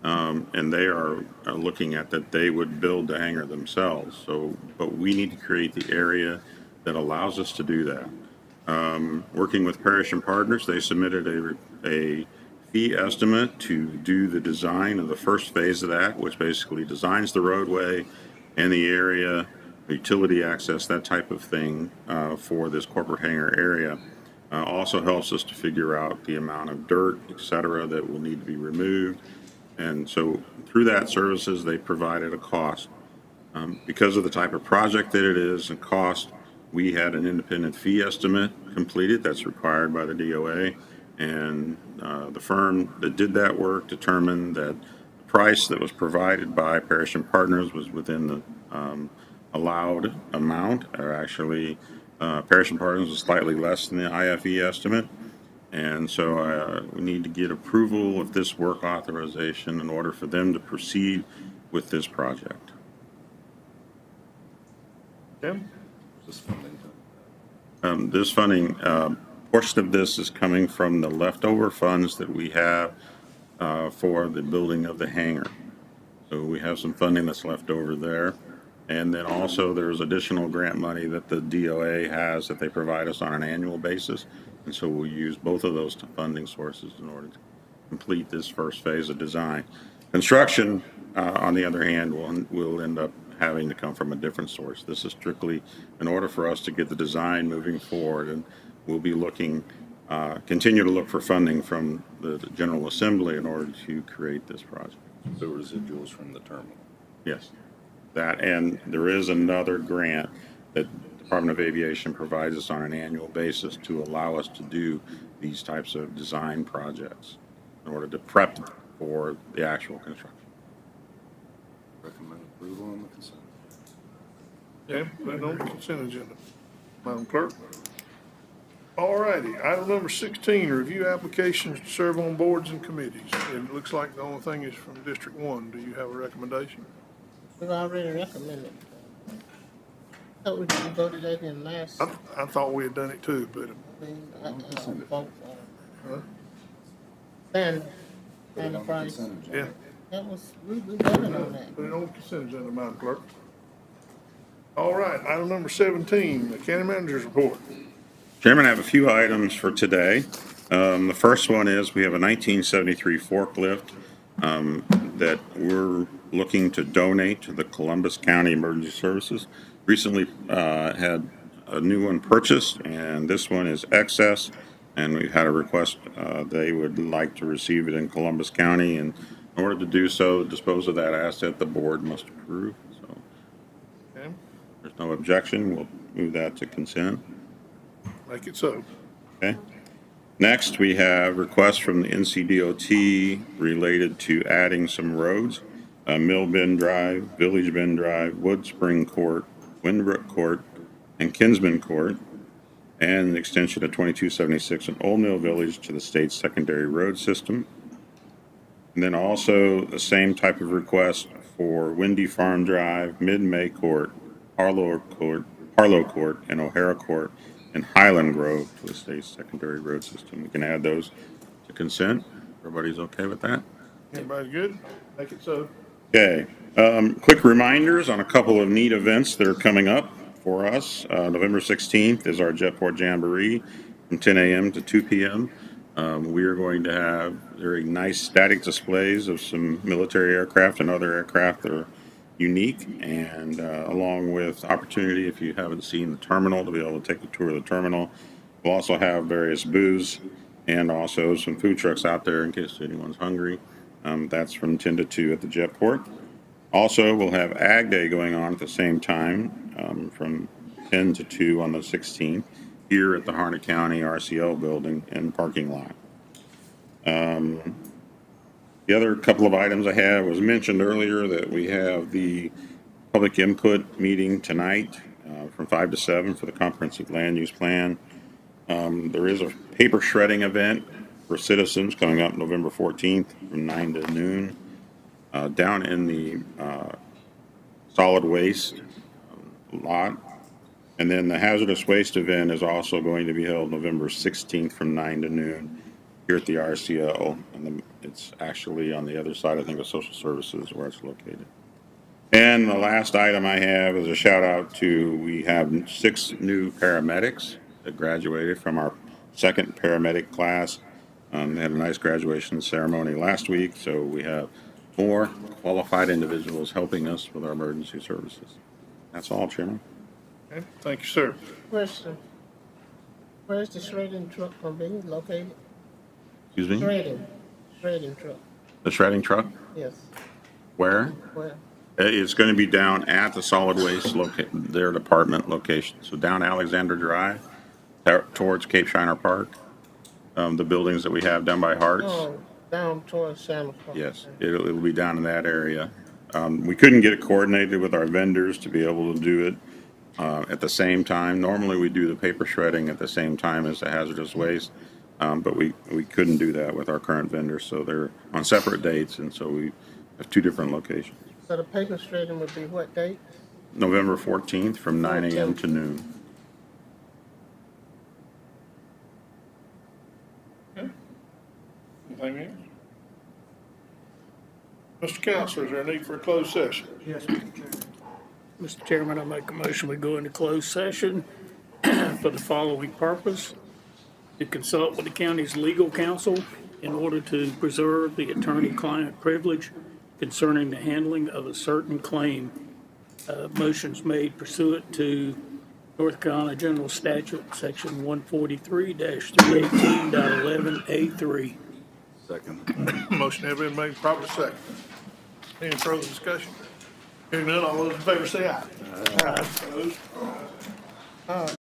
And they are looking at that they would build the hangar themselves. So, but we need to create the area that allows us to do that. Working with Parrish and Partners, they submitted a fee estimate to do the design of the first phase of that, which basically designs the roadway and the area, utility access, that type of thing for this corporate hangar area. Also helps us to figure out the amount of dirt, et cetera, that will need to be removed. And so through that services, they provided a cost. Because of the type of project that it is and cost, we had an independent fee estimate completed that's required by the DOA. And the firm that did that work determined that the price that was provided by Parrish and Partners was within the allowed amount, or actually Parrish and Partners was slightly less than the IFE estimate. And so we need to get approval of this work authorization in order for them to proceed with this project. Tim? This funding. This funding, portion of this is coming from the leftover funds that we have for the building of the hangar. So we have some funding that's left over there. And then also there's additional grant money that the DOA has that they provide us on an annual basis. And so we'll use both of those funding sources in order to complete this first phase of design. Construction, on the other hand, will end up having to come from a different source. This is strictly in order for us to get the design moving forward, and we'll be looking, continue to look for funding from the General Assembly in order to create this project. So residuals from the terminal. Yes, that, and there is another grant that the Department of Aviation provides us on an annual basis to allow us to do these types of design projects in order to prep for the actual construction. Recommend approval on the consent. Yeah, put it on the consent agenda. Madam Clerk. All righty, item number 16, review applications to serve on boards and committees. It looks like the only thing is from District 1. Do you have a recommendation? We've already recommended. Thought we voted that in last. I thought we had done it too, but. Vote, Stand price. Yeah. That was, we voted on that. Put it on consent agenda, Madam Clerk. All right, item number 17, the county manager's report. Chairman, I have a few items for today. The first one is we have a 1973 forklift that we're looking to donate to the Columbus County Emergency Services. Recently had a new one purchased, and this one is excess, and we've had a request they would like to receive it in Columbus County, and in order to do so, dispose of that asset, the board must approve. So Okay, there's no objection. We'll move that to consent. make it so. Okay. Next, we have requests from the NCDOT related to adding some roads. Mill Bend Drive, Village Bend Drive, Wood Spring Court, Windbrook Court, and Kinsman Court, and an extension of 2276 in Old Mill Village to the state's secondary road system. And then also the same type of request for Windy Farm Drive, Mid-May Court, Harlow Court, and O'Hara Court, and Highland Grove to the state's secondary road system. We can add those to consent. Everybody's okay with that? Everybody good? Make it so. Okay. Quick reminders on a couple of neat events that are coming up for us. November 16th is our Jetport Jamboree from 10 a.m. to 2 p.m. We are going to have very nice static displays of some military aircraft and other aircraft that are unique, and along with opportunity, if you haven't seen the terminal, to be able to take a tour of the terminal. We'll also have various booths and also some food trucks out there in case anyone's hungry. That's from 10 to 2 at the Jetport. Also, we'll have Ag Day going on at the same time from 10 to 2 on the 16th here at the Harnett County RCL building and parking lot. The other couple of items I have was mentioned earlier that we have the public input meeting tonight from 5 to 7 for the comprehensive land use plan. There is a paper shredding event for citizens coming up November 14th from 9 to noon down in the solid waste lot. And then the hazardous waste event is also going to be held November 16th from 9 to noon here at the RCL, and it's actually on the other side, I think, of social services where it's located. And the last item I have is a shout out to, we have 6 new paramedics that graduated from our second paramedic class. They had a nice graduation ceremony last week, so we have more qualified individuals helping us with our emergency services. That's all, Chairman. Okay, thank you, sir. Question. Where's the shredding truck gonna be located? Excuse me? Shredding truck, The shredding truck? yes. Where? Where? It's going to be down at the solid waste their department location. So down Alexander Drive towards Cape Shiner Park, the buildings that we have down by Harts. Oh, down towards Santa Park. Yes, it'll be down in that area. We couldn't get it coordinated with our vendors to be able to do it at the same time. Normally, we do the paper shredding at the same time as the hazardous waste, but we couldn't do that with our current vendors, so they're on separate dates, and so we have 2 different locations. So the paper shredding would be what date? November 14th from 9 a.m. to noon. Anything else? Mr. Counselor, is there a need for a closed session? Yes, Mr. Chairman. Mr. Chairman, I make a motion we go into closed session for the following purpose: to consult with the county's legal counsel in order to preserve the attorney-client privilege concerning the handling of a certain claim. Motions made pursuant to North Carolina General Statute, Section 143-318.11A3. Second. Motion has been made, properly second. Any further discussion? Hearing none, all those in favor say aye. Aye. Opposed?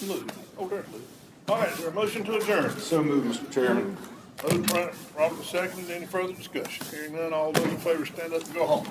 Lou. Oh, there's Lou. All right, is there a motion to adjourn? So moved, Mr. Chairman. Moved, Robert seconded. Any further discussion? Hearing none, all those in favor stand up and go home.